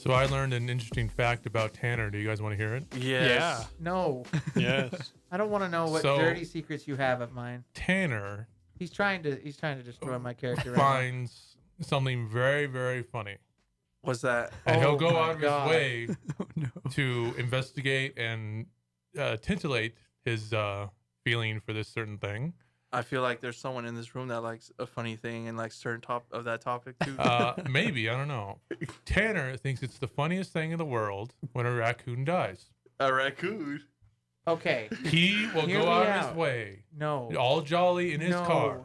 So I learned an interesting fact about Tanner. Do you guys want to hear it? Yes. No, Yes. I don't want to know what So- dirty secrets you have of mine. Tanner He's trying to destroy my character right finds something very, very funny. What's that? And Oh he'll go my out of God. his way Oh, no. to investigate and titillate his feeling for this certain thing. I feel like there's someone in this room that likes a funny thing and like certain top of that topic too. Maybe, I don't know. Tanner thinks it's the funniest thing in the world when a raccoon dies. A raccoon. now. Okay. He will Hear go me out of out. his way, No. all jolly in his No. car.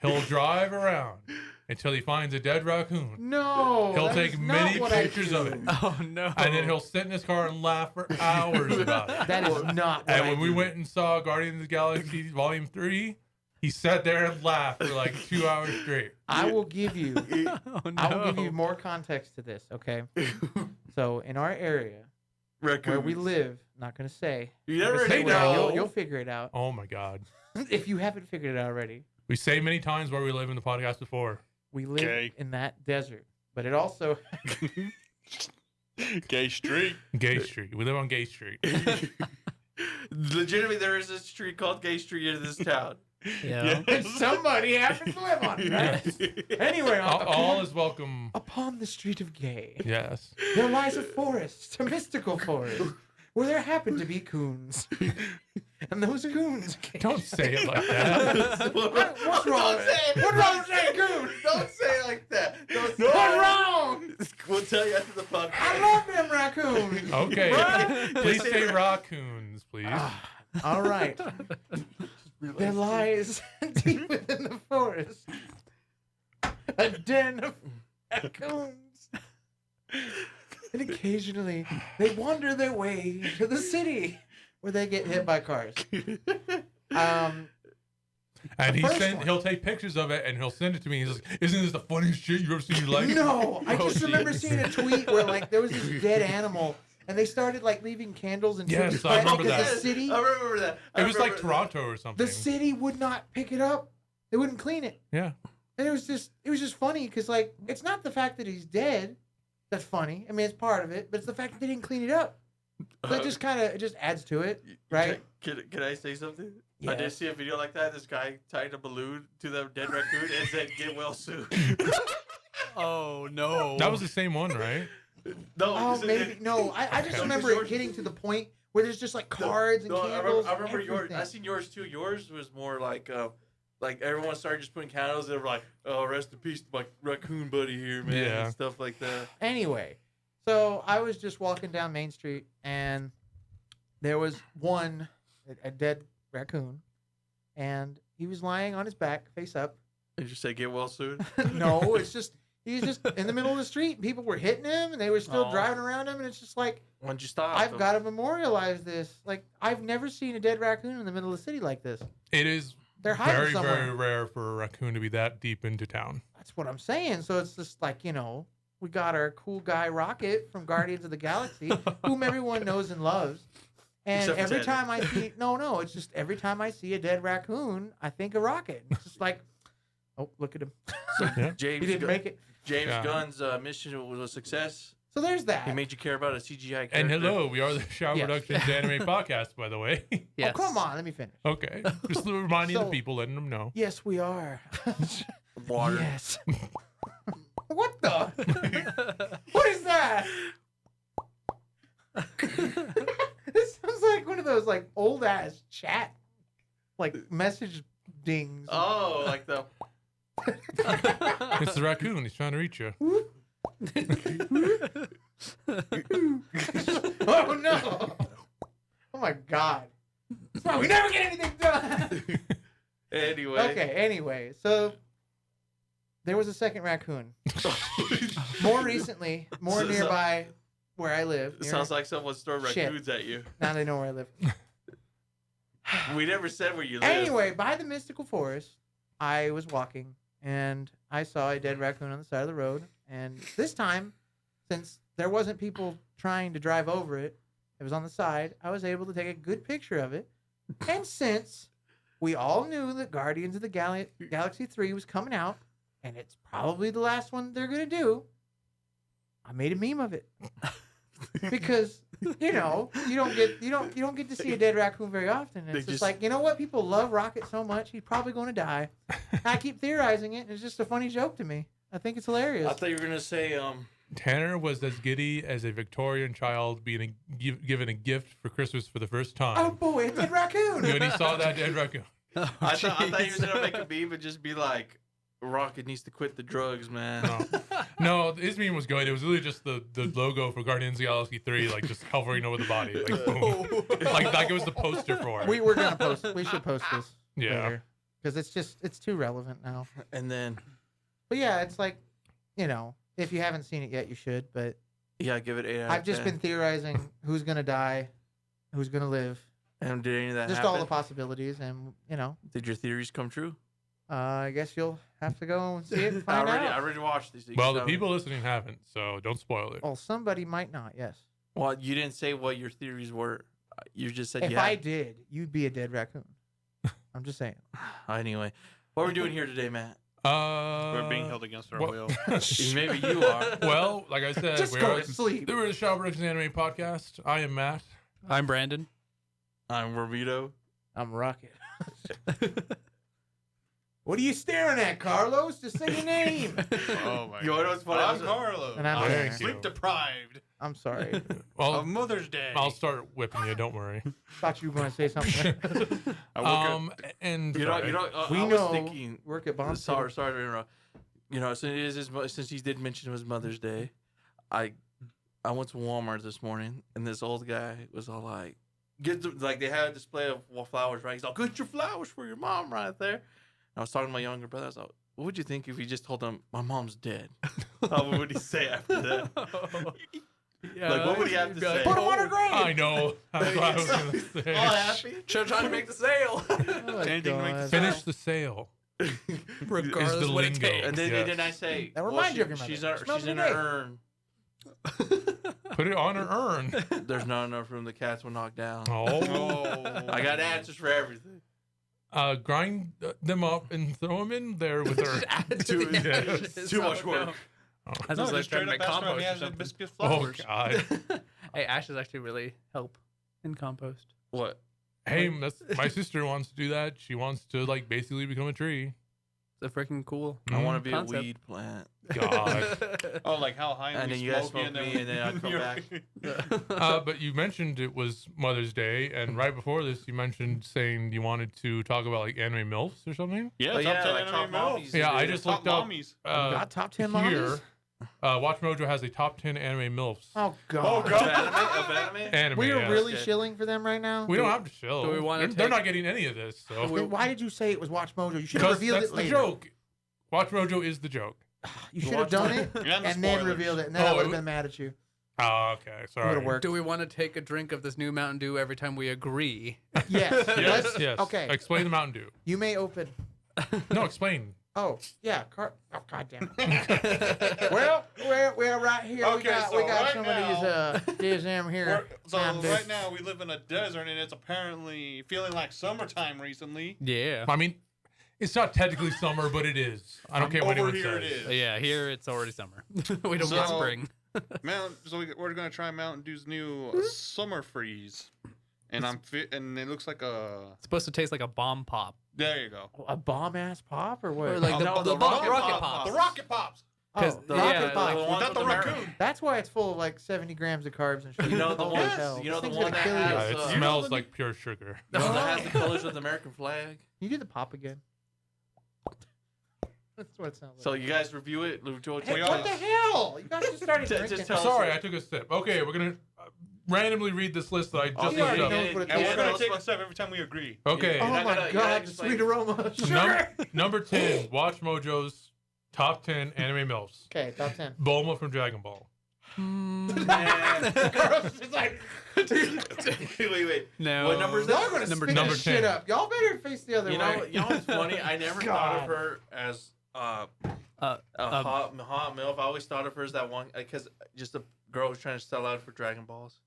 He'll drive around until he finds a dead raccoon. No. He'll that take is not many what I pictures do. of it. Oh no. And then he'll sit in his car and laugh for hours about it. That is not what And I when we do. went and saw Guardians of the Galaxy Volume 3, he sat there and laughed for like 2 hours straight. I will give you. Oh, no. I will give you more context to this. Okay. So in our area Raccoon. where we live, not gonna say. You Not gonna never say know. where. You'll figure it out Oh my God. if you haven't figured it out already. We say many times where we live in the podcast before. We live Okay. in that desert, but it also Gay Street. Gay Street. We live on Gay Street. Legitimately, there is a street called Gay Street in this town. Yeah. somebody happens to live on it. Right? Anyway, All is welcome. upon the street of Gay, Yes. there lies a forest, a mystical forest, where there happen to be coons. And those coons. Don't say it like that. What's wrong? Don't say it. What's wrong with saying coon? Don't say it like that. Don't say What's it. wrong? We'll tell you after the podcast. I love them raccoons. Okay. Right? Please say raccoons, please. All right. There lies deep within the forest a den of raccoons. And occasionally they wander their way to the city where they get hit by cars. And first one. he'll take pictures of it and he'll send it to me. He's like, "Isn't this the funniest shit you've ever seen in your life?" No, I just remember geez. seeing a tweet where like there was this dead animal and they started like leaving candles and Yes, shit I remember because that. the city I remember that. It was like Toronto or something. the city would not pick it up. They wouldn't clean it. Yeah. And it was just funny because like it's not the fact that he's dead that's funny. I mean it's part of it, but it's the fact that they didn't clean it up. So it just it just adds to it, right? Can I say something? Yeah. I did see a video like that. This guy tied a balloon to the dead raccoon and said, "Get well soon." Oh no. That was the same one, right? No, Oh, maybe no. I just Okay. remember it getting to the point where there's just like cards and candles. I remember yours. everything. I seen yours too. Yours was more like everyone started just putting candles. They were like, "Oh, rest in peace to my raccoon buddy here, man," Yeah. and stuff like that. Anyway, so I was just walking down Main Street and there was a dead raccoon, and he was lying on his back, face up. Did you say "Get well soon"? No, it's just he's just in the middle of the street. And people were hitting him, and they were still Oh. driving around him, and it's just like When'd you stop? I've got to memorialize this. Like I've never seen a dead raccoon in the middle of the city like this. It is They're hiding very, somewhere. very rare for a raccoon to be that deep into town. That's what I'm saying. So it's just like, we got our cool guy Rocket from Guardians of the Galaxy, whom everyone knows and loves. And Except for every Ted. time I see, no, it's just every time I see a dead raccoon, I think of Rocket. It's just like, oh, look at him. Yeah. James He didn't make it. James Yeah. Gunn's mission was a success. So there's that. He made you care about a CGI character. And hello, we are the Shower Yes. Productions Anime Podcast, by the way. Yes. Oh, come on. Let me finish. Okay. Just reminding the So- people, letting them know. Yes, we are. Water. Yes. What the? What is that? This sounds like one of those like old ass chat, like message dings. Oh, like the. It's the raccoon. He's trying to reach you. Oh no! Oh my god! That's why we never get anything done. Anyway. Okay. Anyway, so there was a second raccoon. More recently, more So- nearby where I live. It sounds like someone's throwing Shit. raccoons at you. Now they know where I live. We never said where you live. Anyway, by the mystical forest, I was walking and I saw a dead raccoon on the side of the road. And this time, since there wasn't people trying to drive over it, it was on the side, I was able to take a good picture of it. And since we all knew that Guardians of the Galaxy 3 was coming out, and it's probably the last one they're going to do, I made a meme of it because you know you don't get to see a dead raccoon very often. And it's just like, you know what? People love Rocket so much, he's probably going to die. I keep theorizing it, and it's just a funny joke to me. I think it's hilarious. I thought you were gonna say Tanner was as giddy as a Victorian child being given a gift for Christmas for the first time. Oh boy, a dead raccoon! When he saw that dead raccoon. I thought you were gonna make a meme and just be like, Rocket needs to quit the drugs, man. No, his meme was good. It was really just the logo for Guardians of the Galaxy 3, like just hovering over the body, like boom, like it was the poster for it. We're gonna post. We should post this. Yeah, because it's too relevant now. And then, but yeah, it's like, you know, if you haven't seen it yet, you should. But yeah, give it 8 out of I've just 10. been theorizing who's gonna die, who's gonna live, And did any of that just happen? all the possibilities, and you know. Did your theories come true? I guess you'll have to go and see it and I find out. already watched these. well, the people listening haven't, so don't spoil it. Well, somebody might not. Yes. Well, you didn't say what your theories were. You just said If yeah. I did, you'd be a dead raccoon. I'm just saying. Anyway, what are we doing here today, Matt? We're being held against our will. Maybe you are. Well, like I said, Just go to sleep. we're the Shop Productions Anime Podcast. I am Matt. I'm Brandon. I'm Romito. I'm Rocket. What are you staring at, Carlos? Just say your name. Oh my You know what's funny? I'm Carlos. And I'm Thank Tanner. you. sleep deprived I'm sorry. Well, of Mother's Day. I'll start whipping you. Don't worry. Thought you were going to say something. And You know. We I was know. thinking. Work at Bomb Sorry to interrupt. You know, since he did mention it was Mother's Day, I went to Walmart this morning and this old guy was all like, they had a display of flowers, right? He's all, get your flowers for your mom right there. And I was talking to my younger brother. I was like, what would you think if he just told him my mom's dead? How would he say after that? Yeah, Like, what would he have to say? Put him on her grave. I know. That's what I was going to say. All happy? Trying to make the sale. Oh, my Anything to make God. the Finish the sale. regardless is the what it lingo. takes. And then Yes. didn't I say, That well, reminds you of your she's mother. Smells in good her day. urn. Put it on her urn. There's not enough room. The cats will knock down. Oh. I got answers for everything. Grind them up and throw them in there with her. Too much work. I was like trying to make compost or something. biscuit Oh, flowers. God. Hey, ashes actually really help in compost. What? Hey, my sister wants to do that. She wants to, like, basically become a tree. It's a freaking cool. I want to be concept. a weed plant. God. Oh, like how high And then you guys smoke me, and then I come back. But you mentioned it was Mother's Day, and right before this, you mentioned saying you wanted to talk about, like, anime MILFs or something. Yeah, Oh, top yeah, 10 like top anime milfs. mommies. Yeah, I dude. just Top looked up. mommies. Got top 10 Here, mommies? Watch Mojo has a top 10 anime MILFs. Oh, God. Oh, Of God. anime? Anime, We are yes. really Okay. shilling for them right now? We don't have to chill. do we wanna They're take- not getting any of this. So. Then why did you say it was Watch Mojo? You should have Because revealed that's it the later. joke. Watch Mojo is the joke. You should have done it And the and then spoilers. revealed it, and then I Oh, would have it- been mad at you. Oh, okay. It would Sorry. have worked. Do we want to take a drink of this new Mountain Dew every time we agree? Yes. Yes, Let's- yes. Okay. Explain the Mountain Dew. You may open. No, explain. Oh, yeah. Oh, God damn it. Well, we're right here. we Okay, got, so we got right some now- of these DSM here. So And right now we live in a desert and it's apparently feeling like summertime recently. Yeah. I mean, it's not technically summer, but it is. I don't care what Over anyone here says. it is. Yeah, here it's already summer. We don't get So- spring. We're gonna try Mountain Dew's new summer freeze, and and it looks like a. It's supposed to taste like a bomb pop. There you go. A bomb ass pop or what? Or like no, the the rocket Rocket pops. The rocket pops. oh, The Yeah, rocket like- pop. the one Without with the American- raccoon. That's why it's full of like 70 grams of carbs and sugar. You know the Holy one. hell. You know This the thing's one gonna that kill you. Yeah, has. it You know smells the- like pure sugar. The one that has the colors of the American flag. You do the pop again. That's what it sounds like. So you guys review it. Lucho, Hey, we what all- the hell? You guys just started Just drinking. tell us- Sorry, I took a sip. Okay, we're gonna randomly read this list that I just Okay, He already looked knows up. what it And Yeah, we're tell gonna us take what- a step every time we agree. Okay, Oh You're not my gonna- you're God, not the explaining- sweet aroma. Sugar. number 10, Watch Mojo's top 10 anime MILFs. Okay, top 10. Bulma from Dragon Ball. Carlos is like, Wait. No. What number is y'all that? are gonna Number spit number this shit 10. up. Y'all better face the other You way. know what's funny? I never thought of her as a hot MILF. I always thought of her as that one because just a girl was trying to sell out for Dragon Balls,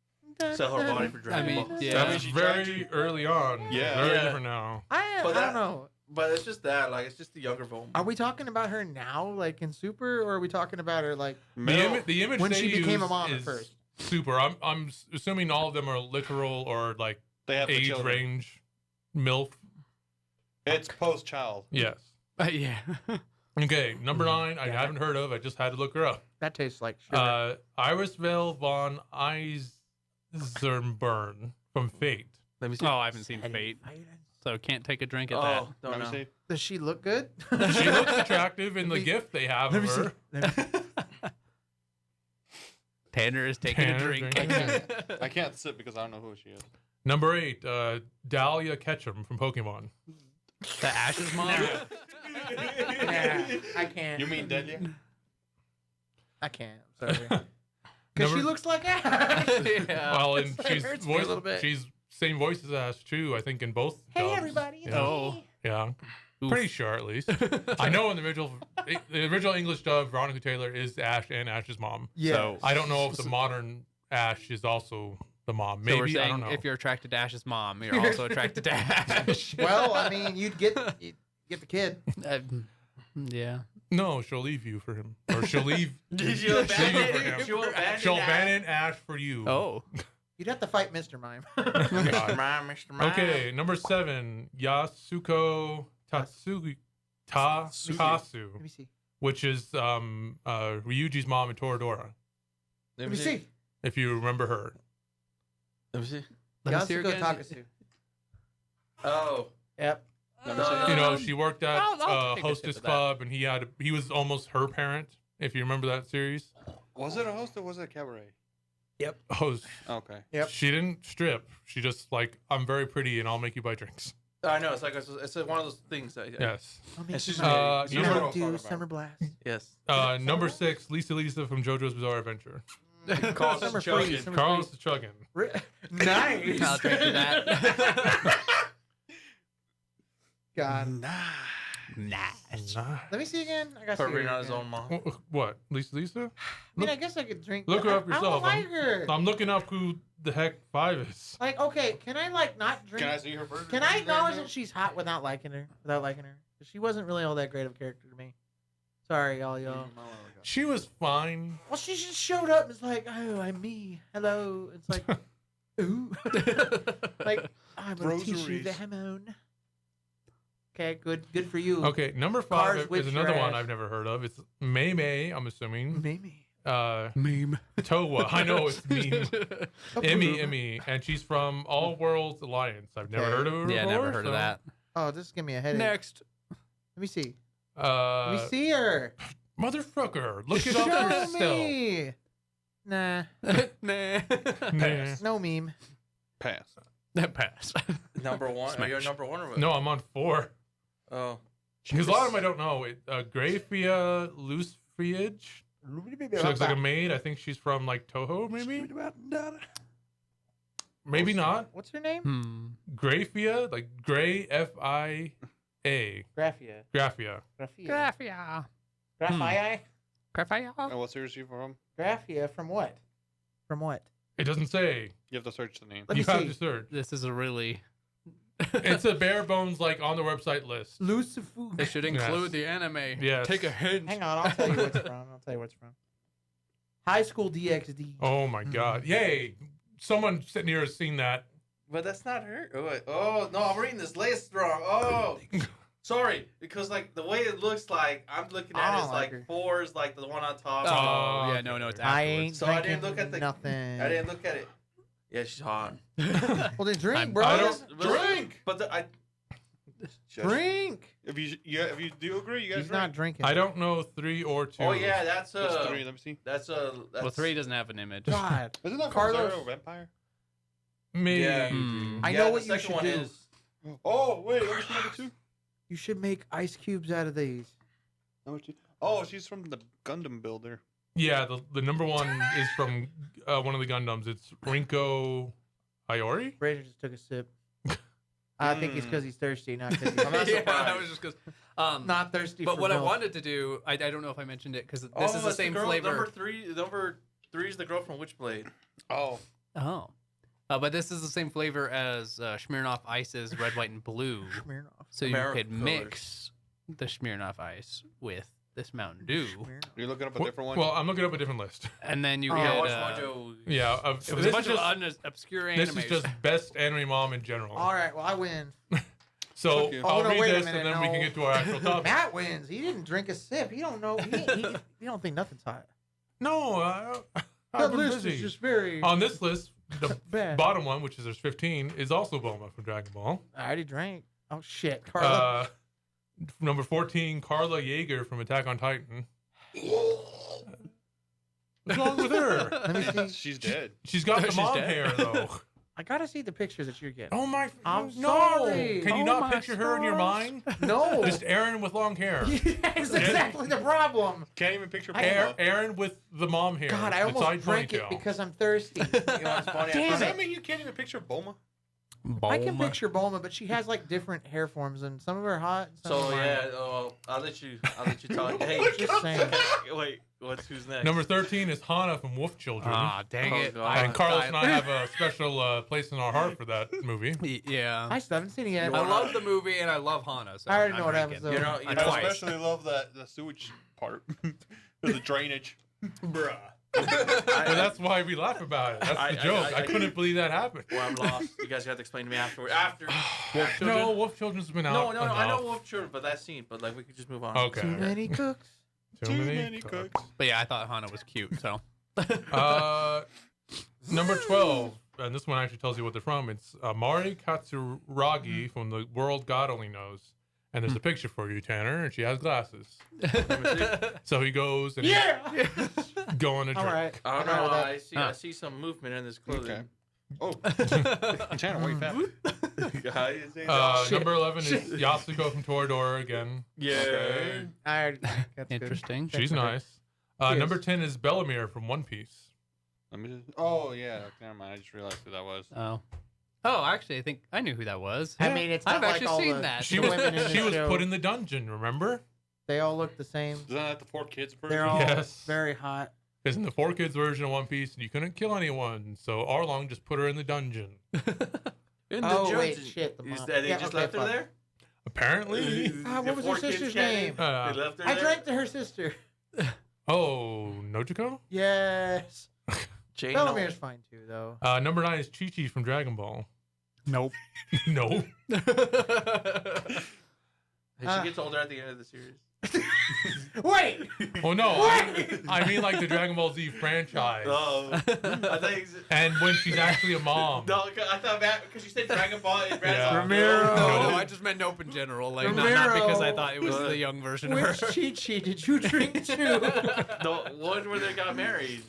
sell her body for Dragon mean, Balls. yeah. That's she very tried early on. Yeah. Very Yeah. different now. I But don't know. But it's just that, like, it's just the younger Bulma. Are we talking about her now, like in Super, or are we talking about her like The image when they she became a use mom at is first? Super. I'm assuming all of them are literal or like They have the age children. range MILF. It's post-child. Yes. Yeah. Okay, number 9. I Damn it. haven't heard of. I just had to look her up. That tastes like sugar. Irisvale von Eisenburn from Fate. Let me see. Oh, I haven't seen Fate, so can't take a drink at that. Oh, don't Let me know. see. Does she look good? She looks attractive in the me- gift they have Let of me see. her. Let me- Tanner is taking Tanner's a drink. drinking. I can't sit because I don't know who she is. Number 8, Dahlia Ketchum from Pokemon. The Ash's mom. Nah, I can't. You mean Delia? I can't. I'm sorry. Because she Number- looks like Ash. Yeah. Well, and It she's hurts me a voice, little bit. she's same voice as Ash too. I think in both. Hey dubs. everybody. It's Oh. me. Yeah, Oof. pretty sure at least. I know in the original English dub, Veronica Taylor is Ash and Ash's mom. Yeah. So- I don't know if the modern Ash is also the mom. So we're Maybe I don't saying know. if you're attracted to Ash's mom, you're also attracted to Ash. Well, I mean, you'd get the kid. Yeah. No, she'll leave you for him, or she'll leave. She'll abandon for him. She'll abandon She'll Ash. abandon Ash for you. Oh. You'd have to fight Mr. Mime. Mr. Mime, Mr. Mime. Okay, number 7, Yasuko Tatsugi Takasu, Let me see. which is Ryuji's mom in Toradora. Let me see. If you remember her. Let me see. Let me see her Yasuko again. Takasu. Oh. Yep. Let me see. You know, she worked at I'll take a Hostess sip of that. Club, and he was almost her parent. If you remember that series, Was it a host or was it a cabaret? host. Okay. Yep. She didn't strip. She just like, I'm very pretty, and I'll make you buy drinks. I know. It's like it's one of those things. That, Yes. I'll make It's you just mine. me. You know number- how what to I do was talking Summer Blast. Yes. Number 6, Lisa from JoJo's Bizarre Adventure. Carl's Summer choking. Freeze. Summer Carl's Freeze. the Chuggin. Nice. I'll drink to that. God. Nice. Let me see again. I got For to reading on his own mom. What? Lisa? I mean, I guess I could drink. Look her up I yourself. don't like her. I'm looking up who the heck 5 is. Like, okay, can I like not drink? Can I see her first? Can I acknowledge that she's hot without liking her? Without liking her, 'cause she wasn't really all that great of a character to me. Sorry, all y'all. She was fine. Well, she just showed up. It's like, oh, I'm me. Hello. It's like, ooh, like I'm gonna teach you Rosaries. the hormone. Okay, good for you. Okay, number Cars 5 whip is your another one ass. I've never heard of. It's Mei Mei, I'm assuming. Maybe. Meme. Towa. I know it's meme. Oh, Emmy, and she's from All Worlds Alliance. I've never Okay. heard of her Yeah, before. never heard of that. Oh, this is giving me a headache. Next. Let me see. Let Uh, me see her. motherfucker, look it up Show yourself. me. Nah, Nah. Nah. no meme. Pass. That pass. Number one. Are you Smash. number one or what? No, I'm on 4. Oh. Because a lot of them I don't know. Graphia Loosefriage. She looks like a maid. I think she's from like Toho, maybe? Maybe not. What's her name? Graphia, like Gray Fia. Graphia. Graphia. Graphia. Graphia. Graphia. Graphia. And what series are you from? Graphia from what? From what? It doesn't say. You have to search the name. Let You me have see. to search. This is a really. It's a bare bones like on the website list. Lucifer. They should include the anime. Yes. Take a hint. Hang on, I'll tell you what's from. High School DxD. Oh my god. Yay. Someone sitting here has seen that. But that's not her. Oh, wait. Oh no, I'm reading this list wrong. Oh, sorry. Because like the way it looks like, I'm looking I at it don't as like like her. 4 is like the one on top. Oh, yeah, no, it's afterwards. I ain't So I drinking didn't look at the- nothing. I didn't look at it. Yeah, she's hot. Well, then drink, I'm- bro. I don't drink. But I Drink. If you do agree, you guys He's drink. not drinking. I don't know 3 or 2. Oh yeah, that's What's 3? Let me see. that's Well, 3 doesn't have an image. God. Isn't that Carlos- Carlos Vampire? Maybe. Yeah. Hmm. I Yeah, know the what you second should one do. is. Oh wait, let me see number 2. You should make ice cubes out of these. Number 2. Oh, she's from the Gundam Builder. Yeah, the number 1 is from one of the Gundams. It's Rinko Iori. Brazier just took a sip. I think it's because he's thirsty, not because I'm not he's surprised. that was just because. not thirsty. But for what I milk. wanted to do, I don't know if I mentioned it because this Oh, is the it's same girl, flavor. Number three is the girl from Witchblade. Oh, Oh. But this is the same flavor as Smirnoff Ice's red, white, and blue. So you American could mix the Smirnoff Ice with this Mountain Dew. You're looking up a different one. Well, I'm looking up a different list. And then you Yeah, get... watch Mojo. Yeah, it was a bunch of obscure this animation. is just best anime mom in general. All right, well, I win. So Fuck you. I'll Oh, no, read wait a this minute, and then we no. can get to our actual topic. Matt wins. He didn't drink a sip. He don't know. He don't think nothing's hot. No, I've been busy. very On this list, the bad. bottom one, which is there's 15, is also Bulma from Dragon Ball. I already drank. Oh shit, Carla. Number 14, Carla Yeager from Attack on Titan. What's wrong with her? Let me see. She's dead. She's got the She's mom dead. hair though. I gotta see the pictures that you're getting. Oh my! I'm no! sorry. Can you Oh not my picture her in your stars. mind? No, Just Aaron with long hair. that's exactly the problem. Can't even picture Aaron with the mom hair. God, I the almost side drank ponytail. it because I'm thirsty. You know what's funny? Damn Does that it. mean you can't even picture Bulma? I can picture Bulma, but she has like different hair forms, and some of her hot. And some So of them yeah, aren't. I'll let you talk. Hey, Just saying. wait, who's next? Number 13 is Hana from Wolf Children. Ah, dang Oh, it. God. And Carlos and I have a special place in our heart for that movie. Yeah. I still haven't seen it yet. I love the movie and I love Hana. So I already I'm know what drinking. happens, though. You I know, Twice. especially love the sewage part. The drainage. bruh. Well, that's why we laugh about it. That's the joke. I couldn't believe that happened. Well, I'm lost. You guys got to explain to me afterward. After. No, Wolf Children's been out. No, I know enough. Wolf Children, but that scene. But like, we could just move on. Okay. Too many cooks. Too many cooks. But yeah, I thought Hana was cute. So Number 12, and this one actually tells you what they're from. It's Mari Katsuragi from The World God Only Knows. And there's a picture for you, Tanner, and she has glasses. So he goes and Yeah. he's going to All drink. right. I don't I'm all know. right with I see some movement in this clothing. Okay. Oh, Tanner, wait fast. Number 11 is Yasuko from Toradora again. Yeah. Okay. I already drank. That's good. interesting. She's okay. nice. She Number is. 10 is Bellamere from One Piece. Let me just. Oh yeah, never mind. I just realized who that was. Oh, actually, I think I knew who that was. I mean, it's I've not like actually all seen the, that. She the was, women in the she was show. put in the dungeon, remember? They all look the same. Isn't that the 4 Kids version? They're all Yes. very hot. Because in the 4 Kids version of One Piece, you couldn't kill anyone. So Arlong just put her in the dungeon. In Oh, the wait, dungeon. shit, the Is mom. that they Yeah, just okay, left her fuck. there? Apparently. What was her 4 Kids sister's canon? name? They left her I there? drank to her sister. Oh, Nojiko? Yes. Jane, Bellamere's fine too, though. Number 9 is Chi-Chi from Dragon Ball. Nope. No. She gets older at the end of the series. Wait. Oh, no. I mean like the Dragon Ball Z franchise. Oh. I think And when she's actually a mom. No, I thought because you said Dragon Ball and Yeah. Ramiro. No, I just meant nope in general. Like not because I thought it was the young version of Which her. Chi-Chi did you drink to? The one where they got married.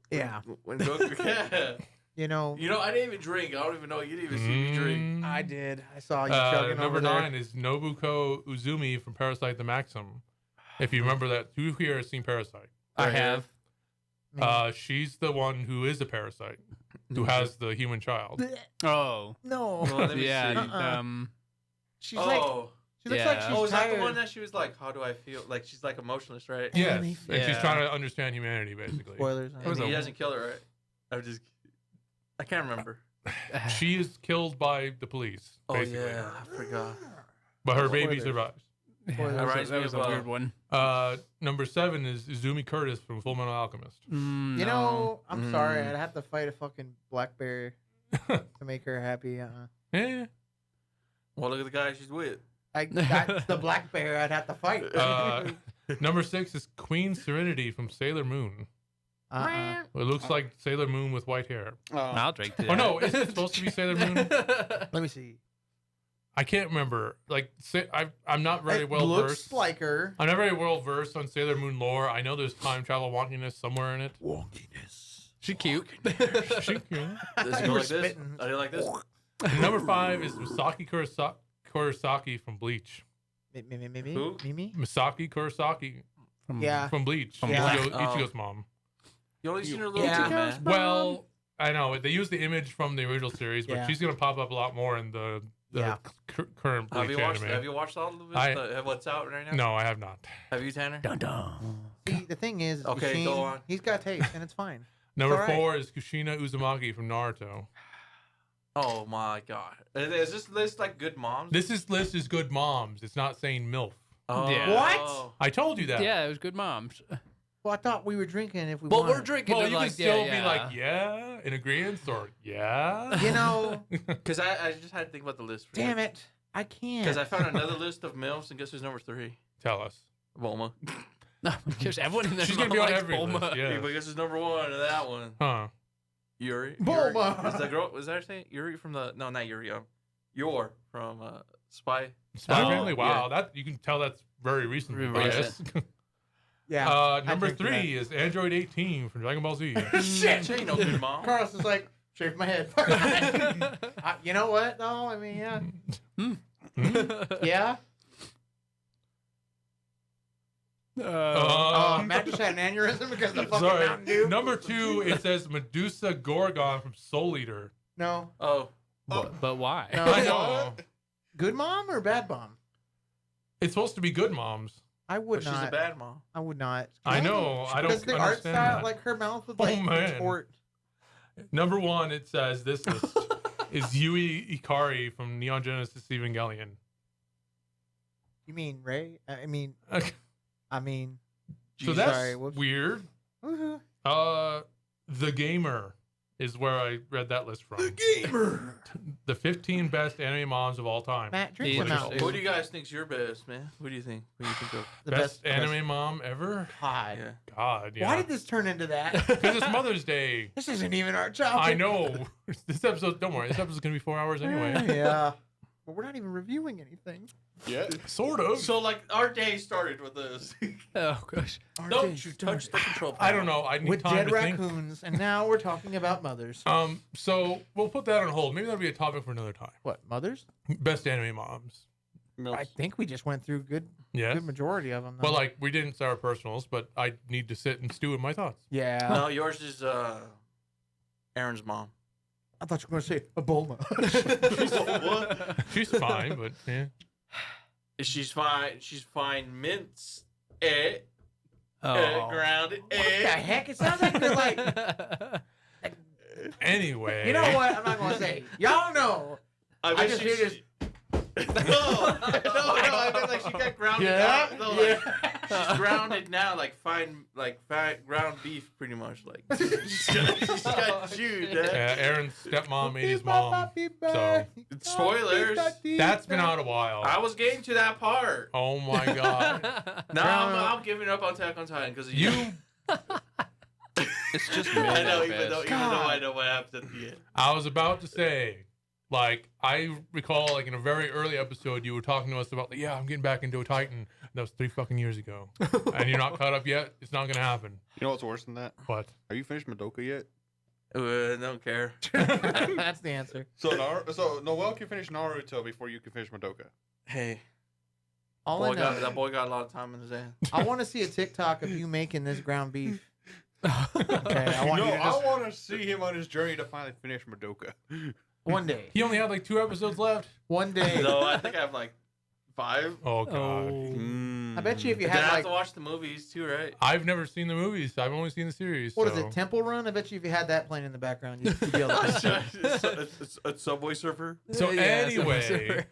Yeah. When Goku, yeah. You know, I didn't even drink. I don't even know. You didn't even see me drink. Mm. I did. I saw you chugging Number over there. 9 is Nobuko Uzumi from Parasite the Maxim. If you remember that, who here has seen Parasite? I have. She's the one who is a parasite, who has the human child. Oh. No. Well, let me Yeah. see. She's like, Oh. she looks Yeah. like she's Oh, is that tired. the one that she was like, how do I feel? Like, she's like emotionless, right? Yes, Anime. and she's Yeah. trying to understand humanity, basically. Spoilers. And he doesn't kill her, right? I can't remember. She is killed by the police, Oh, basically. yeah. I forgot. But her baby Spoilers. survives. Spoilers. Alright. That was a weird one. Number 7 is Izumi Curtis from Full Metal Alchemist. You know, I'm sorry. I'd have to fight a fucking black bear to make her happy. Eh. Well, look at the guy she's with. That's the black bear I'd have to fight. Number 6 is Queen Serenity from Sailor Moon. It looks like Sailor Moon with white hair. I'll drink to that. Oh no, isn't it supposed to be Sailor Moon? Let me see. I can't remember. Like, I'm not very It well looks versed. like her. I'm not very well versed on Sailor Moon lore. I know there's time travel wonkiness somewhere in it. Wonkiness. She cute. Does it go like this? spitting. Are they like this? Number 5 is Misaki Kurosaki from Bleach. Me? Who? Me? Misaki Kurosaki Yeah. from Bleach. Yeah. Ichigo's mom. You only seen her little Yeah. tip, man. Well, I know they use the image from the original series, but Yeah. she's gonna pop up a lot more in the Yeah. current Have Bleach you watched? anime. Have you watched all of I- it? What's out right now? No, I have not. Have you, Tanner? See, the thing is, Okay, Sheen, go on. he's got taste, and it's fine. Number All right. 4 is Kushina Uzumaki from Naruto. Oh my god. Is this list like good moms? This list is good moms. It's not saying MILF. Oh. Yeah. What? I told you that. Yeah, it was good moms. Well, I thought we were drinking if we But wanted. we're drinking. Well, to you like, can still yeah, be like, yeah, in agreement, or yeah. You know, Because I just had to think about the list. damn it. I can't. Because I found another list of MILFs, and guess who's number 3? Tell us. Bulma. No, because everyone in there She's gonna be on likes every Bulma. list. Yeah. But guess who's number 1 of that one? Huh. Yuri. Bulma. Yuri. Is that girl? Was that her name? Yuri from the? No, not Yuri. Yor from Spy. Spy Oh, Family. Wow, that you can tell that's very recent. Very I recent. guess. yeah. Number drink 3 is Android 18 from Dragon Ball Z. Shit. She ain't no good mom. Carlos is like, shave my head. You know what, though? I mean, yeah. Yeah. Matt just had an aneurysm because of the fucking Sorry. Mountain Dew. Number 2, it says Medusa Gorgon from Soul Eater. No. Oh. But why? No. I know. Good mom or bad mom? It's supposed to be good moms. I would But she's not. a bad mom. I would not. I know. I don't Because the art understand style, that. like her mouth was Oh, like man. contort. Number 1, it says this list is Yui Ikari from Neon Genesis Evangelion. You mean Ray? I mean, So that's sorry, whoops. weird. Woohoo. The Gamer is where I read that list from. Gamer. The 15 best anime moms of all time. Matt, drink Yeah, some Mountain interesting. Who Dew. do you guys think's your best, man? Who do you think? Who do you think of? The best the anime mom ever? God. Yeah. God, yeah. Why did this turn into that? Because it's Mother's Day. This isn't even our job. I know. This episode, don't worry, this episode's going to be 4 hours anyway. Yeah. But we're not even reviewing anything. Yeah. Sort of. So like our day started with this. Oh gosh. Don't you touch the control panel. I don't know. I need With time dead to think. raccoons, and now we're talking about mothers. So we'll put that on hold. Maybe that'll be a topic for another time. What, mothers? Best anime moms. I think we just went through good Yes. majority of them. Well, like we didn't say our personals, but I need to sit and stew in my thoughts. yeah. No, yours is Aaron's mom. I thought you were going to say a Bulma. She's fine, but yeah. She's fine. She's fine. Mince. Oh. Grounded. What the heck? It sounds like they're like, Anyway. you know what? I'm not going to say. Y'all know. I just hear this. No, I mean like she got grounded Yeah, out. No, like, she's grounded now, like fine ground beef, pretty much. Like she's got chewed. Yeah, Aaron's stepmom made his mom. So Spoilers. that's been out a while. I was getting to that part. Oh my god. Now I'm giving up on Attack on Titan because You It's just I know, mid even at though best. I know what happens at the end. I was about to say, like, I recall, like, in a very early episode, you were talking to us about, like, yeah, I'm getting back into a Titan. That was 3 fucking years ago. And you're not caught up yet? It's not going to happen. You know what's worse than that? What? Have you finished Madoka yet? Don't care. That's the answer. So Noel can finish Naruto before you can finish Madoka. Hey, All I know, that boy got a lot of time in his hand. I want to see a TikTok of you making this ground beef. Okay, I want No, you to just I want to see him on his journey to finally finish Madoka. one day. He only had, like, 2 episodes left? One day. No, I think I have like 5. Oh, God. I bet you if you Then I had have like, to watch the movies too, right? I've never seen the movies. I've only seen the series. what is so- it, Temple Run? I bet you if you had that playing in the background, you'd be able to. it's a Subway Surfer. So anyway,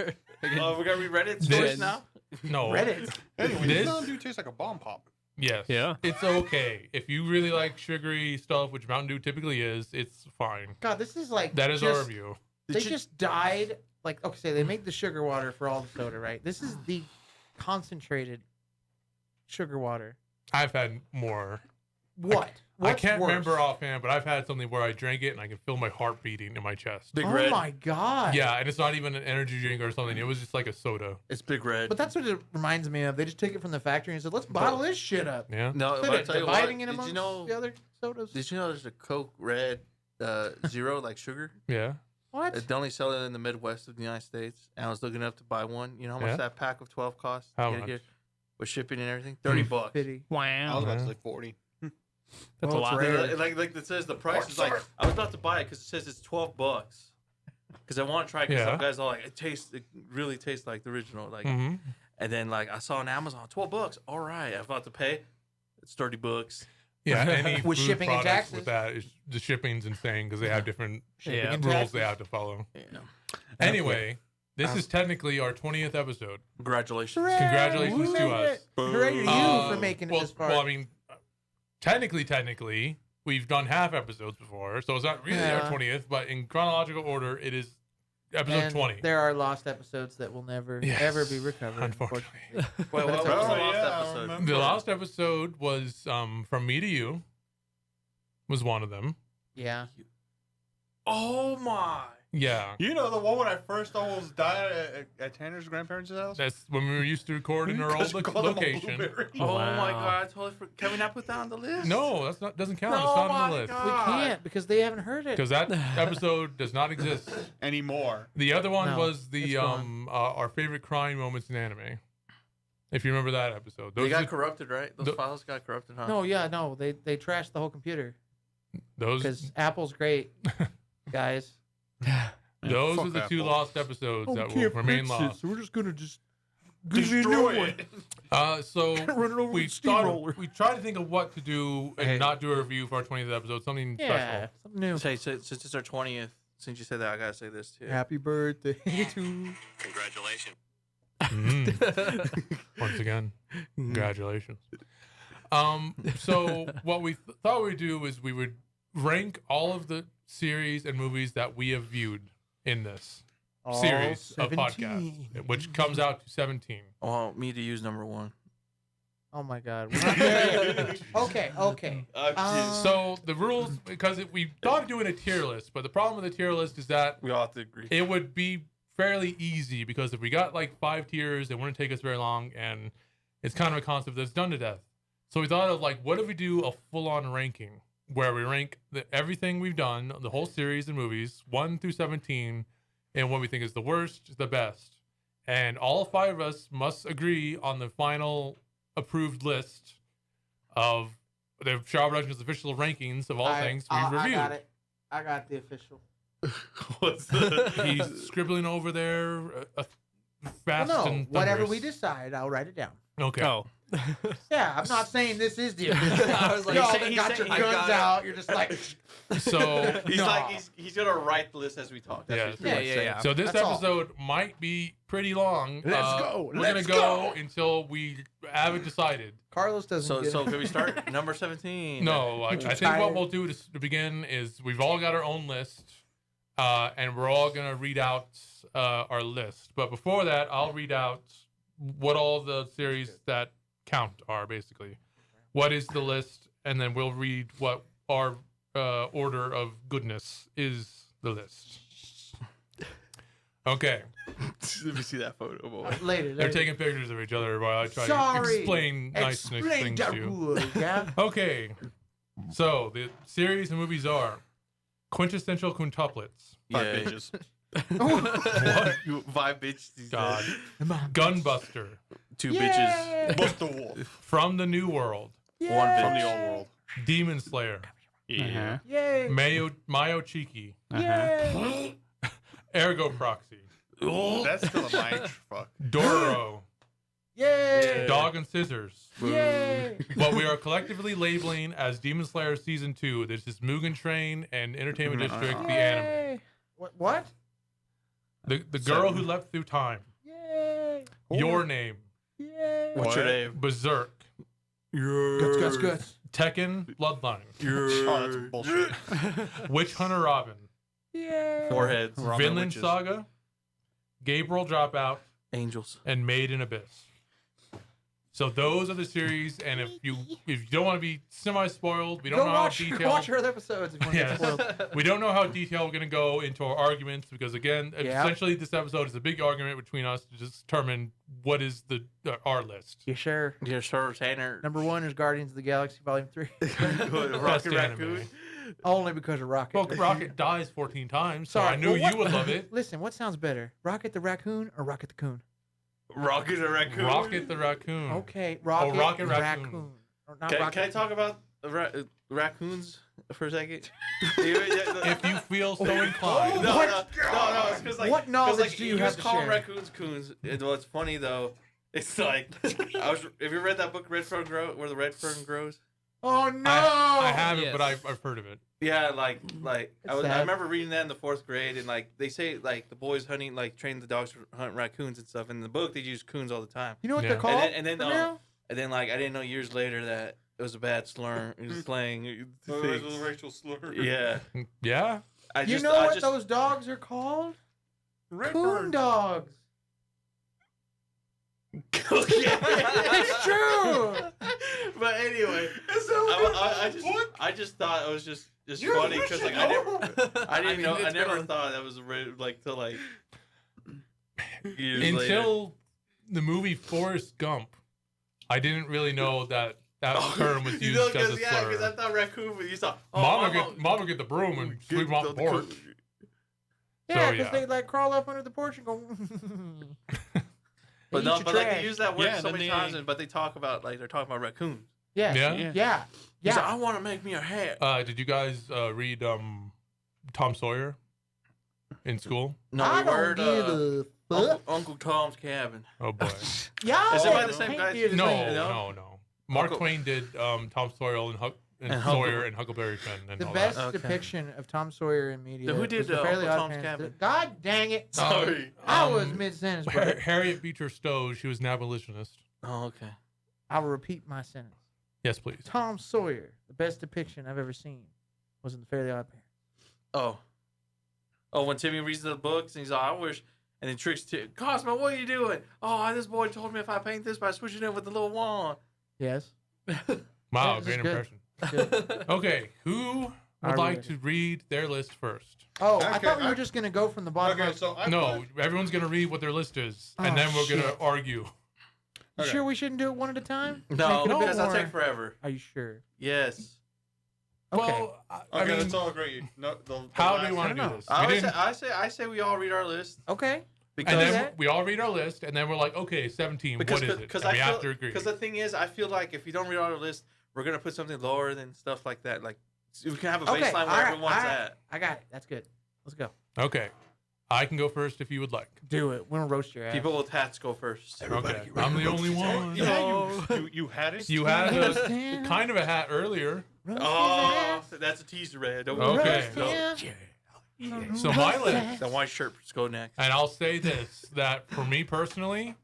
Oh, we gotta read Reddit This- stories now. no. Reddit. Anyway, This- this Mountain Dew tastes like a bomb pop. Yes. Yeah. It's okay. If you really like sugary stuff, which Mountain Dew typically is, it's fine. God, this is like That is our just, review. They just died. Like, okay, say they make the sugar water for all the soda, right? This is the concentrated sugar water. I've had more. What? I What's can't worse? remember offhand, but I've had something where I drank it and I can feel my heart beating in my chest. Big Oh Red. my god. Yeah, and it's not even an energy drink or something. It was just like a soda. It's Big Red. But that's what it reminds me of. They just took it from the factory and said, "Let's bottle this shit up." Yeah. no, Instead but I of tell you what, dividing it did amongst you know? the other sodas. Did you know there's a Coke Red Zero like sugar? Yeah. What? They only sell it in the Midwest of the United States. And I was looking up to buy one. You know how much Yeah. that pack of 12 costs? How Get it much? here? With shipping and everything, $30. Pity. I Wow. was about to Yeah. say 40. That's Well, a it's lot. rare. Like it says the price is like I was about to buy it because it says it's $12. Because I want to try. Because Yeah. some guys are like, it really tastes like the original. Like, Mm-hmm. and then like I saw on Amazon $12. All right, I'm about to pay. It's $30. Yeah, any With food shipping and products taxes. with that is the shipping's insane because they have different Yeah. and rules taxes. they have to follow. Yeah. Anyway, this is technically our 20th episode. Congratulations. Hooray, Congratulations we to made us. it. Hooray to you for making it well, this far. Well, I mean, technically, we've done half episodes before, so it's not really our Yeah. 20th, but in chronological order, it is episode And 20. there are lost episodes that will never, Yes, ever be recovered. unfortunately. Wait, what That's was the okay. last I episode? remember. The last episode was From Me to You, was one of them. Yeah. Oh my! Yeah. You know the one when I first almost died at Tanner's grandparents' house? That's when we used to record in our old location. Oh Wow. my god! I totally forgot. Can we not put that on the list? No, that's not doesn't count. No, it's not on my the list. God. We can't because they haven't heard it. Because that episode does not exist. Anymore. The other one No, was the it's gone. our favorite crying moments in anime. If you remember that episode. They Those got are- corrupted, right? Those the- files got corrupted, huh? No, yeah, no. They trashed the whole computer those because Apple's great, guys. those Fuck are the two Apple. lost episodes that will remain lost. So we're just gonna just Destroy it. So Run it over we with a steamroller. we tried to think of what to do and Hey. not do a review for our 20th episode, something Yeah, special. something new. Say, since it's our 20th, since you said that, I gotta say this too. Happy birthday to. Once again, congratulations. So what we thought we'd do is we would rank all of the series and movies that we have viewed in this series of podcasts, which comes out to 17. I want me to use number one. Oh my God. We're not there yet. Okay. So the rules, because we thought of doing a tier list, but the problem with the tier list is that We all have to agree. it would be fairly easy because if we got like 5 tiers, it wouldn't take us very long, and it's kind of a concept that's done to death. So we thought of like, what if we do a full-on ranking where we rank everything we've done, the whole series of movies, 1 through 17, and what we think is the worst, the best, and all 5 of us must agree on the final approved list of the Shaw Productions official rankings of all things we've reviewed. I got it. I got the official. What's the? He's scribbling over there fast Well, no, and whatever thunderous. we decide, I'll write it down. Okay. Oh. Yeah, I'm not saying this is the official. I was like, Y'all he's that got saying- your I got guns it. out. You're just like, So He's No. like he's gonna write the list as we talk. That's Yeah. what he's pretty much saying. Yeah. so this That's all. episode might be pretty long. Let's go. We're Let's gonna go. until we haven't decided. Carlos doesn't. So get so it. can we start number 17? No, I think tired. what we'll do to begin is we've all got our own list, and we're all gonna read out our list. But before that, I'll read out what all the series that count are basically. What is the list, and then we'll read what our order of goodness is the list. Okay, Let me see that photo, boy. later. they're later. taking pictures of each other while I try to Sorry. explain nice Explain things that to you. rule, yeah. Okay, so the series and movies are quintessential quintuplets, Five Yeah. pages. What? You- 5 bitches. he God, said. Gunbuster, 2 Yay! bitches. Bust the wolf. From the New World, One From bitch. the old world. Demon Slayer, Yeah. Yay! Mayo Cheeky, Yay! Ergo Proxy, That's still a mind fuck. Dororo, Yay! Dog and Scissors. Yay! What we are collectively labeling as Demon Slayer Season 2. This is Mugen Train and Entertainment District, the anime. Yay! What? The girl who leapt through time. Yay! Your Name. Yay! What's your What? name? Berserk. Guts. Tekken Bloodline. Oh, that's bullshit. Witch Hunter Robin. Yay! Foreheads. Ramen Vinland witches. Saga. Gabriel Dropout. Angels. And Made in Abyss. So those are the series, and if you don't want to be semi-spoiled, we don't Go know watch, how detailed. watch our other episodes if you want to Yes. get spoiled. We don't know how detailed we're going to go into our arguments because, again, Yeah. essentially this episode is a big argument between us to just determine what is our list. You sure? Yeah, sure, Tanner. Number 1 is Guardians of the Galaxy Volume 3. Rocket Best anime. Raccoon. Only because of Rocket. Well, Rocket dies 14 times, so Sorry, I knew well, what- you would love it. Listen, what sounds better? Rocket the Raccoon or Rocket the Coon? Rocket the Raccoon. Rocket the Raccoon. Okay, Rocket, Rocket Raccoon. Raccoon. Or not Can Rocket. I talk about raccoons for a second? If you feel so inclined. No, What? no. It's because like What knowledge like, do you have just to call share? raccoons coons. And what's funny though, it's like have you read that book Red Fern Grow, where the red fern grows? Oh no! I haven't, but Yes. I've heard of it. Yeah, like I sad. remember reading that in the 4th grade, and like they say like the boys hunting like train the dogs to hunt raccoons and stuff. In the book, they use coons all the time. You know what Yeah. they're called? And then Romeo? and then like I didn't know years later that it was a bad slur, it was slang. Oh, things. it was a racial slur. Yeah, Yeah. You know what those dogs are called? Coon Redbird. dogs. it's true. But anyway, I just thought it was just funny because like I didn't know. I never thought that was like till like years later. Until the movie Forrest Gump, I didn't really know that term was used as a slur. because I thought raccoon, but you thought Mama get the broom and sweep 'em off the porch. Yeah, So, because yeah. they like crawl up under the porch and go. But Eat no, your but like trash. they use that word Yeah, so then many they- times, but they talk about like they're talking about raccoons. Yeah. Yeah? Yeah. He's like, Yeah. I want to make me a hat. Did you guys read Tom Sawyer in school? No, I we don't heard give a fuck. Uncle Tom's Cabin. Oh boy. Y'all Is it by the don't same paint guy? me as No, bad. no. Mark Uncle- Twain did Tom Sawyer and And Sawyer and Huckleberry Finn and The all best that. Okay. depiction of Tom Sawyer in media. Who did, was the Fairly Uncle Odd Tom's Parents. Cabin? God dang it! Sorry. I was Um, mid-sentence, bro. Harriet Beecher Stowe, she was an abolitionist. Oh, okay. I will repeat my sentence. Yes, please. Tom Sawyer, the best depiction I've ever seen, was in the Fairly Odd Parents. Oh, when Timmy reads the books and he's like, I wish, and then Tricks Cosmo, what are you doing? Oh, this boy told me if I paint this by switching it with the little wand. Yes. Wow, Yeah, this great is good. impression. Good. Okay, who I would like read to read their list first? Oh, I Okay, thought we I- were just gonna go from the bottom Okay, up. so I No, everyone's going to read what their list is, and Oh, then we're going to shit. argue. You Okay. sure we shouldn't do it one at a time? No, Make it a bit because that'll more- take forever. Are you sure? Yes. Okay. Well, I Okay, mean, let's all agree. No, the how last do you want I to don't do know. this? We didn't- I say we all read our list Okay. because and then that- we all read our list, and then we're like, okay, 17, what is it? because And I we feel, have to agree. because the thing is, I feel like if you don't read our list, we're gonna put something lower than stuff like that. Like we can have a Okay, baseline all where right, everyone's all right. at. I got it. That's good. Let's go. Okay, I can go first if you would like. Do it. We're gonna roast your ass. People with hats go first. Okay, I'm the only one. Yeah, you had it. You had Roast a him. kind of a hat earlier. Roast his Oh, ass. that's a teaser, Red. Don't Okay. Roast Don't- him. So my Roast list, that. The white shirt go next. and I'll say this, that for me personally,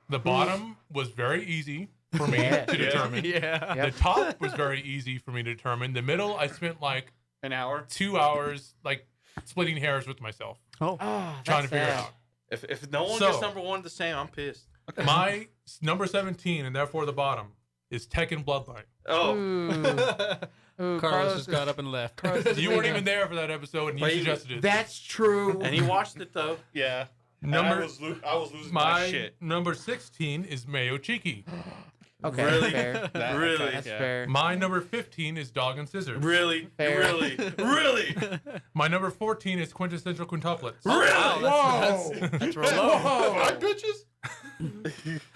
the bottom was very easy for me Yeah. to determine. Yeah. Yep. The top was very easy for me to determine. The middle, I spent like An hour. 2 hours like splitting hairs with myself, Oh, trying to that's figure it sad. out. If no one So- gets number one the same, I'm pissed. My number 17, and therefore the bottom, is Tekken Bloodline. Oh, Ooh, Carlos just got up and left. Carlos is You weren't leaving. even there for that episode, and you But he- suggested it. That's true. and he watched it though. Yeah. And Number- I was losing my My shit. number 16 is Mayo Chiki. Okay, Really? fair. Really? That's Yeah. fair. My number 15 is Dog and Scissors. Really, Fair. really, really, My number 14 is Quintessential Quintuplets. really. Whoa! That's real low. Whoa! bitches.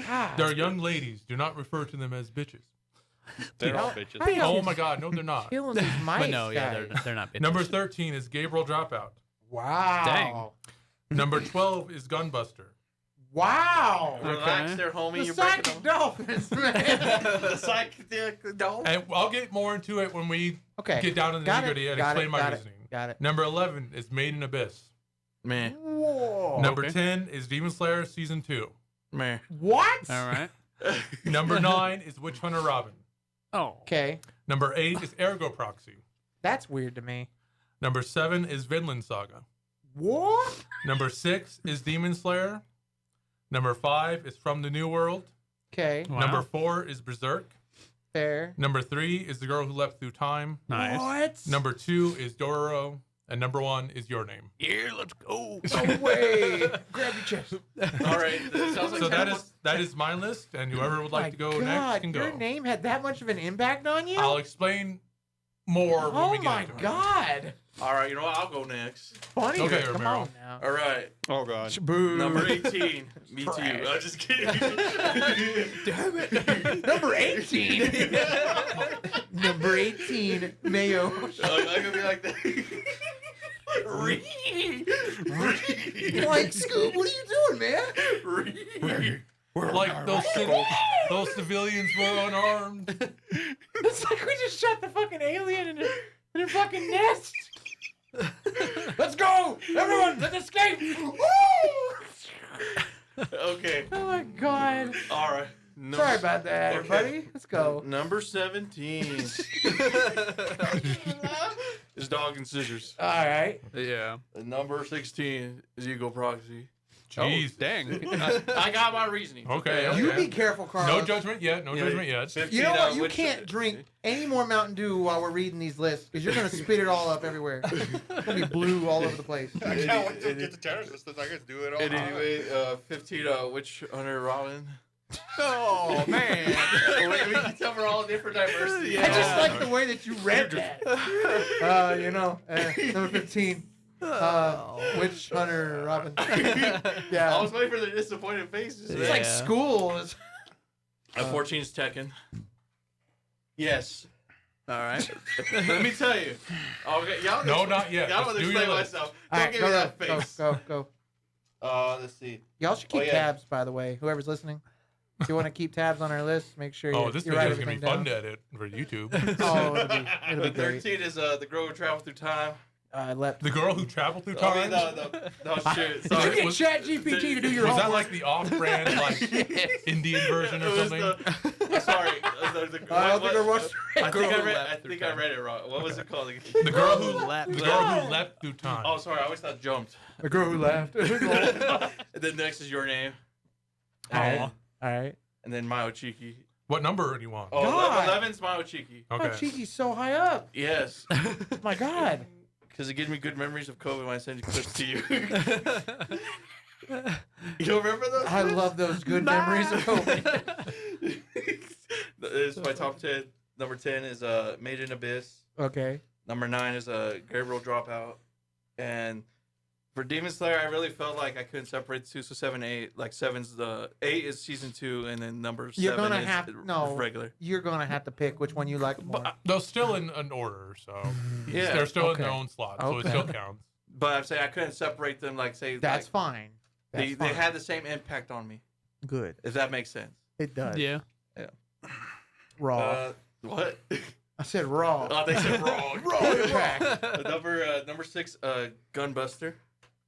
God. They're young ladies. Do not refer to them as bitches. They're all How- bitches. how y'all Oh my God, no, they're not. killing these mice, But no, yeah, guys. they're not bitches. Number 13 is Gabriel Dropout. Wow. Dang. Number 12 is Gunbuster. Wow. Relax Okay. there, homie. The You're breaking psychic them. dolphins, man. The psychic dolphin. And I'll get more into it when we Okay. get down to the Got it, nitty-gritty and got explain it, my got it. reasoning. Got it. Number 11 is Made in Abyss. Man, Whoa. Number Okay. 10 is Demon Slayer Season 2. man. What? All right. Number 9 is Witch Hunter Robin. Oh. Okay. Number 8 is Ergo Proxy. That's weird to me. Number 7 is Vinland Saga. What? Number 6 is Demon Slayer. Number 5 is From the New World. Okay. Wow. Number 4 is Berserk. Fair. Number 3 is The Girl Who Leapt Through Time. Nice. What? Number 2 is Dororo. And number 1 is Your Name. Yeah, let's go. No way. Grab your chest. All right. That sounds like So that 10 is my list, and whoever would like My to go God, next can your go. name had that much of an impact on you? I'll explain more when Oh we get my into it. God. All right. You know what? I'll go next. Funny. Okay, Come Romero. on now. All right. Oh god. Number 18. Me too. Trash. I'm just kidding. Damn it. Number 18. Number 18, Mayo. I'm gonna be like that. Like, Scoob, what are you doing, man? Like those Those civilians were unarmed. It's like we just shot the fucking alien in a fucking nest. Let's go, everyone! Let's escape! Woo! Okay. Oh my god! All right. Sorry about that, Okay. everybody. Let's go. Number 17 is Dog and Scissors. All right. Yeah. And number 16 is Eagle Proxy. Jeez. Oh, dang. I got my reasoning. Okay. You okay. be careful, Carl. No judgment yet. No judgment yet. 15, You know what? You which- can't drink any more Mountain Dew while we're reading these lists because you're gonna spit it all up everywhere. It's gonna be blue all over the place. I can't wait to get the Tanner's list. I get to do it all. And anyway, 15, Witch Hunter Robin. Oh, man. we can cover all different diversity. I just like the way that you read that. Number 15. Witch Hunter Robin. Yeah. I was waiting for the disappointed faces. It's like Yeah. school. 14 is Tekken. Yes. All right. Let me tell you. Okay, y'all. No, not yet. Y'all Just want to do explain your list. myself. All Don't right, give go, me that go, face. go. Let's see. Y'all should keep Oh, yeah. tabs, by the way. Whoever's listening, if you want to keep tabs on our list, make sure Oh, you, this you video write is gonna be everything fun down. to edit for YouTube. Oh, it'll be great. 13 is the girl who traveled through time. Leapt. The girl who traveled through I time. mean, no, shit. Did Sorry. you get was- Chat GPT to do your Was that homework? like the off-brand, like Indian version or It was something? sorry. I don't think I watched I Girl think I who read. leapt I through think I time. read it wrong. What was it called? The girl who leapt. the girl who leapt through time. Oh, sorry. I always thought jumped. The girl who laughed. And then next is your name, All right. Aw. All right. and then Mayo Cheeky. What number do you want? Oh, God. 11's Mayo Cheeky. Okay. Oh, Cheeky's so high up. Yes, My God. because it gives me good memories of COVID when I send clips to you. You don't remember those? I love those good memories of COVID. This is my top 10. Number 10 is Made in Abyss. Okay. Number 9 is Gabriel Dropout. And for Demon Slayer, I really felt like I couldn't separate the two. So 7, 8. Like 7's 8 is season 2, and then number 7 You're gonna is have no. regular. You're gonna have to pick which one you like more. They're still in an order, so Yeah. they're still Okay. in their own slot, so it Okay. still counts. But I'm saying I couldn't separate them. Like say That's like, fine. That's they fine. had the same impact on me. good. If that makes sense. It does. Yeah. Raw. What? I said raw. Oh, they said wrong. Raw track. Number 6, Gunbuster.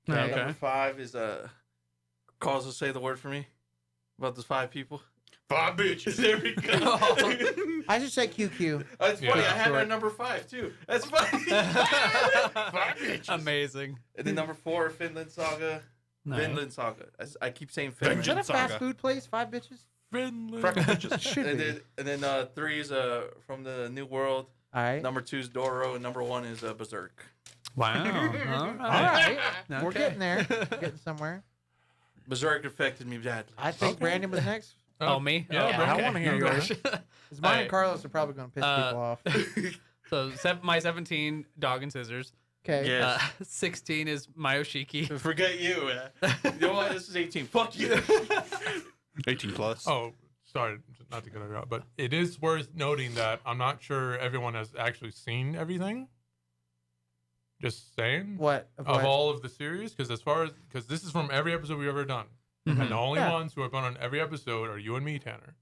Okay. Number 5 is Carlos will say the word for me about those 5 people. 5 bitches. There we go. I should say QQ. That's Yeah. funny. I had her Short. at number 5 too. That's funny. 5 bitches. Amazing. And then number 4, Finland Saga. Nice. Finland Saga. I keep saying Finland. Is that a fast Saga. food place? 5 bitches? Should And be. then 3 is from the New World. All right. Number 2 is Doro, and number 1 is Berserk. Wow. All right. We're Okay. getting there. Getting somewhere. Berserk affected me badly. I think Okay. Brandon was next. Oh, me? Yeah, Yeah, I want to hear Oh, yours. gosh. 'Cause mine and Alright. Carlos are probably going to piss people off. So my 17, Dog and Scissors. Okay. Yeah. 16 is Mayoshiki. Forget you. You know what? This is 18. Fuck you. 18 plus. Oh, sorry, not to cut it out, but it is worth noting that I'm not sure everyone has actually seen everything. Just saying. What? Of what? all of the series, because this is from every episode we've ever done, and the only Yeah. ones who have been on every episode are you and me, Tanner.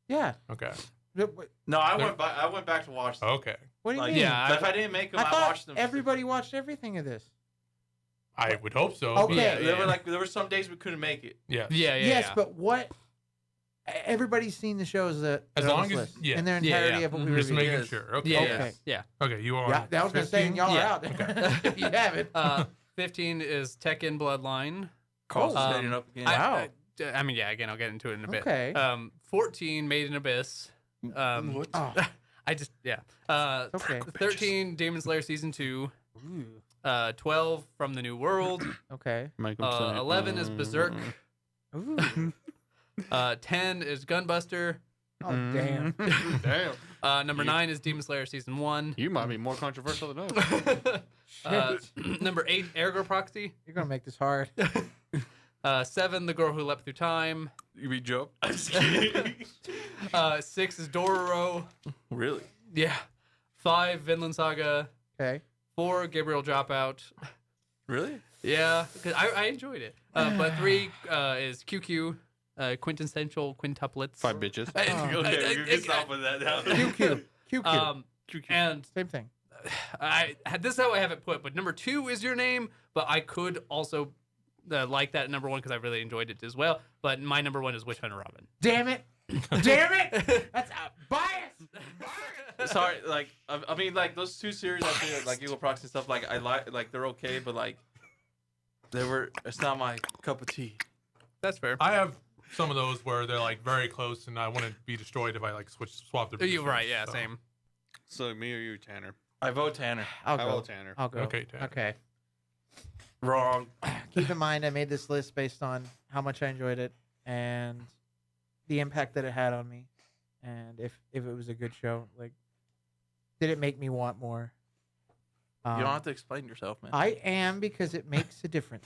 Yeah. Okay. No, I went back to watch them. Okay. What do you Like, mean? yeah, But if I didn't make them, I I, thought watched them. everybody watched everything of this. I would hope so. Okay. Yeah, Yeah. there were some days we couldn't make it. Yes. Yeah, yeah, yes, yeah. but what? Everybody's seen the shows that As are on long this as- list yeah. in their Yeah, entirety yeah. of what we Mhm. Just reviewed. making Yes. sure. Okay. Yeah, Okay. yeah. Okay. You are. Yeah, I was gonna say, and y'all Yeah. are out if you have it. 15 is Tekken Bloodline. Carl's Oh. setting up again. Wow. I mean, yeah, again, I'll get into it in a bit. Okay. 14, Made in Abyss. What? Oh, I just, yeah. okay. 13, Demon Slayer Season 2. 12, From the New World. Okay. 11 is Berserk. Ooh. 10 is Gunbuster. Oh, damn. Damn. Number 9 is Demon Slayer Season 1. You might be more controversial than us. Number 8, Egirl Proxy. You're gonna make this hard. 7, The Girl Who Leapt Through Time. You be Joe? I'm just kidding. 6 is Dororo. Really? Yeah. 5, Vinland Saga. Okay. 4, Gabriel Dropout. Really? Yeah, because I enjoyed it. But 3 is QQ. quintessential quintuplets. 5 bitches. Okay, we can stop with that now. QQ. And Same thing. this is how I have it put, but number 2 is your name, but I could also like that number 1 because I really enjoyed it as well. But my number 1 is Witch Hunter Robin. Damn it. Damn it. That's bias. Sorry, like I mean, like those 2 series, I feel like Eagle Proxy and stuff. Like I like they're okay, but like it's not my cup of tea. That's fair. I have some of those where they're like very close, and I wouldn't be destroyed if I like swap their. You're right. Yeah, so. same. So me or you, Tanner? I vote Tanner. I'll I go. vote Tanner. I'll go. Okay, Tanner. Okay. Wrong. Keep in mind, I made this list based on how much I enjoyed it and the impact that it had on me, and if it was a good show. Like, did it make me want more? You don't have to explain yourself, man. I am, because it makes a difference.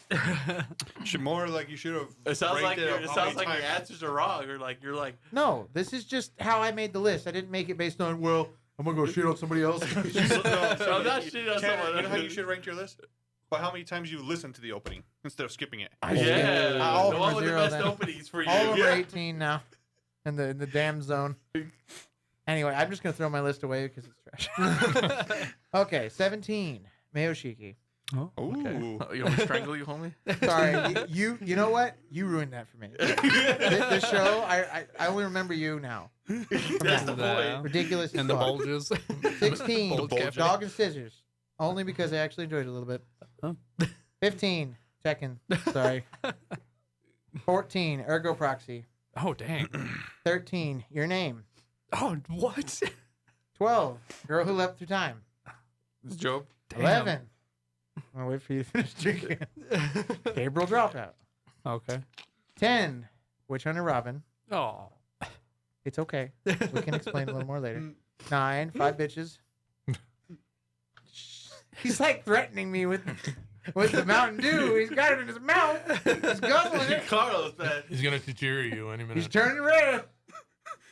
Should more like you should have. It sounds like ranked your, up it how sounds many like your times. answers are wrong, or like you're like. No, this is just how I made the list. I didn't make it based on, well, I'm gonna go shit on somebody else. No, I'm not shitting on Tanner, someone. you know how you should rank your list? By how many times you listen to the opening instead of skipping it. Yeah, All the of them one are with the zero best then. openings for you. All of them Yeah. are 18 now, in the damn zone. Anyway, I'm just gonna throw my list away because it's trash. Okay, 17, Mayoshiki. Ooh. Oh, you want me to strangle you, homie? Sorry, you know what? You ruined that for me. This show, I only remember you now. That's the point. Ridiculous as And the fuck. bulges. 16, Bulge cafe. Dog and Scissors. Only because I actually enjoyed it a little bit. Huh? 15, Tekken. Sorry. 14, Ergo Proxy. Oh dang. 13, Your Name. Oh what? 12, Girl Who Leapt Through Time. It's Job. Damn. 11, I'll wait for you to finish drinking. Gabriel Dropout. Okay. 10, Witch Hunter Robin. Oh. It's okay. We can explain a little more later. 9, 5 bitches. He's like threatening me with the Mountain Dew. He's got it in his mouth. He's guzzling it. Carlos, man. He's gonna Tajiri you any He's minute. turning red.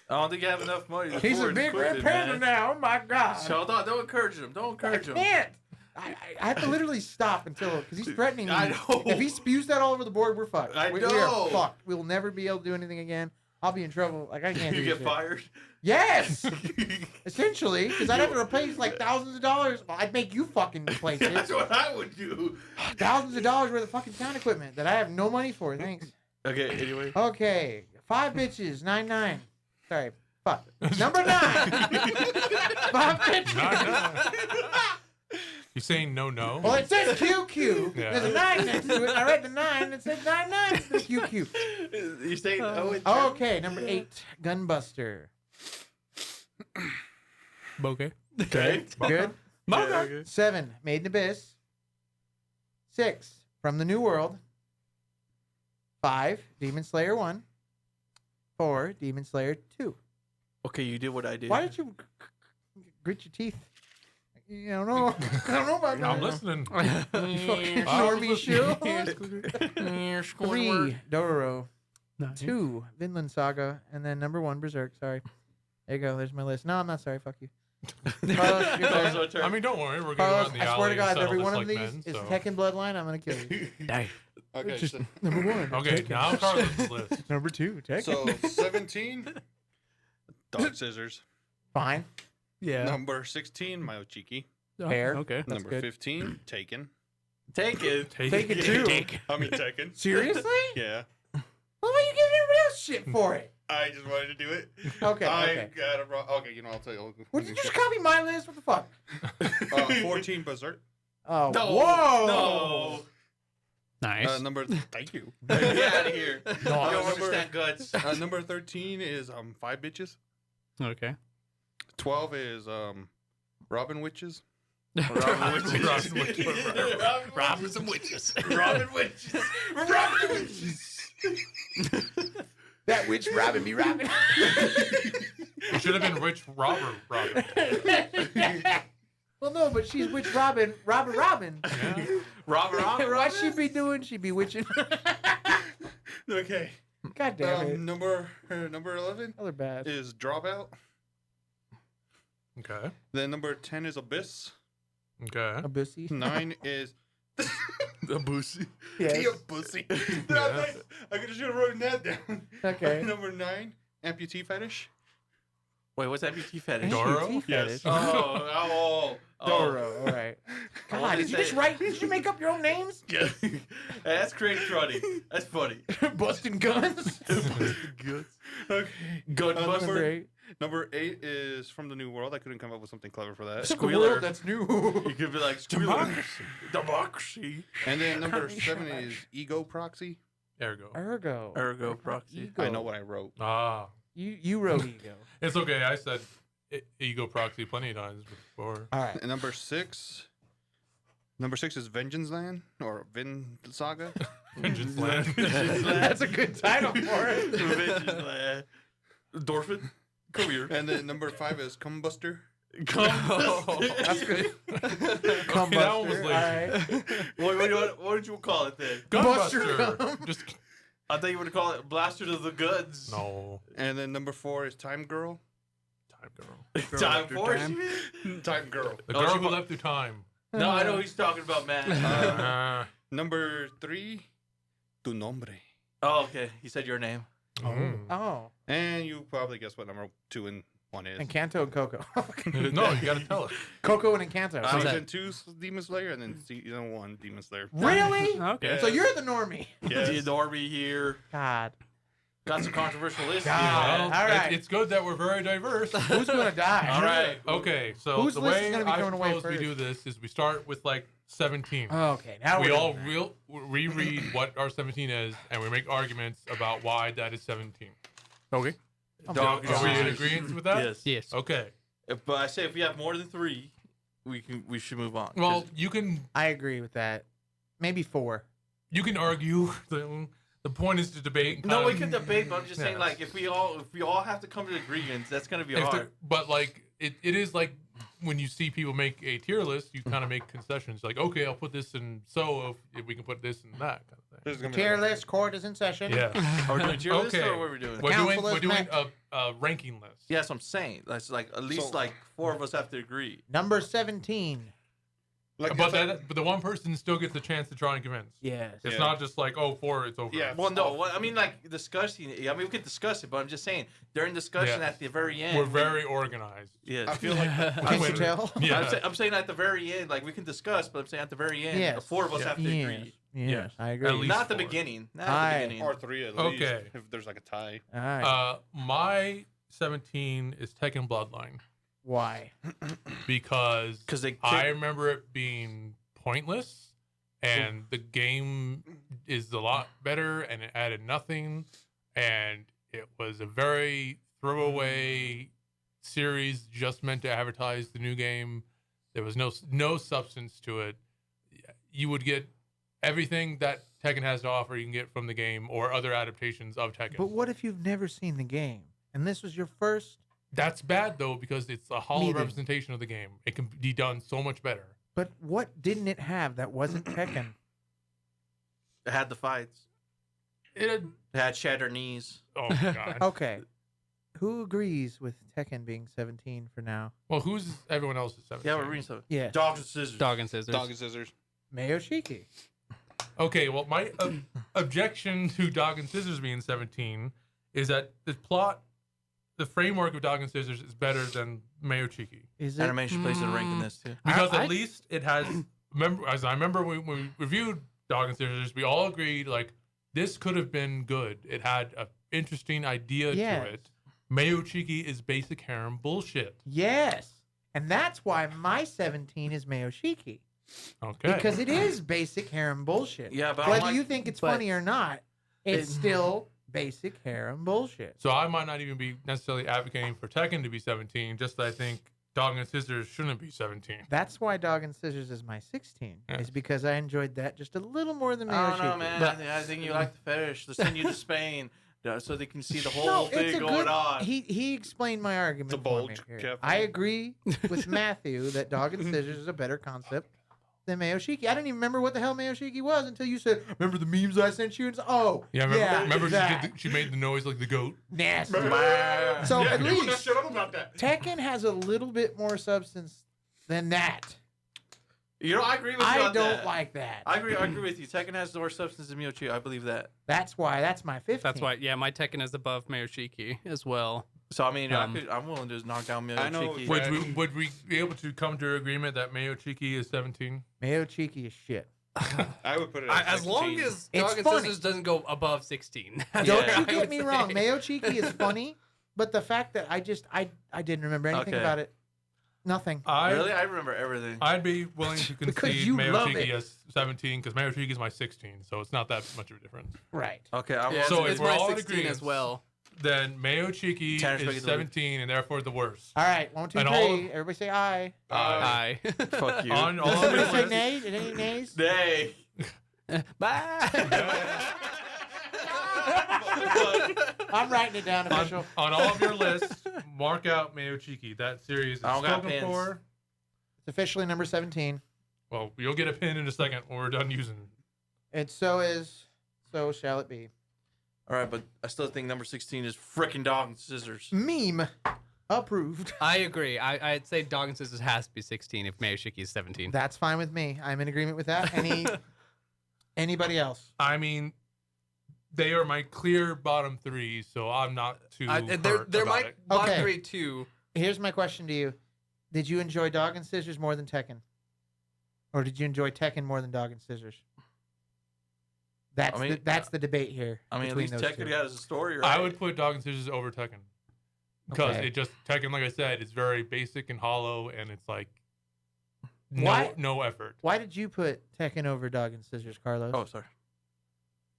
I don't think you have enough money. To He's a afford big red equipment, panda man. now. Oh my god. So don't encourage him. Don't I encourage him. can't. I have to literally stop until, because he's threatening me. I know. If he spews that all over the board, we're fucked. I We know. are fucked. We'll never be able to do anything again. I'll be in trouble. Like, I can't You do get this shit. fired. Yes, essentially, because I'd have to replace like thousands of dollars. Well, I'd make you fucking replace That's it. what I would do. Thousands of dollars worth of fucking sound equipment that I have no money for. Thanks. Okay. Anyway. Okay, 5 bitches, 9. Sorry, fuck. Number 9. 5 bitches. You saying no? Well, it says QQ. Yeah. There's a 9 next to it. I read the 9. And it said 9 instead of QQ. You saying Okay, number 8, Gunbuster. Okay. Okay. Good. Yeah, okay. 7, Made in Abyss. 6, From the New World. 5, Demon Slayer 1. 4, Demon Slayer 2. Okay, you did what I did. Why did you grit your teeth? You don't know. I don't know about that. I'm listening. You fucking Oh, Normie shoe. 3, Dororo. Nice. 2, Vinland Saga. And then number 1, Berserk. Sorry. There you go. There's my list. No, I'm not sorry. Fuck you. Carlos, your turn. Carlos, I mean, don't worry. We're gonna Carlos, run the I swear alley to and God, if settle every this one of like these men, is so. Tekken Bloodline, I'm going to kill you. Dang. Okay, Just so, number 1. Okay, Tekken. now Carlos' list. Number 2, Tekken. so 17, Dog Scissors. Fine. Yeah. Number 16, Mayochiki. Oh, Fair. Okay. That's Number good. 15, Taken. Take it. Take Take it too. I mean Tekken. Seriously? Yeah. Well, why are you giving everybody else shit for it? I just wanted to do it. Okay, I okay. got it wrong. Okay, you know, I'll tell you. What, did you just copy my list? What the fuck? 14, Berserk. Oh, No. whoa. No. Nice. Thank you. Get out of here. No, You don't number- understand guts. Number 13 is 5 bitches. Okay. 12 is Robin Witches. Robin Witches. Robin some witches. Robin Witches. Robin Witches. That witch robbing me, robbing. It should have been Rich Robert. Well, no, but she's witch Robin. Robin. What she be doing? She be witching. Okay. God damn it. Number 11 Other bad. is Dropout. Okay. Then number 10 is Abyss. Okay. Abyssy. 9 is The Boosie. Yes. Tia Pussy. Yes. I could have should have written that down. Okay. Number 9, amputee fetish. Wait, what's amputee fetish? Doro? Amputee Yes. fetish. Oh. Doro. All right. I God, wanted did to you just say- write? Did you make up your own names? Yeah. Hey, that's crazy funny. That's funny. Busting guns. Okay. Gunbuster. Number 8 is From the New World. I couldn't come up with something clever for that. Squealer. That's new. You could be like Democracy. And then number 7 is Ego Proxy. There we go. Ergo. Ergo proxy. Ego. I know what I wrote. Ah, You wrote ego. it's okay. I said ego proxy plenty of times before. All right. And number 6. Number 6 is Vengeance Land or Vin Saga. Vengeance Land. That's a good title for it. Dorfin. Come here. And then number 5 is Cumbuster. That's good. Okay, that one was Cumbuster. lazy. All right. What did you call it then? Buster Gunbuster. Gum. Just I thought you would call it Blaster to the Goods. no. And then number 4 is Time Girl. Time girl. Time After Force, Time. you mean? Time Girl. The Oh, girl she who wa- left through time. No, I know who he's talking about, man. Number 3, Tu Nombre. Oh, okay. He said your name. Mm. Oh. And you probably guess what number 2 and 1 is. Encanto and Coco. No, you gotta tell us. Coco and Encanto. How's that? Season 2 's Demon Slayer and then season 1 Demon Slayer. Really? Okay. So you're the normie. Yes. Theodorby here. God. Got some controversial issues. God. Well, All right. It's good that we're very diverse. Who's gonna die? All right. Okay, so Whose the list is way gonna be I going away propose we first? do this is we start with like 17. Okay. Now We we're all doing that. reread what our 17 is, and we make arguments about why that is 17. Okay. Dog Are we in Yes. agreement with that? Yes. Yes. Okay. But I say if we have more than 3, we should move on. Well, you can I agree with that. Maybe 4. argue. The point is to debate. And No, kind we of- can debate, but I'm just saying, Yes. like, if we all have to come to agreements, that's gonna be If hard. there- but like it is like when you see people make a tier list, you kind of make concessions. Like, okay, I'll put this in if we can put this in that kind of thing. This is gonna be Tier like- list court is in session. Yeah. Are we doing tier list Okay. or what are we doing? We're Council doing is a, met. a ranking list. Yeah, that's what I'm saying. That's like at least So- like 4 of us have to agree. Number 17. Like, But it's like- but the one person still gets a chance to try and convince. Yes. It's Yeah. not just like, oh, 4, it's over. Yeah. Well, no, I mean like discussing. I mean we could discuss it, but I'm just saying during discussion Yeah. at the very end. We're very organized. Yes. I feel like Can't you tell? Yeah. I'm saying at the very end, like we can discuss, but I'm saying at the very end, Yes. the 4 of us Yeah. have to Yes. agree. Yes. I agree. At least Not the 4. beginning. Not Aye. at the beginning. or 3 at least. Okay. If there's like a tie. All right. My 17 is Tekken Bloodline Why? because 'Cause they I remember it being pointless, and the game is a lot better, and it added nothing, and it was a very throwaway series just meant to advertise the new game. There was no substance to it. You would get everything that Tekken has to offer. You can get from the game or other adaptations of Tekken. But what if you've never seen the game and this was your first? That's bad though because it's a hollow Neither. representation of the game. It can be done so much better. But what didn't it have that wasn't Tekken? It had the fights. It It had shattered knees. oh my god. Okay. Who agrees with Tekken being 17 for now? Well, who's everyone else is 17? Yeah, we're reading stuff. Yeah. Dogs and scissors. Dog and scissors. Dog and scissors. Mayoshiki. Okay, well, my objection to Dog and Scissors being 17 is that the plot, the framework of Dog and Scissors is better than Mayochiki. Is it? Animation plays a rank in this too. Because I- at least it has, as I remember when we reviewed Dog and Scissors, we all agreed, like, this could have been good. It had an interesting idea Yes. to it. Mayochiki is basic harem bullshit. Yes. And that's why my 17 is Mayoshiki. Okay. Because it is basic harem bullshit. Yeah, but I whether like- you think it's but- funny or not, it's It- still basic harem bullshit. So I might not even be necessarily advocating for Tekken to be 17, just that I think Dog and Scissors shouldn't be 17. That's why Dog and Scissors is my 16. Yeah. Is because I enjoyed that just a little more than I Mayoshiki. don't know, man. I think you like the fetish. Let's send you to Spain so they can see the whole No, it's thing a going good. on. He explained my argument. It's a for bold me here. cafe. I agree with Matthew that Dog and Scissors is a better concept than Mayoshiki. I didn't even remember what the hell Mayoshiki was until you said, "Remember the memes I sent you?" And Yeah, remember that. she made the noise like the goat? Nasty. Yeah, So at people not least shut up about that. Tekken has a little bit more substance than that. You know, I agree with you I on don't that. like that. I agree with you. Tekken has more substance than Miyochi. I believe that. That's why. That's my 15. That's why. Yeah, my Tekken is above Mayoshiki as well. So I mean, Um, I'm willing to knock down I know- Miyoshiki. Would we be able to come to an agreement that Mayochiki is 17? Mayochiki is shit. I would put it at As long 16. as It's Dog and funny. Scissors doesn't go above 16. Don't Yeah. you I get would me say. wrong. Mayochiki is funny, but the fact that I didn't remember anything Okay. about it. Nothing. Really, I remember everything. I'd be willing to Because concede you love Mayochiki it. as 17 because Mayochiki is my 16, so it's not that much of a difference. Right. Okay, I'm Yeah, So it's, if it's we're my all in 16 as agreement- well. Then Mayochiki Tanner's is making the 17 and therefore the worst. All right. 1, 2, And 3. all of- Everybody say aye. Aye. Fuck you. On all Does of somebody your say lists, nay? Did any nays? Nay. Bye. I'm writing it down official. on all of your lists, mark out Mayochiki. That series is I don't got spoken pins. for. It's officially number 17. Well, you'll get a pin in a second when we're done using it. And so shall it be. All right, but I still think number 16 is frickin' Dog and Scissors. Meme approved. I agree. I'd say Dog and Scissors has to be 16 if Mayoshiki is 17. That's fine with me. I'm in agreement with that. Anybody else? I mean, they are my clear bottom three, so I'm not too hurt They're about my it. bottom Okay. three too. Here's my question to you. Did you enjoy Dog and Scissors more than Tekken? Or did you enjoy Tekken more than Dog and Scissors? That's the debate here. I mean, at between least those Tekken two. has a story, right? I would put Dog and Scissors over Tekken. Because Okay. it just, Tekken, like I said, it's very basic and hollow, and it's like Why- no effort. Why did you put Tekken over Dog and Scissors, Carlos? Oh, sorry.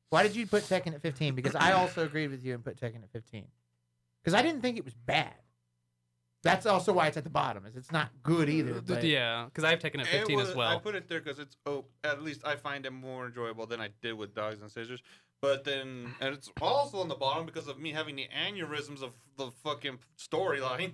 Why did you put Tekken at 15? Because I also agreed with you and put Tekken at 15. Because I didn't think it was bad. That's also why it's at the bottom. Is it's not good either. But Yeah, because I've taken it 15 as I well. put it there because it's at least I find it more enjoyable than I did with Dogs and Scissors. But then, and it's also on the bottom because of me having the aneurysms of the fucking storyline.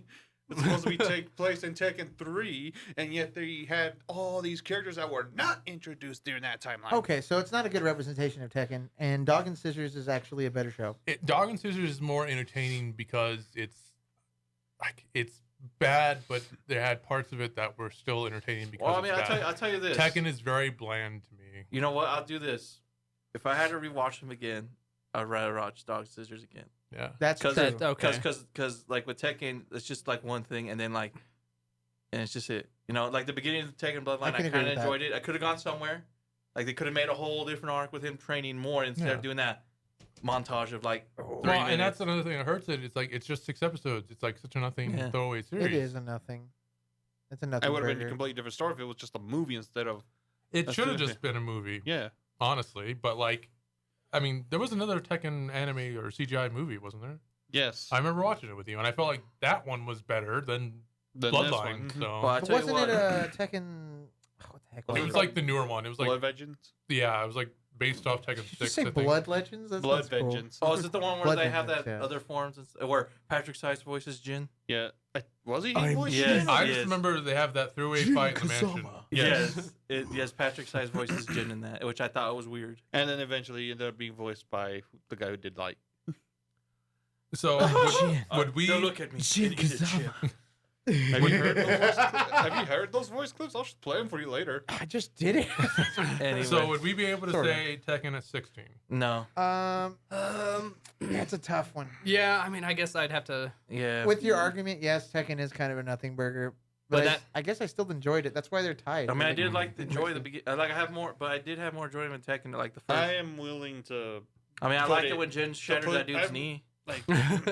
It's supposed to be take place in Tekken 3, and yet they had all these characters that were not introduced during that timeline. Okay, so it's not a good representation of Tekken, and Dog and Scissors is actually a better show. Dog and Scissors is more entertaining because it's bad, but they had parts of it that were still entertaining because Well, I mean, it's bad. I'll tell you this. Tekken is very bland to me. You know what? I'll do this. If I had to rewatch them again, I'd rather watch Dog and Scissors again. Yeah. That's true. Okay. Because like with Tekken, it's just like one thing, and then like, and it's just it. You know, like the beginning of the Tekken Bloodline, I can agree kind of with that. enjoyed it. I could have gone somewhere. Like they could have made a whole different arc with him training more instead Yeah. of doing that montage of like 3 Well, minutes. and that's another thing that hurts it. It's like it's just 6 episodes. It's like such a nothing Yeah. throwaway series. It is a nothing. It's a nothing It would have been a burger. completely different story if it was just a movie instead of It That's should have true. just been a movie, yeah. honestly. But like, I mean, there was another Tekken anime or CGI movie, wasn't there? Yes. I remember watching it with you, and I felt like that one was better than Then this Bloodline. one. So Well, I But tell you wasn't what, it a Tekken? What the heck? it Was was it? like the newer one. It was like Blood Vengeance. yeah, it was like based off Tekken Did you 6. say I think. Blood Legends? That Blood sounds cool. Vengeance. Oh, is it the one where Blood they have Vengeance, that yeah. other forms where Patrick Size voices Jin? Yeah. Was he? I'm voiced Yes. Jin? I Yes. just remember they have that three-way fight in the mansion. Yes, Patrick Size voices Jin in that, which I thought was weird. And then eventually he ended up being voiced by the guy who did Light. So would we? Don't look at me. Jin Eat a chip. Have you heard those voice clips? Have you heard those voice clips? I'll just play them for you later. I just did it. Anyway, So would we be able to Sorta. say Tekken at 16? no. That's a tough one. Yeah, I mean, I guess I'd have to. Yeah. With your argument, yes, Tekken is kind of a nothing burger, But but that- I guess I still enjoyed it. That's why they're tied. I mean, I Like, did like to enjoy the beginning. Like I have more, but I did have more enjoyment in Tekken like the first. I am willing to I mean, I put liked it- it when Jin shattered put- that dude's I'm- knee. like.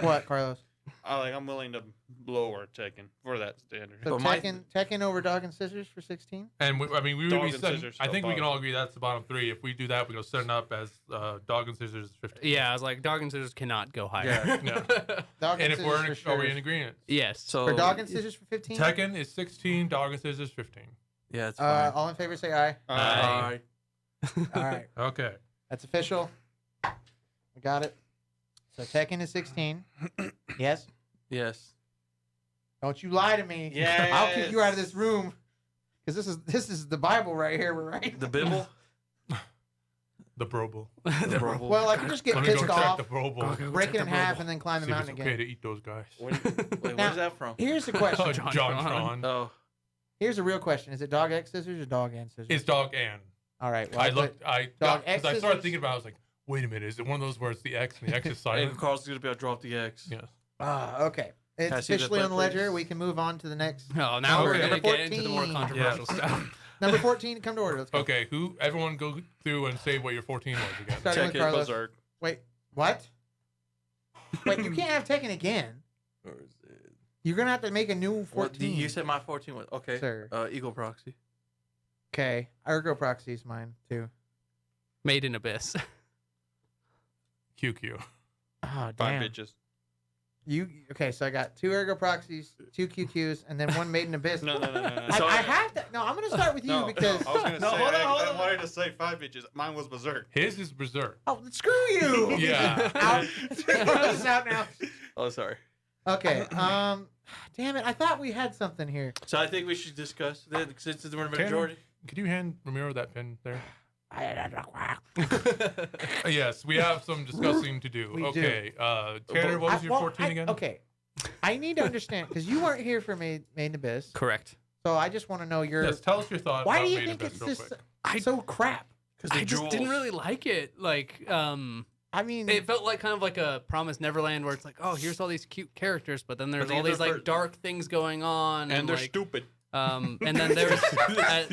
What, Carlos? I'm willing to lower Tekken for that standard. So But my- Tekken over Dog and Scissors for 16? And we, I mean, we would Dog be and setting, Scissors I think we can bottom. all agree that's the bottom 3. If we do that, we go setting up as Dog and Scissors 15. Yeah, I was like, Dog and Scissors cannot go higher. Yeah. Dog And if we're Scissors in, for are we sure. in agreement? yes. So For Dog and Scissors for 15? Tekken is 16, Dog and Scissors 15. yeah, it's fine. All in favor say aye. Alright. All right. Okay. That's official. We got it. So Tekken is 16. Yes? Yes. Don't you lie to me. I'll kick you out of this room. Because this is the Bible right here, right? The Bible. The Brobel. The Bible. Well, I can just get Let me go pissed check off, the Brobel. break it in half, and then climb See the if it's mountain okay again. to eat those guys. Wait, Now- where's that from? Here's the Oh, question. John John Tron. Tron. Oh, Here's a real question: is it dog X scissors or dog and scissors? It's dog and. All right. Well, I put dog X because I started scissors. thinking about it, I was like, wait a minute, is it one of those where it's the X and the X is And silent? Carl's gonna be able to drop the X. Yes. Okay. It's Can I see the officially on the flip, ledger. please? We can move on to the next. Oh, now we're Number gonna get into the more 14. controversial stuff. Number 14, come to order. Let's go. Okay, everyone go through and say what your 14 was again. Starting Check with it, Carlos. Berserk. Wait, what? Wait, you can't have Tekken again. Or is it? You're gonna have to make a new 14. You said my 14 was okay. Sir. Eagle Proxy. Okay, Ergo Proxy's mine too. Made in Abyss. QQ. Oh 5 damn. bitches. Okay? So I got 2 Ergo Proxies, 2 QQs, and then 1 Made in Abyss. No. I have to. No, I'm gonna start with you No, because. I was gonna No, say. hold on, hold I on. wanted to say 5 bitches. Mine was Berserk. His is Berserk. Oh, screw you! Yeah. Out. Carlos is out now. Oh, sorry. Okay. Damn it! I thought we had something here. So I think we should discuss that since it's the Okay. majority. Could you hand Ramiro that pen there? Yes, we have some discussing to do. We do. Okay. Tanner, what was your 14 again? Okay. I need to understand because you weren't here for Made in Abyss, Correct. so I just want to know your. Yes, tell us your thoughts. Why about do you Made in think Abyss it's real this quick. so crap? I just didn't really like it. Like, I mean, it felt like kind of like a Promised Neverland where it's like, oh, here's all these cute characters, but then there's But all they're these like for- dark things going on, And they're like, stupid. and then there's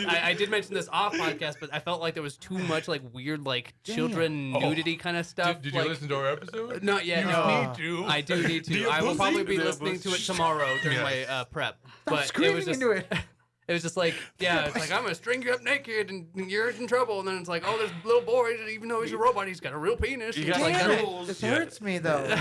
I did mention this off podcast, but I felt like there was too much like weird like children Oh. nudity kind of stuff. Did you like, listen to our episode? Not yet. You No. need to. I do need Do to. you I will pussy? probably be Do you listening to it pussy? tomorrow during Yes. my prep. stop But screaming it was just into it. it was just like, yeah, it's like I'm gonna string you up naked and you're in trouble, and then it's like, oh, there's little boy, even though he's a robot, he's got a real penis. You It's got like Damn that. rules. it! This Yeah. hurts me though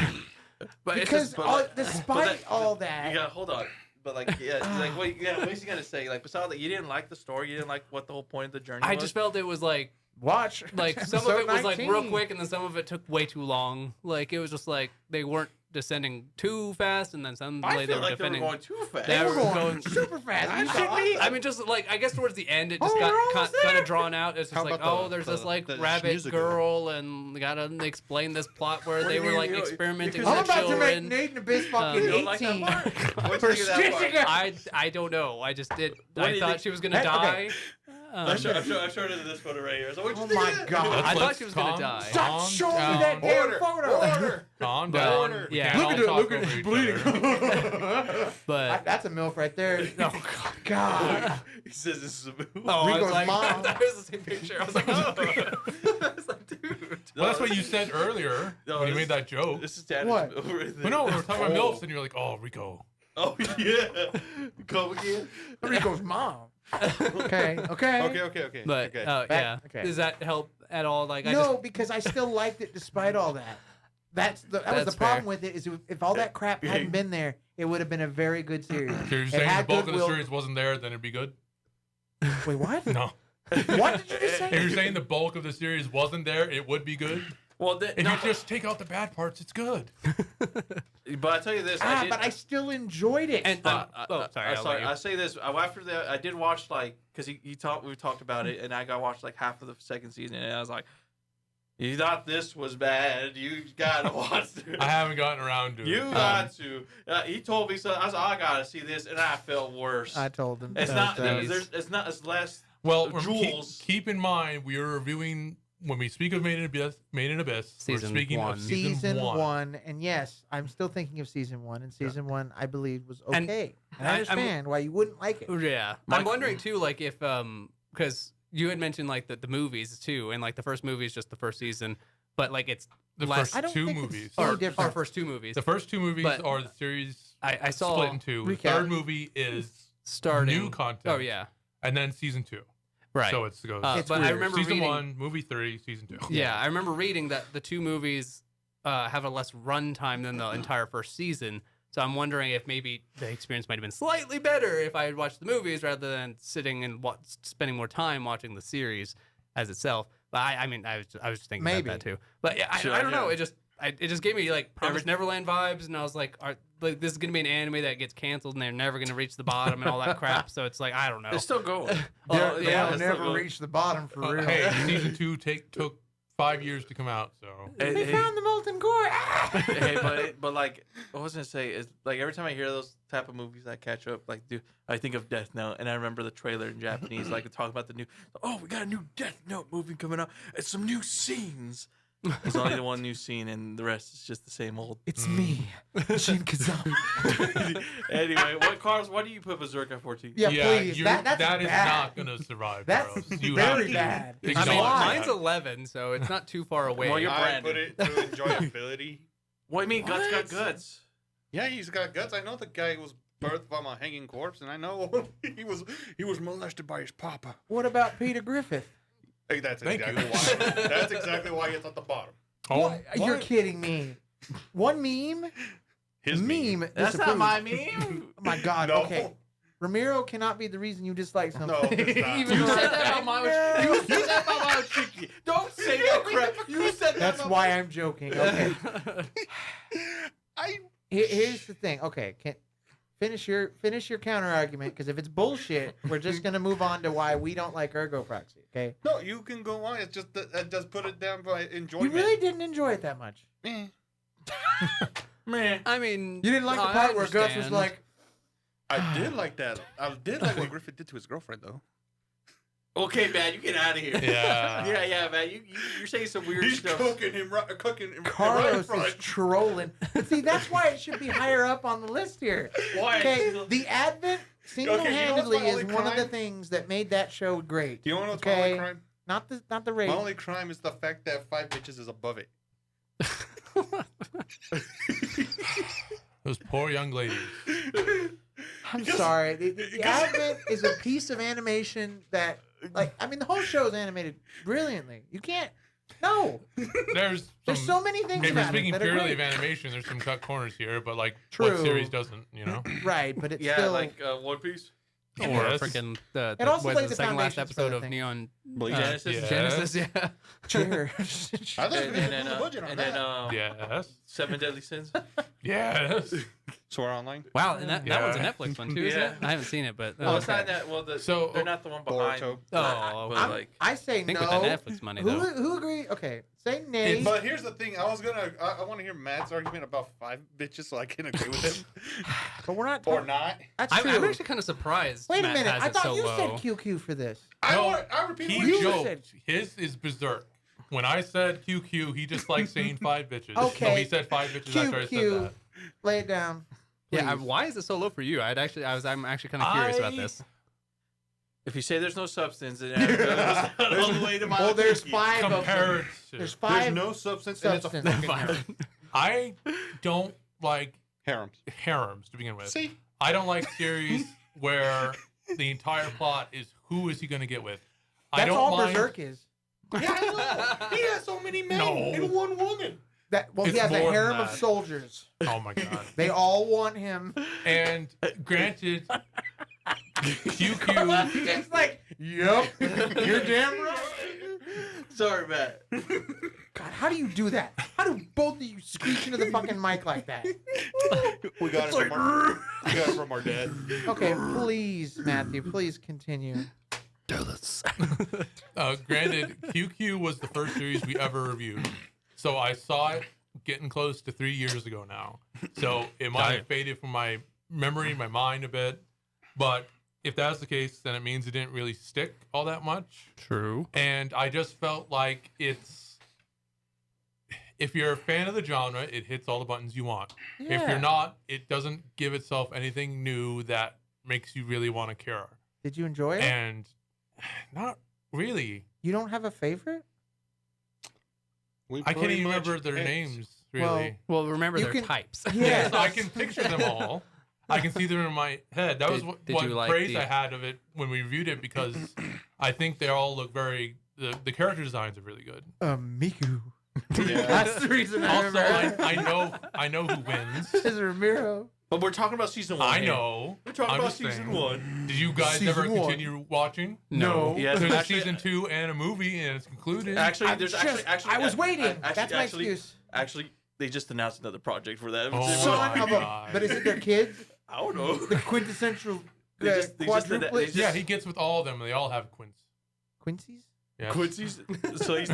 But it's because just, but despite all You that, gotta hold on. But like, yeah, like what you gotta say? Like, besides that, you didn't like the story. You didn't like what the whole point of the journey I was. just felt it was like watch some of it was like real 19. quick, and then some of it took way too long. Like it was just like they weren't descending too fast, and then some I like, feel they were like they were defending. going too fast. They They were were going going- super fast. Are you I shitting thought- me? I mean, just like I guess towards the end, it just Oh, got we're almost kind there. of drawn out. It's just How like, about oh, there's the- this like the rabbit musical? girl, and we gotta explain this plot where What they do you were mean like you- experimenting because I'm with about to make children. Nate and Abyss fucking You don't like that 18. part? What'd For you think of that stitching part? up. I don't know. I just did. What do I you thought think- she was gonna Hey, okay. die. I showed it in this photo right here. So what'd you Oh think my of that? God. I thought Let's she was gonna calm- die. Stop calm showing me down. that damn Order. photo. Order. Calm But, down. We yeah. can't Look at all it. talk Look at over it. It's each bleeding. other. But That's a MILF right there. no, God. He says this is a movie. oh, I Rico's was like, mom. that was the same picture. I was like, oh, I was like, dude. Well, that's what you said earlier No, when you this- made that joke. This is Tanner's What? movie right there. But no, we were talking about Oh. MILFs, and you're like, oh, Rico. Oh yeah. Come again. Rico's mom. Okay. Okay. But okay. yeah, okay. does that help at all? Like, I No, just because I still liked it despite all that. That was That's the problem fair. with it is if all that crap hadn't been there, it would have been a very good series. So you're It saying the had bulk of the goodwill. series wasn't there, then it'd be good? Wait, what? No. What did you just If you're say? saying the bulk of the series wasn't there, it would be good? Well, If no, you just take out the bad parts, it's good. but I tell you this. Ah, I did, but I still enjoyed it. and Sorry, sorry, I'll let you. I say this. After that, I did watch like because we talked about it, and I got watched like half of the second season, and I was like, "You thought this was bad? You gotta watch this. I haven't gotten around to it. You got to." He told me so. I was like, "I gotta see this," and I felt worse. I told him. It's So not. it's, It's not. It's less. Well, Jules. keep in mind, we are reviewing, when we speak of Made in Abyss, we're Season speaking one. of season one. and yes, I'm still thinking of season one, and season one I believe was And okay. And I I'm- understand why you wouldn't like it. Yeah, My- I'm wondering too, like if because you had mentioned like the movies too, and like the first movie is just the first season, but like it's The less, I don't first two think it's movies. so our different. first two movies The first two movies But- are the series I saw split in two. The Recap. third movie is starting new content. Oh yeah, And then season two. right. So it goes It's but I weird. remember season reading, one, movie three, season two. Yeah, I remember reading that the two movies have a less run time than the entire first season. So I'm wondering if maybe the experience might have been slightly better if I had watched the movies rather than sitting and spending more time watching the series as itself. But I mean, I was just thinking Maybe. about that too. But yeah, Sure, I don't know. yeah. It just gave me like Promised Neverland vibes, and I was like, like this is gonna be an anime that gets canceled, and they're never gonna reach the bottom and all that crap. So it's like I don't know. It's still going. Oh, yeah, it's They'll still never good. reach the bottom for real. Hey, season two took 5 years to come out. So We found the molten core. hey, but like, I was gonna say is like every time I hear those type of movies, I catch up. Like, dude, I think of Death Note, and I remember the trailer in Japanese, like talking about the new. Oh, we got a new Death Note movie coming out. It's some new scenes. There's only the one new scene, and the rest is just the same old. It's me, Shin Kazama. Anyway, what do you put Berserk at 14? Yeah, please. that is bad. not gonna survive. That's Burroughs. You very have to bad. I acknowledge mean, Why? mine's 11, so it's not too far away. Well, you're I Brandon. put it to enjoyability. What do you mean? Guts got What? guts. Yeah, he's got guts. I know the guy was birthed from a hanging corpse, and I know he was molested by his papa. What about Peter Griffith? Hey, that's Thank exactly you. why. That's exactly why it's at the bottom. Oh, You're kidding me. One meme. His meme. That's not disapproves. my meme. Oh my God. No. Okay. Ramiro cannot be the reason you dislike something. No, it's not. Even You though said that about my. You said that about my Tricky. Don't say that crap. You said that. That's about why I'm joking. Okay. I Here's the thing. Okay. Finish your counter argument, because if it's bullshit, we're just gonna move on to why we don't like Ergo Proxy. Okay. no. You can go on. It's just that just put it down by You enjoyment. really didn't enjoy it that much. Eh. Man. I mean, You didn't like the I part where Gus was understand. like, I did like that. I did like what Griffith did to his girlfriend, though. Okay, man, you get out of here. Yeah. yeah, man. You're saying some weird He's stuff. cooking him right Carlos right is trolling. But see, that's why it should be higher up on the list here. Why? Okay, the Advent single-handedly my only is one of the crime? things that made that show great. Do you want to know what's Okay. my only crime? Not the rating. My only crime is the fact that 5 bitches is above it. those poor young ladies. I'm sorry. The Advent is a piece of animation that, like, I mean, the whole show is animated brilliantly. You can't. No, There's there's so many things If you're about it speaking that are purely great. of animation, there's some cut corners here, but like True. what series doesn't, you know? Right, but it's Yeah, still like One Piece. Or Yes. freaking It also was laid the the second last foundations for episode the of thing. Neon Genesis. Yeah. Genesis, yeah. chair. I thought we And were then, the budget on and that. then Yes. 7 Deadly Sins. Yes. Sword Online. Wow, and that one's a Yeah. Netflix one too, isn't Yeah. it? I haven't seen it, but Well, oh, it's not that. Well, So- they're not the one behind. Boruto. Oh, but I'm- like, I say I think no. with that Netflix money who, though. who agree? Okay, say nay. But here's the thing. I want to hear Matt's argument about 5 bitches so I can agree with him. But we're not. Or talking- not. That's I'm, true. I'm actually kind of surprised. Wait a Matt minute. has I it thought so you low. said QQ for this. I repeat He what You joked. said- His is berserk. When I said QQ, he just likes saying 5 bitches. So Okay. he said 5 bitches after I said QQ. that. Lay it down. Yeah, please. why is it so low for you? I'm actually kind of curious about I- this. if you say there's no substance, then it goes all the way to my. Well, there's opinion. 5 of them. Compared to. There's There's 5 no substance, and it's a substance. fucking harem. I don't like Harems. harems to begin with. See? I don't like series where the entire plot is who is he going to get with. I That's don't all mind. Berserk is. Yeah, I know. He has so many men No. and one woman. That well, It's he has a more than harem of that. soldiers. Oh my god. They all want him. And granted, QQ. It's like, yep, you're damn right. Sorry, Matt. God, how do you do that? How do both of you screech into the fucking mic like that? We got it from our dad. Okay, please, Matthew, please continue. Granted, QQ was the first series we ever reviewed. So I saw it getting close to 3 years ago now. So it might have faded from my memory, my mind a bit. But if that's the case, then it means it didn't really stick all that much. True. And I just felt like if you're a fan of the genre, it hits all the buttons you want. If Yeah. you're not, it doesn't give itself anything new that makes you really want to care. Did you enjoy it? And not really. You don't have a favorite? I can't even remember their names, really. Well, Well, remember You their can- types. Yeah. I can picture them all. I can see them in my head. That was Did what you like praise the- I had of it when we reviewed it, because I think they all look the character designs are really good. Miku. Yeah. That's the reason I Also, remember. I know who wins. Is Ramiro. But we're talking about season 1. I here. know. We're talking I'm about just season saying. 1. Did you guys Season ever one. continue watching? No. Yes, There's actually- a season 2 and a movie, and it's concluded. Actually, I'm there's just- actually. I was waiting. That's my actually, excuse. Actually, they just announced another project for that. Oh Son my of a. God. But is it their kids? I don't know. The quintessential They just- quadruplets? they just- Yeah, he gets with all of them, and they all have quints. Quincy's? Yes. Quincy's. So he's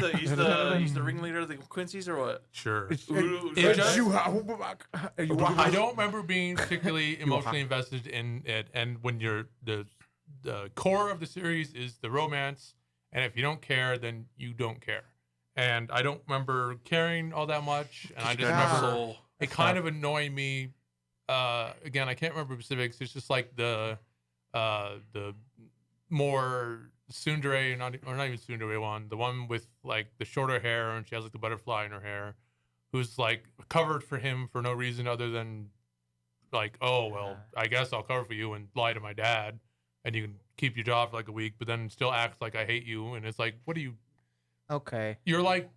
the ringleader of the Quincy's or what? Sure. Ooh, It so- just- I don't remember being particularly emotionally invested in it. And when the core of the series is the romance, and if you don't care, then you don't care. And I don't remember caring all that much. And I just remember Soul. it kind of annoyed me. Again, I can't remember specifics. It's just like the more tsundere, not even tsundere one, the one with like the shorter hair and she has like the butterfly in her hair, who's like covered for him for no reason other than like, oh well, I guess I'll cover for you and lie to my dad, and you can keep your job for like a week, but then still acts like I hate you, and it's like, what do you? Okay. You're like,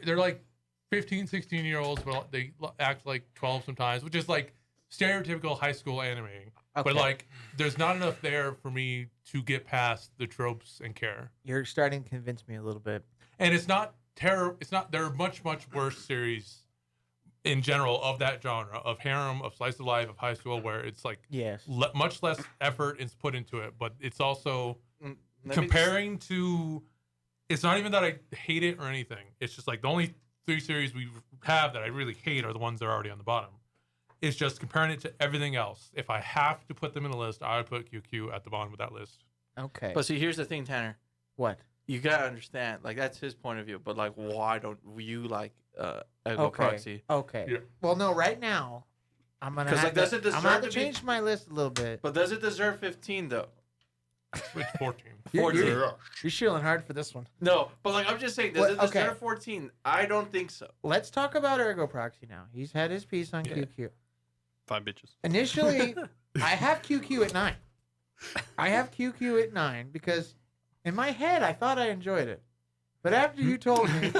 they're like 15, 16-year-olds, but they act like 12 sometimes, which is like stereotypical high school anime. Okay. But like, there's not enough there for me to get past the tropes and care. You're starting to convince me a little bit. And it's not terror. It's not. There are much worse series in general of that genre of harem, of slice of life, of high school, where it's like Yes. much less effort is put into it. But it's also Let me comparing to. It's not even that I hate it or anything. It's just like the only 3 series we have that I really hate are the ones that are already on the bottom. It's just comparing it to everything else. If I have to put them in a list, I would put QQ at the bottom of that list. Okay. But see, here's the thing, Tanner. What? You gotta understand, like that's his point of view. But like, why don't you like Ego Okay. Proxy? Okay. Yeah. Well, no. Right now, I'm gonna 'Cause, have like, does to, it I'm gonna have deserve to to be- change my list a little bit. But does it deserve 15 though? It's 14. You're shilling hard for this one. No, but like I'm just saying, does What- it deserve okay. 14? I don't think so. Let's talk about Ergo Proxy now. He's had his piece on Yeah. QQ. 5 bitches. Initially, I have QQ at 9. I have QQ at 9 because in my head I thought I enjoyed it, but after you told me,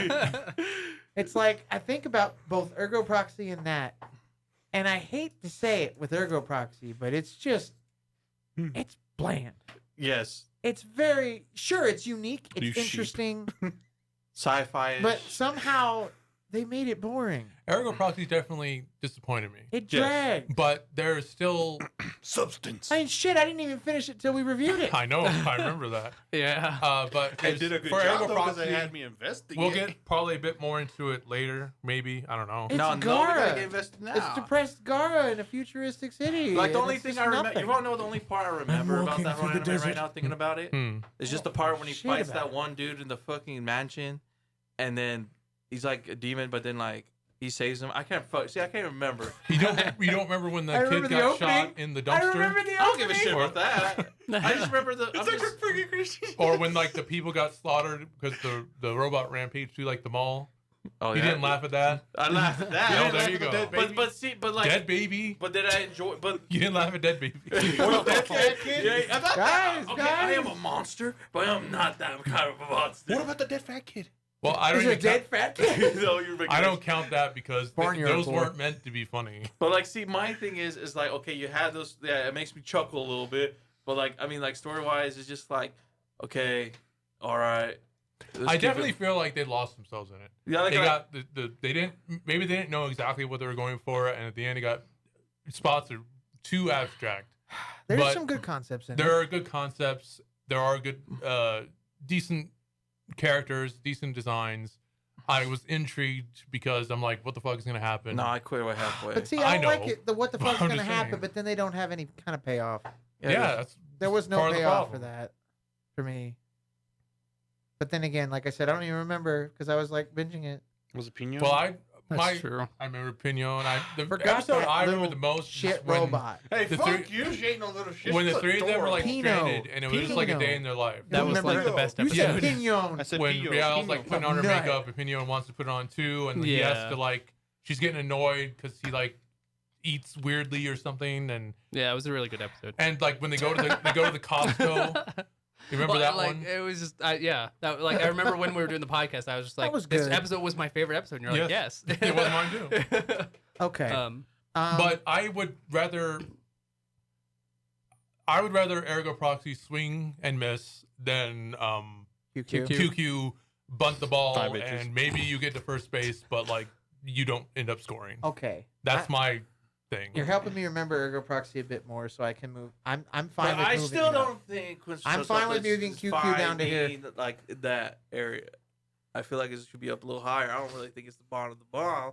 it's like I think about both Ergo Proxy and that, and I hate to say it with Ergo Proxy, but it's just it's bland. Yes, It's very sure it's unique, You it's sheep. interesting, sci-fi. but somehow they made it boring. Ergo Proxy definitely disappointed me. It Yes. dragged. But there's still, Substance. I mean, shit, I didn't even finish it till we reviewed it. I know, I remember that. Yeah. But I there's- did a good for job Ergo though, because Proxy, they had me invested. we'll get probably a bit more into it later, maybe. I don't know. It's no, we Gara. gotta get invested now. It's depressed Gara in a futuristic city. Like the and only it's thing just I remember, nothing. you want to know the only part I remember about walking that through the anime right desert. now? Thinking about it, Hmm. it's just the part when he Shit fights about that it. one dude in the fucking mansion, and then he's like a demon, but then like he saves him. I can't remember. You don't remember when I the remember kid the got opening. shot in the I dumpster? remember the I don't give a shit opening. about that. I just remember the. I'm just, freaking Christian. Or when like the people got slaughtered because the robot rampaged through like the mall. oh, You yeah. didn't laugh at that? I laughed at that. Yeah, there you go. But see, but like, Dead baby? but did I enjoy? But You didn't laugh at Dead Baby. What about that kid? Yeah, I'm not Guys, that. Okay, I am guys. a monster, but I'm not that kind of a monster. What about the dead fat kid? Well, I don't Is it a even count, dead fat kid? No, you're making I don't count that because Barnyard those boy. weren't meant to be funny. But like, see, my thing is like, okay, you had those. Yeah, it makes me chuckle a little bit. But like, I mean, like story wise, it's just like, okay, all right. let's I keep definitely it- feel like they lost themselves in it. Yeah, like They I- got they didn't know exactly what they were going for, and at the end, it got spots are too abstract. There's But some good concepts in There it. are good concepts. There are good, decent characters, decent designs. I was intrigued because I'm like, what the fuck is gonna happen? No, I quit right halfway. But see, I I don't like know. it. The what the fuck's I'm gonna just happen, saying. but then they don't have any kind of payoff. yeah, that's There was no part of the payoff for problem. that for me. But then again, like I said, I don't even remember because I was like binging it. Was it Pino? Well, That's true. I remember Pinion. The Forgot episode that I remember little the most Shit is when, robot. Hey, the fuck three- you. She ain't no little shit. when the She's three of them were like Pino. stranded, and it was just like a Pino. day in their life. That was remember like the Pino. best You episode. said I Pinion. said When Pino. Rial's like putting on her Nut. makeup, and Pinion wants to put it on too, and he has Yeah. to like, she's getting annoyed because he like eats weirdly or something, Yeah, it was a really good episode. and like when they go to the Costco. You remember Well, that like, one? It was just, yeah. That, like, I remember when we were doing the podcast, I was just like, was this good. episode was my favorite episode. And you're like, yes. It was mine too. Okay. But I would rather Ergo Proxy swing and miss than QQ. QQ bunt the ball 5 inches. and maybe you get to first base, but like you don't end up scoring. Okay. That's my thing. You're helping me remember Ergo Proxy a bit more, so I can move. I'm fine But with I moving. still it up. don't think I'm fine with moving QQ down to here. Like that area. I feel like it should be up a little higher. I don't really think it's the bottom of the bomb.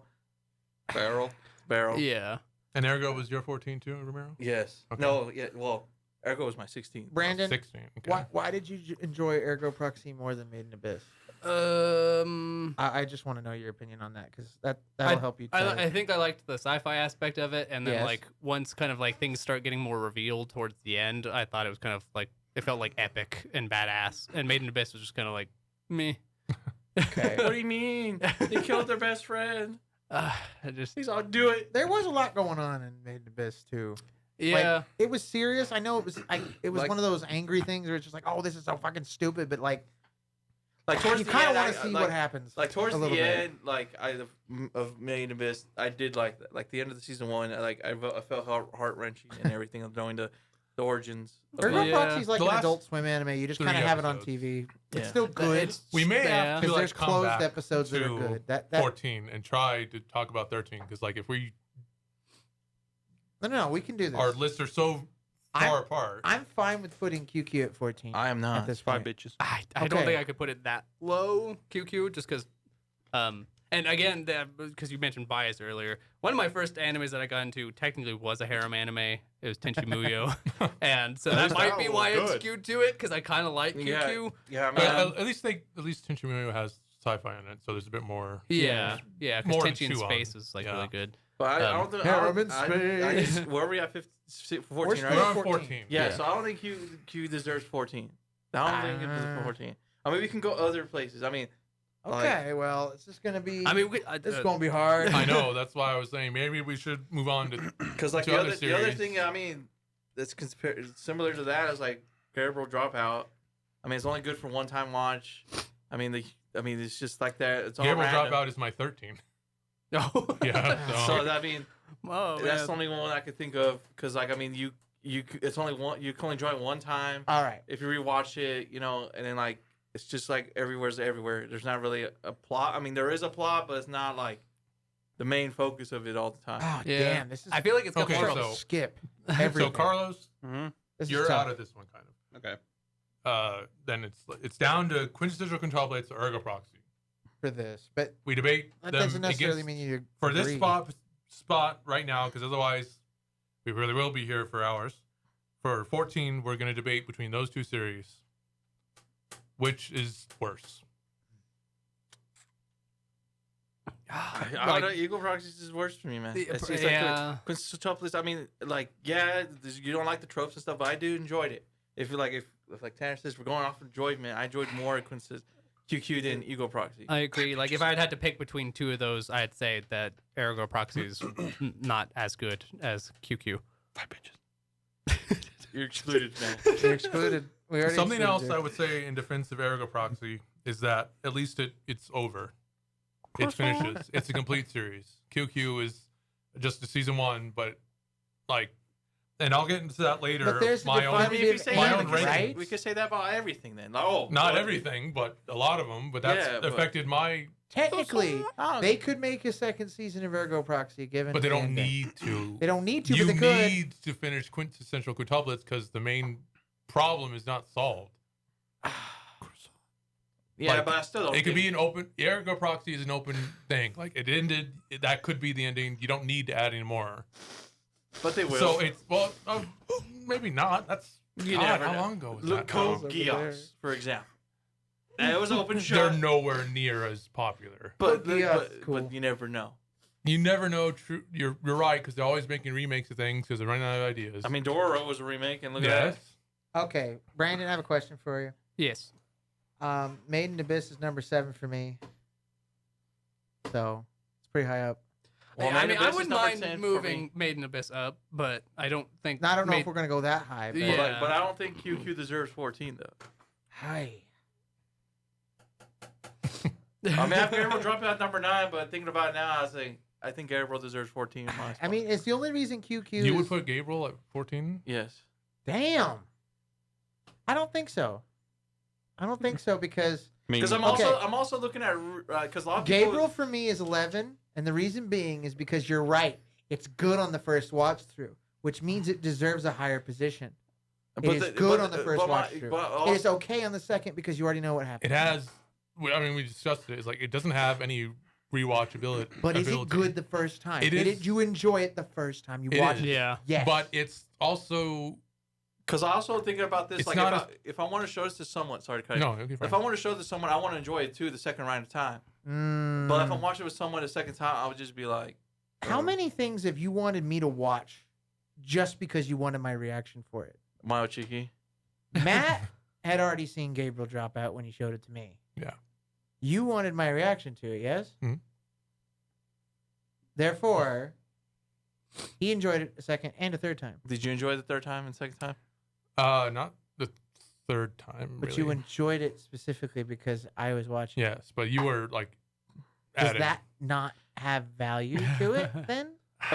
Barrel. Yeah. And Ergo was your 14 too, Romero? Yes. Okay. No. Yeah. Well, Ergo was my 16. Brandon, 16. Okay. why did you enjoy Ergo Proxy more than Made in Abyss? I just want to know your opinion on that because that'll help you. I think I liked the sci-fi aspect of it, and then Yes. like once kind of like things start getting more revealed towards the end, I thought it was kind of like it felt like epic and badass. And Made in Abyss was just kind of like me. Okay. What do you mean? They killed their best friend. I just He's all do it. There was a lot going on in Made in Abyss too. yeah. Like, it was serious. I know it was. It was Like- one of those angry things where it's just like, oh, this is so fucking stupid. But like Towards you the kind of end, want to see what happens. Like towards a the little bit. end, of Made in Abyss, I did like that. Like the end of the season 1, I felt heart wrenching and everything of knowing the origins. Of Ergo like- Yeah. Proxy is like The an last Adult Swim anime. You just 3 kind of have it on episodes. TV. It's Yeah. still good We may have to because like there's come closed back episodes that are to good. That 14 and try to talk about 13 because like if no, we can do this. our lists are so far apart. I'm fine with putting QQ at 14. I am not. At this Five point. bitches. I don't Okay. think I could put it that low, QQ, just because. And again, because you mentioned bias earlier, one of my first animes that I got into technically was a harem anime. It was Tenchi Muyo, and so that least might that be one why was it's good. skewed to it because I kind of like QQ. Yeah, I mean, At least Tenchi Muyo has sci-fi in it, so there's a bit more. Yeah, because More to Tenchi in chew on. Space is like Yeah. really good. but I um, don't think. Harem in I just, space. where are we at? 14, We're right? still We're on 14. 14. Yeah, Yeah. so I don't think Q deserves 14. I don't think it deserves 14. I mean, we can go other places. I mean, Okay, well, it's just gonna be. I mean, it's gonna be hard. I know. That's why I was saying maybe we should move on to. because like To the other other series. thing, I mean, that's similar to that is like Egirl Dropout. I mean, it's only good for one time watch. I mean, it's just like that. It's all Gabriel random. Dropout is my 13. no. Yeah. So I mean, Oh, that's man. the only one I could think of because like I mean, it's only one. You can only enjoy it one time. All right. If you rewatch it, and then like it's just like everywhere's everywhere. There's not really a plot. I mean, there is a plot, but it's not like the main focus of it all the time. Oh Yeah. damn! This is. I feel like it's got Okay, more more of of so- a skip. So Everything. Carlos, Mm-hmm. This is you're tough out of this one, kind of. Okay. Then it's down to quintessential contemplates or ergo proxy. for this, but We debate that them doesn't necessarily against- mean you for this agree. spot right now, because otherwise we really will be here for hours. For 14, we're going to debate between those two series. Which is worse? I don't know. Eagle Proxies is worse for me, man. It's just yeah. like quintessential tropes. I mean, like, yeah, you don't like the tropes and stuff, but I do enjoyed it. If like Tanner says, we're going off enjoyment, I enjoyed more quintessential QQ than Eagle Proxy. I agree. Like if I had to pick between two of those, I'd say that Ergo Proxy is not as good as QQ. 5 bitches. You're excluded, man. You're excluded. We already Something else excluded I would say in defense of ergo proxy is that at least it's over. It finishes. It's a complete series. QQ is just a season 1, but like, and I'll get into that later. But there's a my own, I mean, if you say My that, own we could say- ranking. we could say that about everything then. Oh, not well, everything, but a lot of them. But that's Yeah, but- affected my. Technically, Oh, they could make a second season of Ergo Proxy, given. But they the don't ending. need to. They don't need to, You but they could. need to finish quintessential quintuplets because the main problem is not solved. yeah, like, but I still don't. It could think- be an open. Ergo proxy is an open thing. Like it ended. That could be the ending. You don't need to add any more. but they will. So it's maybe not. That's You God, never how know. long ago was Look, that? Code Over Geass, there. for example. It was an open They're shot, nowhere near as popular. but, Code Geass is but, cool. but you never know. You never know. True, you're right because they're always making remakes of things because they're running out of ideas. I mean, Dororo was a remake, and look at yes. that. Okay, Brandon, I have a question for you. Yes. Made in Abyss is number 7 for me, so it's pretty high up. Well, I Made in mean, I Abyss is wouldn't number mind 10 for moving me. Made in Abyss up, but I don't think. Now, I don't know if Made- we're gonna go that high, but Yeah. But I don't think QQ deserves 14 though. high. I mean, after Gabriel dropped out number 9, but thinking about it now, I think Gabriel deserves 14 in my spot. I mean, it's the only reason QQ. You would is- put Gabriel at 14? yes. Damn. I don't think so. I don't think so because Because I'm Okay. also looking at because a lot of people. Gabriel for me is 11, and the reason being is because you're right. It's good on the first watch through, which means it deserves a higher position. It is But good on the first watch through. but It is okay on the second because you already know what happened. It has. I mean, we discussed it. It's like it doesn't have any rewatchability. But is it ability. good the first time? It Did is. you enjoy it the first time you It watched is. it? Yeah. Yes. But it's also because I also thinking about this, It's like not if I want to show this to someone, sorry to cut you. no. Okay, fine. If I want to show this to someone, I want to enjoy it too the second round of time. But if I'm watching it with someone the second time, I would just be like, How many things have you wanted me to watch just because you wanted my reaction for it? Mayo Cheeky. Matt had already seen Gabriel drop out when he showed it to me. Yeah. You wanted my reaction to it, yes? Mhm. Therefore, he enjoyed it a second and a third time. Did you enjoy the third time and second time? Not the third time. But really. you enjoyed it specifically because I was watching. Yes, but you were like. Does adding. that not have value to it then?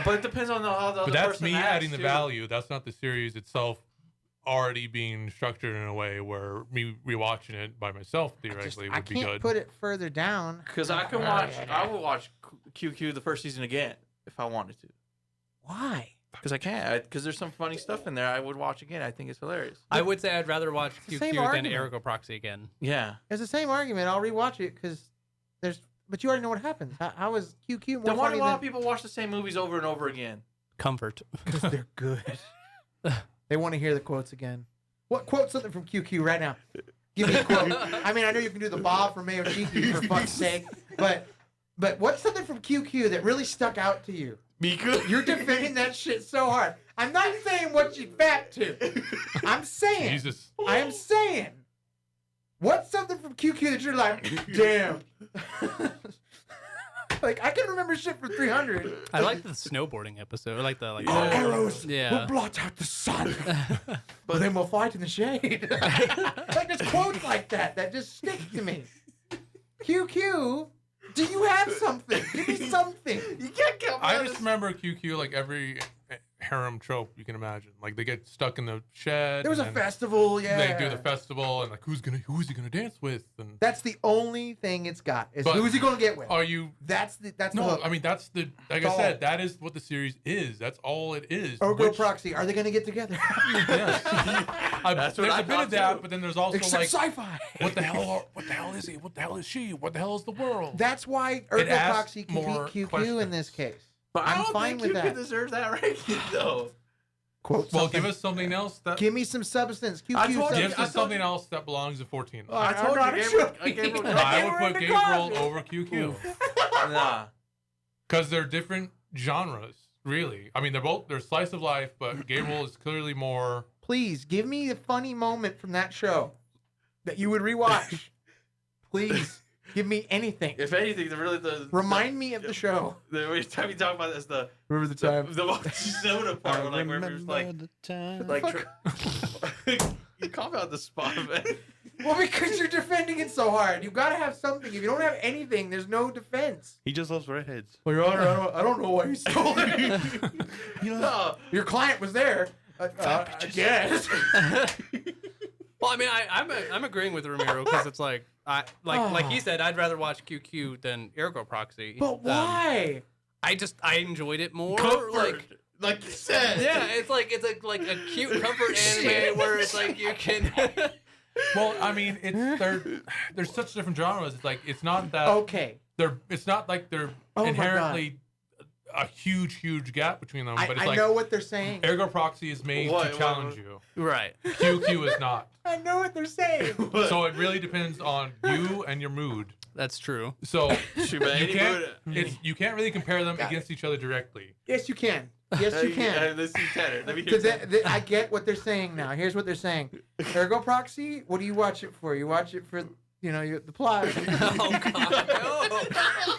But it depends on how the But other that's person me acts, adding the too. value. That's not the series itself already being structured in a way where me rewatching it by myself theoretically I would be can't good. put it further down. Because I can watch, I will watch QQ the first season again if I wanted to. Why? Because I can. Because there's some funny stuff in there I would watch again. I think it's hilarious. I would say I'd rather watch the same QQ than argument. Ergo Proxy again. Yeah. It's the same argument. I'll rewatch it because there's. But you already know what happens. How is QQ more Then why do funny a lot than? of people watch the same movies over and over again? Comfort. Because they're good. They want to hear the quotes again. What quote something from QQ right now? Give me a quote. I mean, I know you can do the Bob from Mayo Cheeky for fuck's sake, but what's something from QQ that really stuck out to you? Miku? You're defending that shit so hard. I'm not saying what you fat to. I'm saying. Jesus. I am saying. What's something from QQ that you're like, damn. Like I can remember shit from 300. I like the snowboarding episode. I like the like. Our arrows Yeah. will blot out the sun, but then we'll fight in the shade. Like there's quotes like that just stick to me. QQ, do you have something? Give me something. You can't count I just remember QQ like every harem trope you can imagine. Like they get stuck in the shed. There was a and then festival, yeah. They do the festival and like who is he gonna dance with? And That's the only thing it's got. Is But who's he gonna get with? are you? That's the No, hook. I mean that's the like That's I said. all. That is what the series is. That's all it is. Or Girl Which- Proxy. Are they gonna get together? Yes. That's what there's I a bit of thought, that, too. but then there's also Except like sci-fi. what the hell is he? What the hell is she? What the hell is the world? That's why Ergo asks Proxy can beat more QQ in questions. this case. But I I'm don't fine think with QQ that. deserves that ranking, though. Quote Well, something. give us something else that Give me some substance. QQ I told you- substance. give I us told something you- else that belongs to 14. I told I'm you, not Gabriel- sure. Gabriel- I We're would in put the Gabriel closet. over QQ Nah. because they're different genres. Really, I mean they're slice of life, but Gabriel is clearly more. Please give me a funny moment from that show that you would rewatch. Please give me anything. If anything, Remind me of the show. Every time you talk about this, the Remember the the Minnesota part, like where he was like, the time. like you call me on the spot, man. Well, because you're defending it so hard. You gotta have something. If you don't have anything, there's no defense. He just loves redheads. Well, Your Honor, I don't know why you stole it. No, Your client was there. I guess. Well, I mean, I'm agreeing with Ramiro because it's like like he said, I'd rather watch QQ than Ergo Proxy. But why? I enjoyed it more. comfort, like you said. Yeah, it's like a cute comfort anime where it's like you can. Well, I mean, there's such different genres. It's like it's not that Okay. it's not like they're Oh my inherently a huge gap between them. But it's I like know what they're saying. Ergo Proxy is made What- to challenge you. Right. QQ is not. I know what they're saying. So it really depends on you and your mood. That's true. So Shoot, man, you can't really compare them Got against each other directly. Yes, you can. Yes, you can. Let's see Tanner. Let me hear. Because I get what they're saying now. Here's what they're saying. Ergo Proxy, what do you watch it for? You watch it for, the plot. Oh God, no.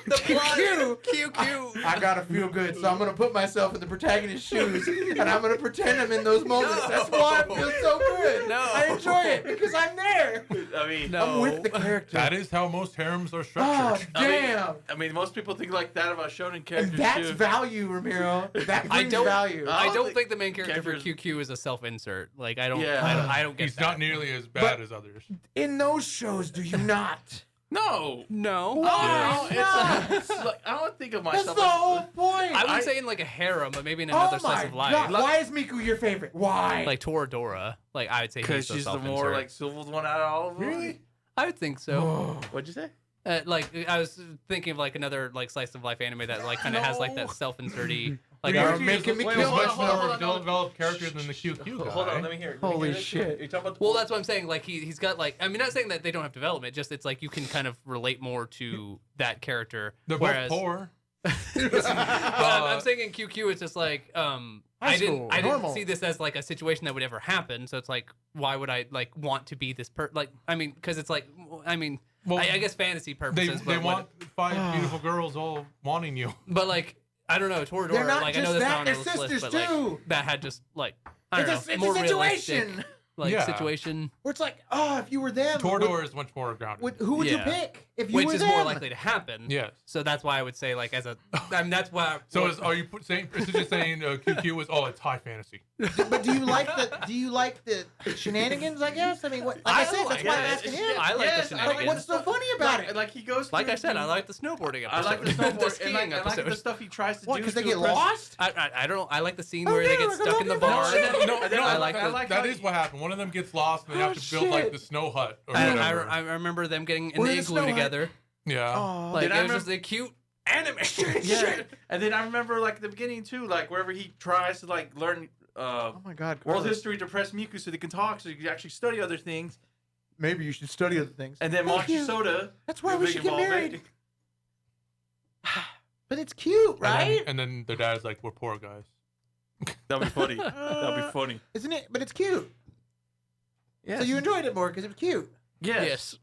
The plot. QQ. I gotta feel good, so I'm gonna put myself in the protagonist's shoes, and I'm gonna pretend I'm in those moments. No. That's why I feel so good. No. I enjoy it because I'm there. I mean, No. I'm with the character. That is how most harems are Oh, structured. damn. I mean, most people think like that about shonen And characters that's too. value, Ramiro. That I brings don't- value. I I don't don't think think the main character for characters- QQ is a self-insert. Like I don't. Yeah. I don't get He's that. not nearly as bad But- as others. In those shows, do you not? No. No. Why not? It's like, I don't think of That's myself the whole point. I would say in like a harem, but maybe in Oh another my slice of life. God. Why is Miku your favorite? Why? Like Toradora. Like I would say because he's she's so the more self-insert. like civil one out of all of them. Really? I would think so. What'd you say? Like I was thinking of like another like slice of life anime that like kind of has like that self-inserty like You're Ryuji making is me a kill much myself. more developed character than the QQ guy. Hold on, let me hear it. Holy shit. You talking about well, that's what I'm saying. Like he's got like I mean, not saying that they don't have development. Just it's like you can kind of relate more to that character. They're whereas, both poor. but I'm saying in QQ, it's just like I school, didn't normal. see this as like a situation that would ever happen. So it's like why would I like want to be this like I mean because it's like I mean Well, I guess fantasy They purposes. they but want 5 beautiful girls all wanting you. But like I don't know, Toradora. They're not like I just know that's that, not they're on this list, sisters but like too. that had just like I don't It's know, a more situation. realistic like Yeah. situation, Where it's like, oh, if you were them, Toradora is much more grounded. who would you Yeah. pick if you which were is them? more likely to happen. Yes. So that's why I would say like as a I mean that's why. So are you saying just saying QQ is it's high fantasy? But do you like the shenanigans? I guess. I mean, what? Like I said, that's why I'm asking him. I like Yes, the I But shenanigans. what's so funny about it? Like he goes. Like through I said, the- I like the snowboarding episode. I like the snowboard skiing and like episode. the stuff he tries to What? do. Because they to get impress- lost? I don't. I like the scene Oh, where they yeah, get we're stuck in the gonna bar. look at that. No, I like the- that is what happened. One of them gets lost and they have to build shit. like the snow hut or And whatever. I remember them getting in We're the in the igloo snow hut. together. yeah. Oh, Like Did I it was remember- just a cute anime. Yeah. And then I remember like at the beginning too, like wherever he tries to like learn oh my God, world Carlos. history to press Miku so they can talk, so you can actually study other things. Maybe you should study other things. And then Thank Machi you. Soda. That's why the we big should get involvement. married. But it's cute, right? And then their dad's like, "We're poor guys." That'd be funny. That'd be funny. Isn't it? But it's cute. Yeah. So you enjoyed it more because it was cute. Yes.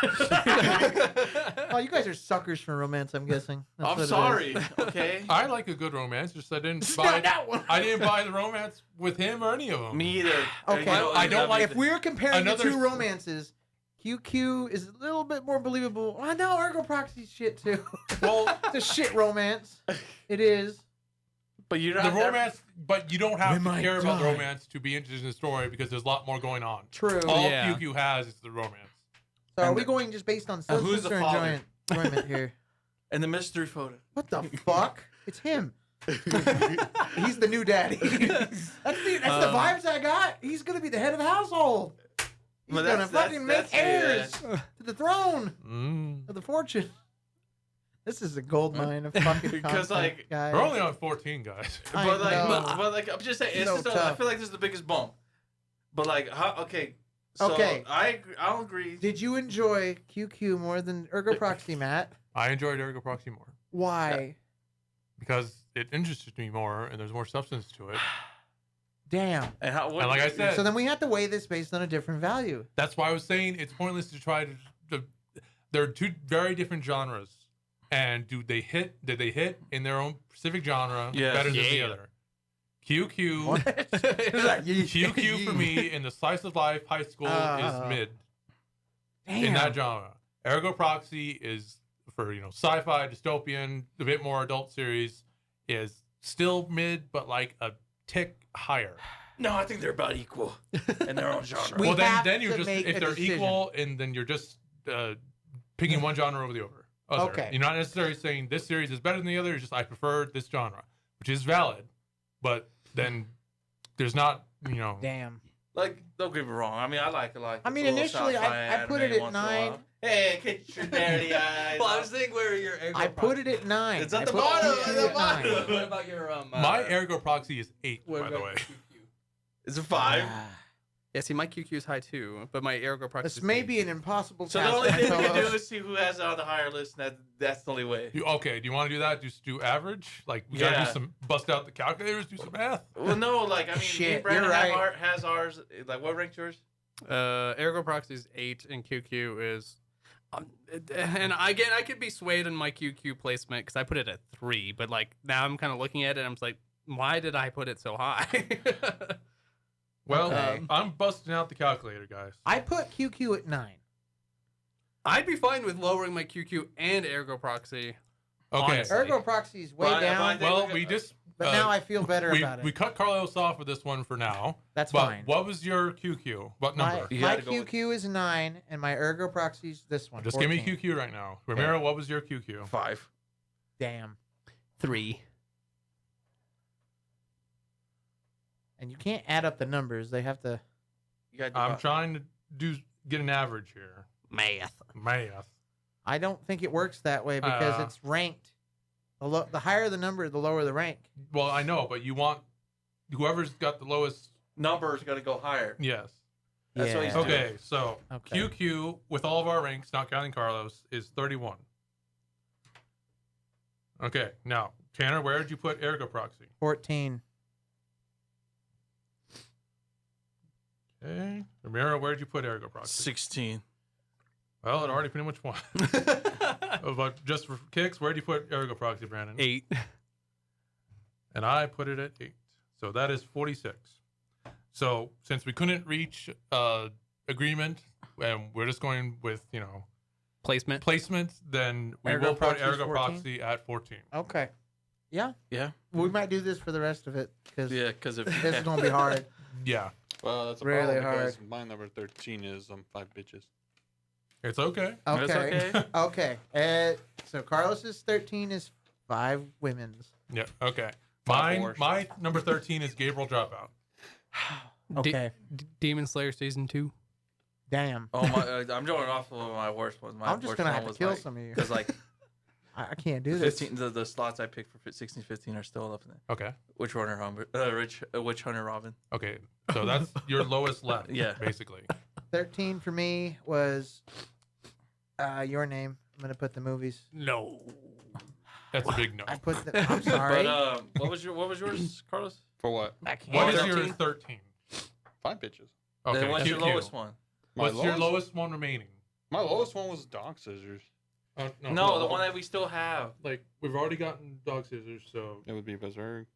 Oh, you guys are suckers for romance, I'm guessing. That's what I'm it is. sorry. Okay. I like a good romance. Just I didn't It's buy. not that one. I didn't buy the romance with him or any of them. Me either. Okay. I don't like- If we're comparing Another- the two romances, QQ is a little bit more believable. I know Ergo Proxy's shit too. Well, It's a shit romance. It is. But you're the not there- romance, but you don't have When to I care about the die. romance to be interested in the story because there's a lot more going on. True. All Yeah. QQ has is the romance. So are And we the- going just based on and substance who's the or father? enjoyment here? And the mystery photo. What the fuck? It's him. He's the new daddy. That's the vibes I got. He's gonna be the head of the household. He's But gonna that's- fucking make heirs to the throne Mm. of the fortune. This is a gold mine of fucking Because, content, like, guys. We're only on 14, guys. I But like, know. but like, I'm just saying. It's So just I tough. feel like this is the biggest bump. But like, how? Okay. So Okay. I'll agree. Did you enjoy QQ more than Ergo Proxy, Matt? I enjoyed Ergo Proxy more Why? because it interested me more and there's more substance to it. Damn. And how? What, And like I said, So then we have to weigh this based on a different value. That's why I was saying it's pointless to try to. They're two very different genres, and did they hit in their own specific genre Yes. better than the Yeah. other? QQ, What? QQ for me in the slice of life high school is mid Damn. in that genre. Ergo Proxy is for sci-fi dystopian, a bit more adult series is still mid, but like a tick higher. No, I think they're about equal in their own genre. We well, have then you're to just make if a they're decision. equal, and then you're just picking one genre over the other. Okay. You're not necessarily saying this series is better than the other. It's just I prefer this genre, which is valid. But then there's not, Damn. Like, don't get me wrong. I mean, I like I mean, a little initially, sci-fi I put anime it at once in a 9. while. Hey, get your dirty eyes. Well, I was thinking where your I put it at 9. It's at I the put bottom, QQ at the at 9. bottom. What about your my Ergo Proxy is 8, what by the about way. QQ? Is it 5? Ah. Yeah, see, my QQ is high too, but my Ergo Proxy. This is may eight. be an impossible So the task. only thing we can fellows. do is see who has it on the higher list, and that's the only way. Okay, do you want to do that? Just do average? Like, we gotta Yeah. do some, bust out the calculators, do some math. Well, no, like, I mean, Shit, me and Brandon you're right. has ours. Like, what ranked yours? Ergo Proxy is 8 and QQ is. And again, I could be swayed in my QQ placement because I put it at 3, but like now I'm kind of looking at it and I'm just like, why did I put it so high? Well, Okay. I'm busting out the calculator, guys. I put QQ at 9. I'd be fine with lowering my QQ and Ergo Proxy. Okay. Honestly. Ergo Proxy is way Well, down. I think Well, we we got- just But now I feel better about We it. cut Carlos off with this one for now. That's But fine. what was your QQ? What number? You My gotta go with- QQ is 9, and my ergo proxy's this one. Just 14. give me QQ right now. Ramiro, what was your QQ? 5. Damn. 3. And you can't add up the numbers. They have to. You gotta do I'm about- trying to get an average here. Math. Math. I don't think it works that way because it's ranked. The higher the number, the lower the rank. Well, I know, but you want whoever's got the lowest. Numbers got to go higher. Yes. That's what Yeah. he's doing. Okay, so Okay. QQ with all of our ranks, not counting Carlos, is 31. Okay, now Tanner, where did you put Ergo Proxy? 14. Okay, Ramiro, where did you put Ergo Proxy? 16. Well, it already pretty much won. But just for kicks, where did you put Ergo Proxy, Brandon? 8. And I put it at 8. So that is 46. So since we couldn't reach agreement, and we're just going with Placement. placement, then we Ergo will put Proxy is Ergo 14? Proxy at 14. Okay. Yeah. Yeah. We might do this for the rest of it because Yeah, because if this is going to be hard. Yeah, Well, that's a Really problem because my number 13 is 5 bitches. it's okay. That's Okay. okay. Okay. So Carlos's 13 is 5 women's. Yeah, okay. Five Mine, horse. my number 13 is Gabriel Dropout. Okay. Demon Slayer season 2. Damn. Oh my! I'm going off of my worst one. My I'm just worst going to one have to was kill like, some of you. Because like I can't do this. 15, the slots I picked for 16, 15 are still up in there. Okay, Witch Hunter, Witch Hunter Robin. okay. So that's your lowest left, Yeah. basically. 13 for me was your name. I'm going to put the movies. No. That's a big no. I put the. I'm sorry. But what was yours, Carlos? For what? I can't. What is 13? your 13? 5 bitches. Okay, Then what's your QQ. lowest one? My What's your lowest- lowest one remaining? My lowest one was dog scissors. No, the one that we still have. Like, we've already gotten Dog Scissors, so It would be Berserk.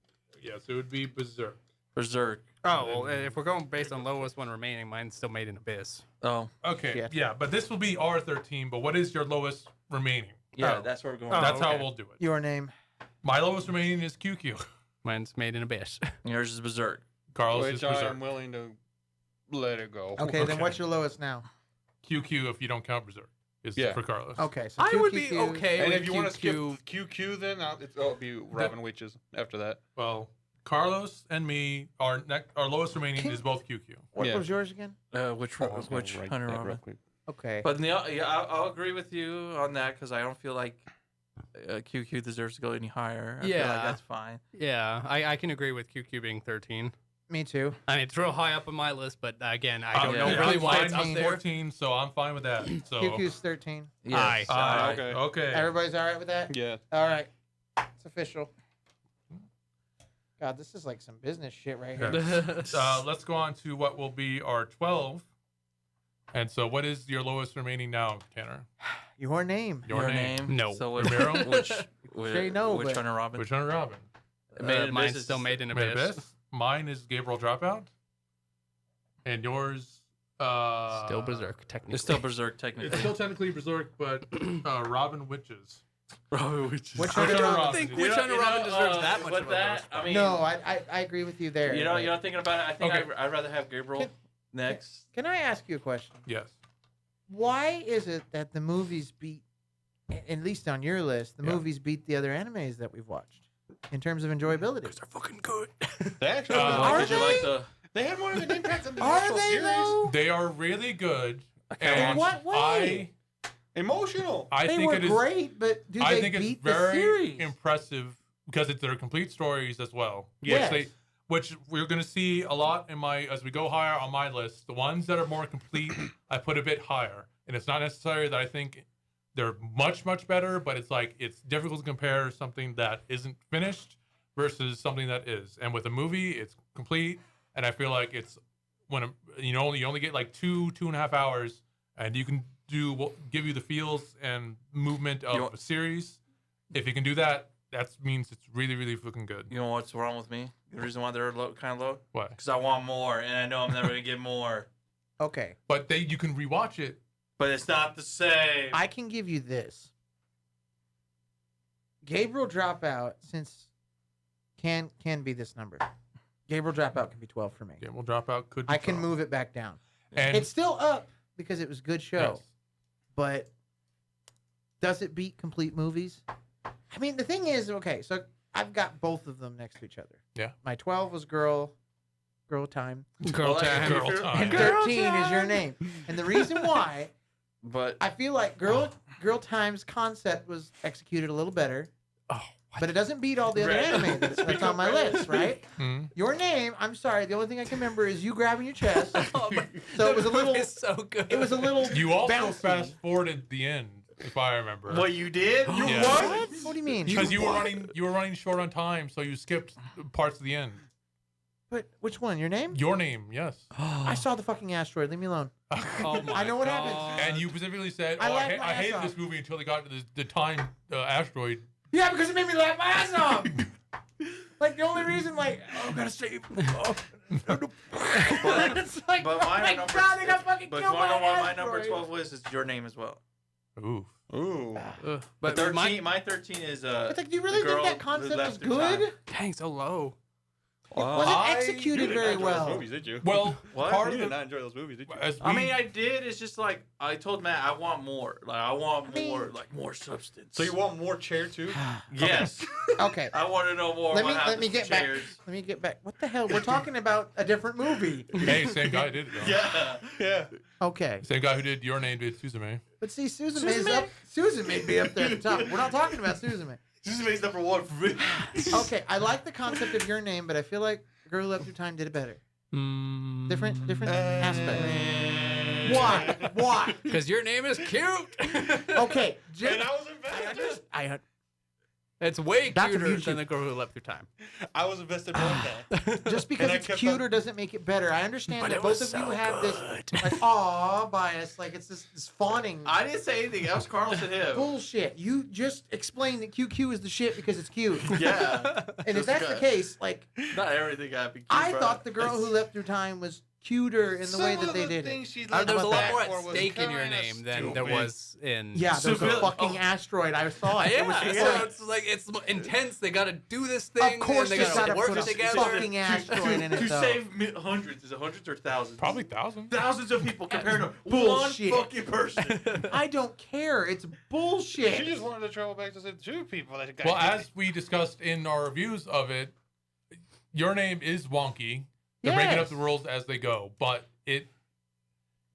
yes, it would be Berserk. Berserk. Oh, well, if we're going based on lowest one remaining, mine's still Made in Abyss. Oh, Okay, Yeah. yeah, but this will be R13, but what is your lowest remaining? yeah, Oh. that's where we're going. Oh, That's how okay. we'll do it. Your name. My lowest remaining is QQ. Mine's Made in Abyss. Yours is Berserk. Carlos is Which I Berserk. am willing to let it go. Okay, then Okay. what's your lowest now? QQ, if you don't count Berserk, is Yeah. for Carlos. Okay, so I would QQQ. be okay And with if you want to skip QQ. QQ, then it'll be Robin Witches after that. Well, Carlos and me, our lowest remaining Can- is both QQ. What Yeah. was yours again? Which I was gonna Witch write Hunter that real Robin? quick. Okay. But I'll agree with you on that because I don't feel like QQ deserves to go any higher. I feel Yeah. like that's fine. Yeah, I can agree with QQ being 13. Me too. I mean, it's real high up on my list, but again, I don't know yeah. really I'm why fine it's up with there. 14, so I'm fine with that. So, QQ's 13. Yes. Aye. Okay. okay. Everybody's all right with that? Yeah. All right. It's official. God, this is like some business shit right here. Let's go on to what will be our 12. And so, what is your lowest remaining now, Tanner? Your name. Your name. No. So Ramiro? which Say no, Witch but- Hunter Robin? Which one, Robin? Made in mine's Abyss still is- Made in Made Abyss. Abyss. Mine is Gabriel Dropout. And yours. Still Berserk, technically. It's still Berserk technically. It's still technically Berserk, but Robin Witches. Robin Witches. Which I Hunter don't Robin? think Which Hunter Robin deserves that much with of a that, lowest I mean, No, I agree with you there. you're not thinking about it. I think Okay. I'd rather have Gabriel Can- next. Can I ask you a question? Yes. Why is it that the movies beat, at least on your list, the Yeah. movies beat the other animes that we've watched in terms of enjoyability? They're fucking good. They actually Are Did you like the? they had more of an impact on the Are actual they series. though? They are really good. can't And watch- What way? Emotional. I They think were it is. great, but do I they think it's beat the very series? impressive because they're complete stories as well. Yes. Which we're going to see a lot in my as we go higher on my list. The ones that are more complete, I put a bit higher, and it's not necessarily that I think they're much better, but it's like it's difficult to compare something that isn't finished versus something that is. And with a movie, it's complete, and I feel like it's when you only get like 2.5 hours, and you can give you the feels and movement of a series. If you can do that, that means it's really fucking good. You know what's wrong with me? The reason why they're kind of low? What? Because I want more, and I know I'm never gonna get more. Okay, But you can rewatch it. But it's not the same. I can give you this. Gabriel Dropout, since can be this number. Gabriel Dropout can be 12 for me. Gabriel Dropout could be I can 12. move it back down. And It's still up because it was a good show. yes. But does it beat complete movies? I mean, the thing is, okay, so I've got both of them next to each other. Yeah. My 12 was Girl Time, Girl Well, time. Girl time. and Girl 13 is Your Name. And the reason why, But I feel like Girl Time's concept was executed a little better, Oh, but it doesn't beat all the other Right. anime that's on my list, right? Hmm? Your Name, I'm sorry, the only thing I can remember is you grabbing your chest. Oh my, So it was a little- It's so good. It was a little You also bouncy. fast forwarded the end, if I remember. what you did? Yeah. What? What do you mean? Because you were running short on time, so you skipped parts of the end. But which one? Your Name? Your Name, yes. I saw the fucking asteroid. Leave me alone. Oh my I know what God. happens. And you specifically said, I "Oh, laughed my I ass hated off. this movie until they got to the time asteroid." Yeah, because it made me laugh my ass off. Like the only reason, like, oh, I'm gonna save. Oh. It's like, But oh my my number, god, they got fucking but killed you wanna by know what an my number asteroid. 12 was? Is Your Name as well. Ooh. Ooh. Ugh, But but 13, my 13 is It's like, do you really the think girl that who concept was left her time. good? dang, so low. It wasn't I executed very Those well. movies, did you? Well, What? part You of did the, not enjoy those movies, did you? as I we- mean, I did. It's just like I told Matt, I want more. Like I want I mean- more, like more substance. So you want more chair too? Yes. Okay, I want to know more. let what me happens get to back. chairs. Let me get back. What the hell? We're talking about a different movie. hey, same guy did it. Though. Yeah. Yeah. Okay, Same guy who did Your Name did Suzume. but see, Susan Susan May's up. Susan may be up there at the top. We're not talking about Susan May. This makes number one for me. Okay, I like the concept of Your Name, but I feel like Girl Who Left Through Time did it better. Different aspect. Why? Why? Because your name is cute. Okay, And I was invested. It's way That's a cuter YouTube. than the girl who left through time. I was invested more than that. just because And I it's kept cuter on- doesn't make it better. I understand But that it both was of you so have good. this like aw bias, like it's this fawning I didn't say anything. That was Carlos and him. bullshit. You just explained that QQ is the shit because it's cute. Yeah. And if Just that's the because. case, like Not everything got to be cute. I bro. thought the Girl Who Left Through Time was cuter in the way that they did it. There was a lot more Or at was stake in your kinda name than there stupid. was in. Yeah, there was a Civil- fucking oh. asteroid. I saw it. It was Yeah, funny. so it's like it's intense. They got to do this thing. Of course, and they they gotta got to put work a together. fucking asteroid in it. To though. save hundreds, is it hundreds or thousands? Probably thousands. Thousands of people compared to Bullshit. one fucking person. I don't care. It's bullshit. She just wanted to travel back to save two people. That got Well, as we discussed in our reviews of it, Your Name is wonky. They're making up Yes. the rules as they go, but it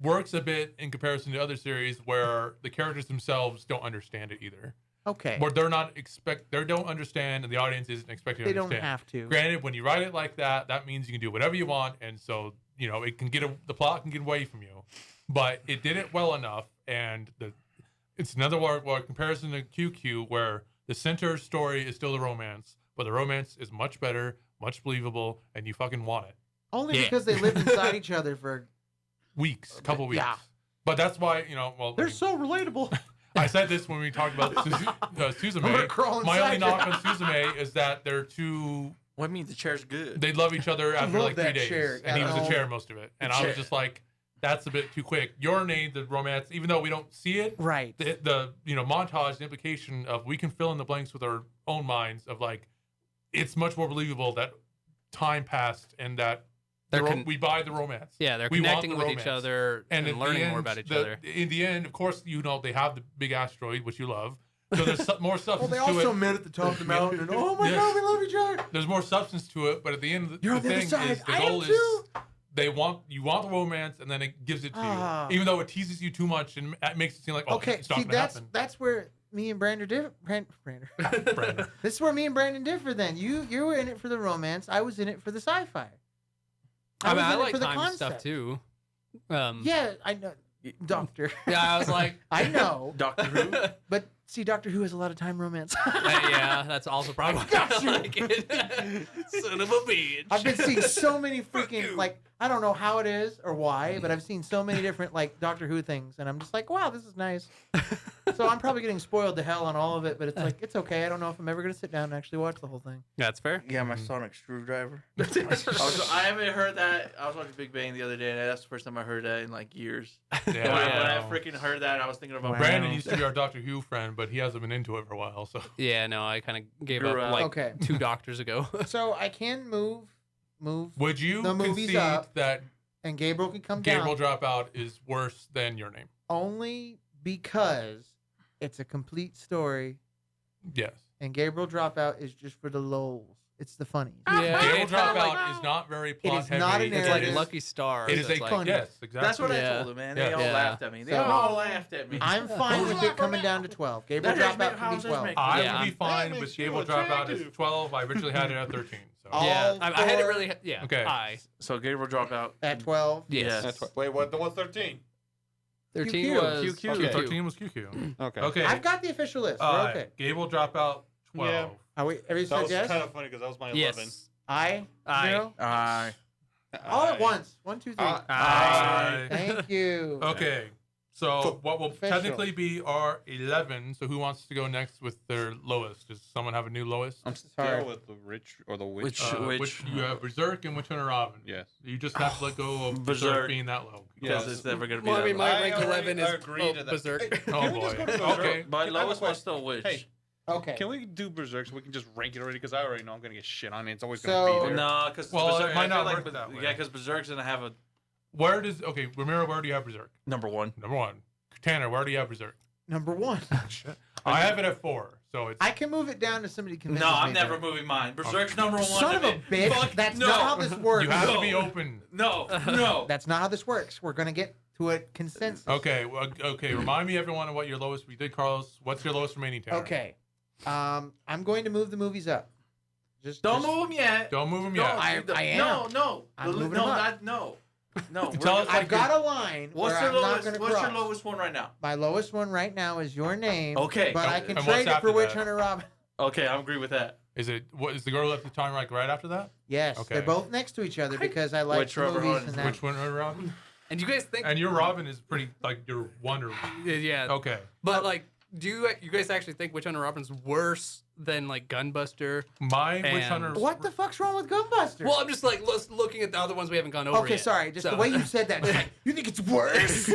works a bit in comparison to other series where the characters themselves don't understand it either. Okay. Or they don't understand, and the audience isn't expecting to They don't understand. have to. Granted, when you write it like that, that means you can do whatever you want, and so it can the plot can get away from you. But it did it well enough, and it's another comparison to QQ where the center story is still the romance, but the romance is much better, much believable, and you fucking want it. Only Yeah. because they lived inside each other for. Couple weeks. Yeah. But that's why They're so relatable. I said this when we talked about We're Suzume. crawling My only inside knock you. on Suzume is that they're too. What means the chair's good? They love each other after love like 3 that days, chair. and he was Yeah. a chair most of it. And I was chair. just like, that's a bit too quick. Your Name, the romance, even though we don't see it, Right. the montage, the implication of we can fill in the blanks with our own minds of like, it's much more believable that time passed and that we buy the romance. Yeah, they're We want connecting the with romance. each other and at the learning more end, about each other. In the end, of course, they have the big asteroid, which you love. So there's more Well, substance they to also it. met at the top of the mountain, and oh my Yes. god, we love each other. There's more substance to it, but at the end, You're the on the other thing side. is the I am goal is too. you want the romance, and then it gives it to Ah. you, even though it teases you too much and it makes it seem like Okay, it's not see, gonna that's happen. that's where me and Brandon differ. Brandon. Brandon. This is where me and Brandon differ. Then you were in it for the romance. I was in it for the sci-fi. I mean, was I in it like for the time concept. stuff too. Yeah, I know, Doctor. Yeah, I was like, I know, Doctor Who. but see, Doctor Who has a lot of time romance. yeah, that's also probably why got I you. like it. Son of a bitch. I've been seeing so many freaking like I don't know how it is or why, but I've seen so many different like Doctor Who things, and I'm just like, wow, this is nice. So I'm probably getting spoiled to hell on all of it, but it's like it's okay. I don't know if I'm ever gonna sit down and actually watch the whole thing. That's fair. Yeah, my sonic screwdriver. I haven't heard that. I was watching Big Bang the other day, and that's the first time I heard that in like years. Yeah. When I freaking heard that, I was thinking about Brandon used to be our Doctor Who friend, but he hasn't been into it for a while. So Yeah, no, I kind of gave Grew up up. like Okay. 2 doctors ago. So I can move, would you The movie's concede up. that and Gabriel can come Gabriel down Dropout is worse than Your Name? only because it's a complete story, Yes. and Gabriel Dropout is just for the lols. It's the funnies. Yeah, Gabriel it's kinda Dropout like- is not very It plot is heavy. not a It's narrative. like Lucky Star. It is so a it's like, fun. yes, exactly. That's what Yeah. I told them, man. Yeah. They all Yeah. laughed at me. They So- all laughed at me. I'm fine with it coming down to 12. Gabriel That makes Dropout me- can be how's that 12. make- I Yeah, would be I'm- fine That with makes you Gabriel Dropout as attractive. 12. I originally had it at 13. So. Yeah, All I had it four really. Yeah. Okay. I. So Gabriel Dropout. At 12. Yes. Yes. Wait, what's 13? 13 QQ. was QQ. Okay, QQ. 13 was QQ. Okay. Okay. I've got the official list. We're okay. Gabriel Dropout 12. Yeah. Are we? Everybody That said was yes? kind of funny because that was my 11. Yes. I. Aye. Zero? All at once. 1, 2, 3. Aye. Thank you. Okay. So what will Official. technically be our 11. So who wants to go next with their lowest? Does someone have a new lowest? I'm This is hard. still with the rich or the witch. Which- You have Berserk and Witch Hunter Robin. Yes. You just have to let go of Berserk. Berserk being that low. Because Yes. it's never gonna be Well, I that mean, low. my I rank already 11 is agree to that. Berserk. Hey, Oh can we just boy. go to Berserk? Okay. My I have a lowest was question. still Witch. Hey, Okay. can we do Berserk so we can just rank it already? Because I already know I'm gonna get shit on it. It's always So- gonna be there. No, because Well, it Berserk, might I feel not like work that way. Yeah, because Berserk's gonna have a Where does Ramiro? Where do you have Berserk? number 1. Number 1. Tanner, where do you have Berserk? Number 1. I have it at 4. So it's I can move it down to somebody convinces No, me. I'm never that. moving mine. Berserk's number 1. Son of a bitch. Fuck, That's no. not how this works. you have No. to be open. No, no. That's not how this works. We're going to get to a consensus. Okay. Okay. Remind me, everyone, of what your lowest. We did, Carlos. What's your lowest remaining, Tanner? Okay. I'm going to move the movies up. Don't move them yet. Don't move them No, yet. I am. No. I'm moving no, them up. not no. No. Tell us I've got a line What's where your I'm not lowest? going to What's cross. your lowest one right now? My lowest one right now is Your Name. Okay. But I can And what's trade it after for Witch that? Hunter Robin. Okay, I agree with that. Is it what is the girl at the time right after that? Yes, Okay. they're both next to each other because I like Witch the Robin movies Hood. and that. Which one, Robin? And you guys think? And your Robin is pretty like your Wonder Woman. Yeah. Okay. But like, do you guys actually think Witch Hunter Robin's worse than like Gunbuster? My Witch And- Hunter. What the fuck's wrong with Gunbuster? Well, I'm just like looking at the other ones we haven't gone over okay, yet. sorry. Just So- the way you said that. just like, you think it's worse?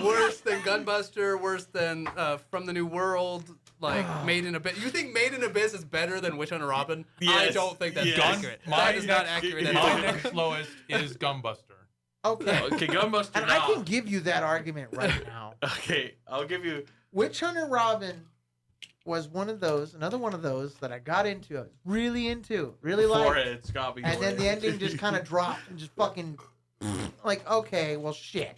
worse than Gunbuster, worse than From the New World, like Made in Abyss. You think Made in Abyss is better than Witch Hunter Robin? I Yes. don't think that's Yes. accurate. That is not accurate at My all. next lowest is Gunbuster. Okay. Okay, Gunbuster. And I can give you that argument right now. Okay, I'll give you. Witch Hunter Robin was another one of those that I got into. I was really into, really liked. Forehead, Scotty. And then the ending just kind of dropped and just fucking like, okay, well, shit.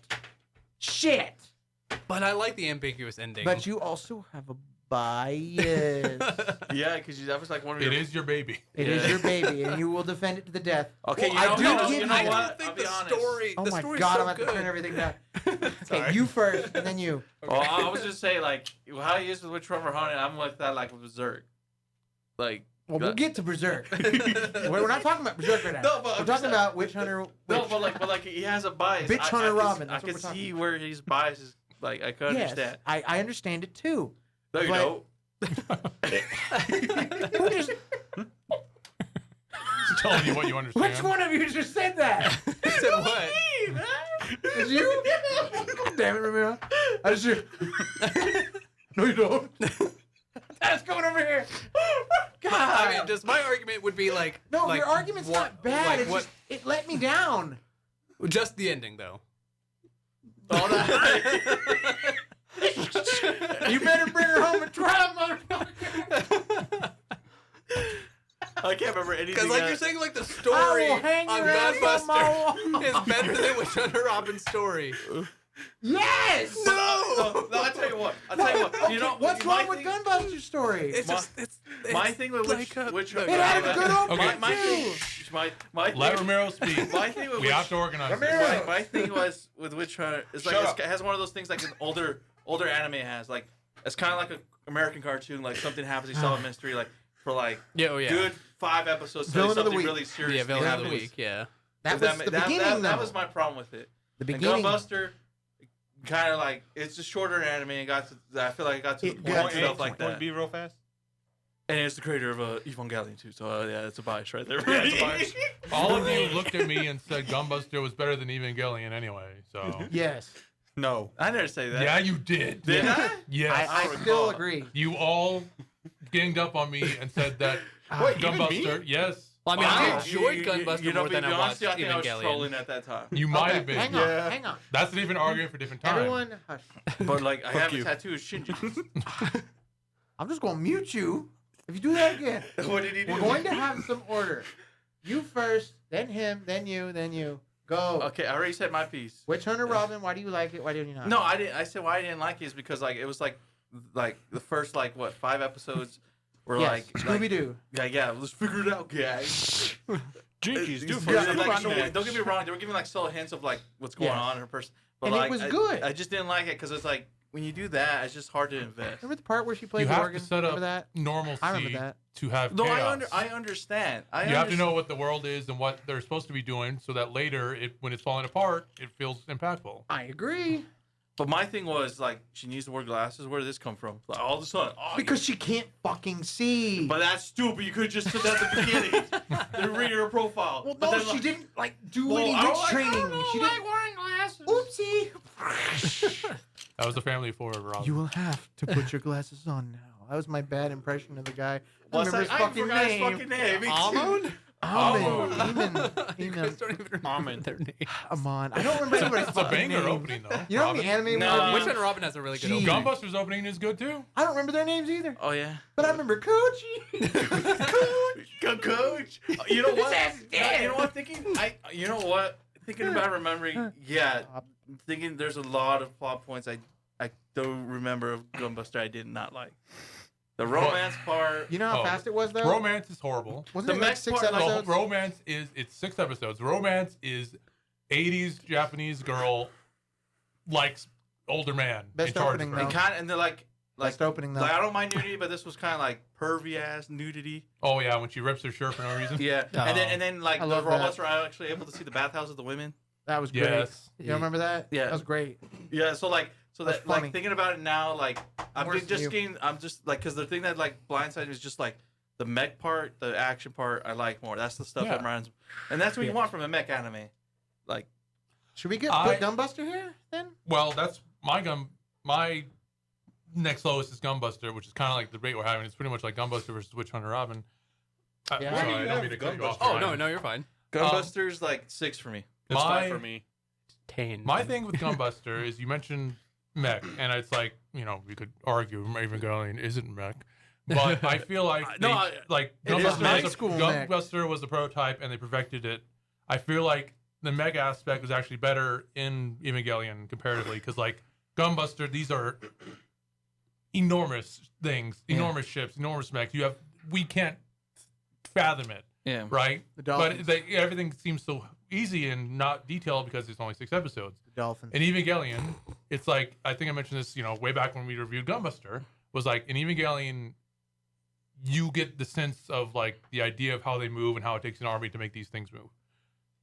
But I like the ambiguous ending. But you also have a bias. Yeah, because that was like one of It your. is your baby. It is your baby, and you will defend it to the death. Okay, Well, I do give you you know that. what? I don't think I'll be the honest. story. Oh the my story's god, so I'm about to good. turn everything down. Okay, Sorry. you first, and then you. Well, I was just saying, like, how he is with Witch Hunter Hunter, I'm like that, like with Berserk. Like, Well, we'll get to Berserk. We're not talking about Berserk right now. No, but we're I'm talking just- about Witch Hunter. no, Witch. but like he has a bias. Bitch Hunter Robin, I that's what can we're talking see where his bias is. Like, I could Yes, understand. I understand it too. No, you but- don't. Who just, Just telling you what you understand. which one of you just said that? You said what? Is you? Damn it, Ramiro. I just hear. No, you don't. That's coming over here. God. I mean, just my argument would be like. no, like, your argument's what- not bad. like It's what- just, it let me down. Just the ending, though. All that. You better bring her home and try, motherfucker. I can't remember anything. Because, like, else. you're saying, like, the I story will hang on your ass on my Gunbuster wall. is better than Witch Hunter Robin's story. Yes. No, I'll tell you what. You know What's my wrong with thing- Gunbuster's story? It's My- just, it's My thing with like which It had a good opening Okay. my too. thing, my Let thing, Ramiro speak. my thing with We Witch- have to organize Ramiro. this. my thing was with Witch Hunter. It's like Shut it's, up. it has one of those things like an older anime has. Like it's kind of like an American cartoon. Like something happens, you solve a mystery. Like for like Yeah, yeah. good 5 episodes. Villain of the something week. really serious. Yeah, villain of the happens. week. Yeah. That was the beginning, that though. was my problem with it. The And beginning. Gunbuster, kind of like it's a shorter anime. And I feel like it got to the It point got and to stuff the like Point that. B real fast. And it's the creator of Evangelion too. So yeah, it's a bias right there. Yeah, it's a bias. All of you looked at me and said Gunbuster was better than Evangelion anyway. So Yes. No. I never say that. yeah, you did. Did I? Yes. I recall. still agree. You all ganged up on me and said that Wait, even Gunbuster. Yes. Well, I mean, Wow. I enjoyed Gunbuster more than I watched honestly, I think I was Evangelion. trolling at that time. You might Okay, have been. Hang on. Yeah. Hang on. That's an even argument for a different time. Everyone, hush. But like, I Fuck have you. a tattoo of Shinji. I'm just going to mute you if you do that again. What did he do? We're going to have some order. You first, then him, then you, then you. Go. Okay, I already said my piece. Witch Hunter Robin, why do you like it? Why didn't you not? No, I didn't. I said why I didn't like it is because like it was like the first like what 5 episodes were Yes, like Scooby Doo. yeah, let's figure it out, guys. Jinkies, do Yeah, for like, like, don't get me wrong, they were giving like subtle hints of like what's going Yes. on in her person, but And it like was good. I just didn't like it because it's like when you do that, it's just hard to invest. Remember the part where she played You the have organ? to set up Remember that? normalcy I remember that. to have No, chaos. I understand. You have to know what the world is and what they're supposed to be doing, so that later, when it's falling apart, it feels impactful. I agree. But my thing was like she needs to wear glasses. Where did this come from? Like, all of a sudden, Because she can't fucking see. But that's stupid. You could have just said that at the beginning. They're reading her profile. well, But no, then, she like, didn't like do well, any I witch don't like- training. I don't She like didn't. wearing glasses. Oopsie. That was the family forward, Rob. You will have to put your glasses on now. That was my bad impression of the guy. I What's remember that? his I fucking forgot name. his fucking name. Me too. Almond? Almond. You guys don't even remember their name. Come on. I don't remember anybody's It's a fucking banger name. opening, though. You know how many Robin. anime No. movies? Witch Hunter Robin has a really good Gee. opening. Gunbuster's opening is good, too. I don't remember their names either. Oh yeah. But I remember Coochie. Coach. You know what? ass is dead. You know what? You know what? Thinking about remembering. Yeah. Thinking there's a lot of plot points I don't remember of Gunbuster I did not like. The romance part. You know how Oh. fast it was, though? Romance is horrible. Wasn't The it like next 6 part, like, episodes? Romance it's 6 episodes. Romance is 80s Japanese girl likes older man Best in charge opening, of her. though. And kind of, and they're like Best opening, though. I don't mind nudity, but this was kind of like pervy ass nudity. Oh yeah, when she rips her shirt for no reason. Yeah. Oh. And then like I the love robots that. are actually able to see the bathhouse of the women. That was great. Yes. You don't remember that? Yeah. That was great. Yeah, so That's that funny. like thinking about it now, like Worse than you. I'm just like because the thing that like blindsided is just like the mech part, the action part. I like more. That's the stuff Yeah. that reminds, and that's what you Yeah. want from a mech anime. Like Should we put Gunbuster here, then? Well, that's my next lowest is Gunbuster, which is kind of like the debate we're having. It's pretty much like Gunbuster versus Witch Hunter Robin. Yeah. Sorry, Why do you I don't have mean to cut you off. Gunbuster? Oh, Ryan. no, you're fine. Gunbuster's like 6 for me. It's My- 5 for me. 10. My thing with Gunbuster is you mentioned mech, and it's like, we could argue Evangelion isn't mech. But I feel like No, like it is mech. School mech. Gunbuster was the prototype and they perfected it. I feel like the mech aspect was actually better in Evangelion comparatively because like Gunbuster, these are enormous things, enormous ships, enormous mechs. We can't fathom it, Yeah. right? The But Dolphins. everything seems so easy and not detailed because it's only 6 episodes. The Dolphins. In Evangelion, it's like I think I mentioned this, way back when we reviewed Gunbuster, was like in Evangelion, you get the sense of like the idea of how they move and how it takes an army to make these things move.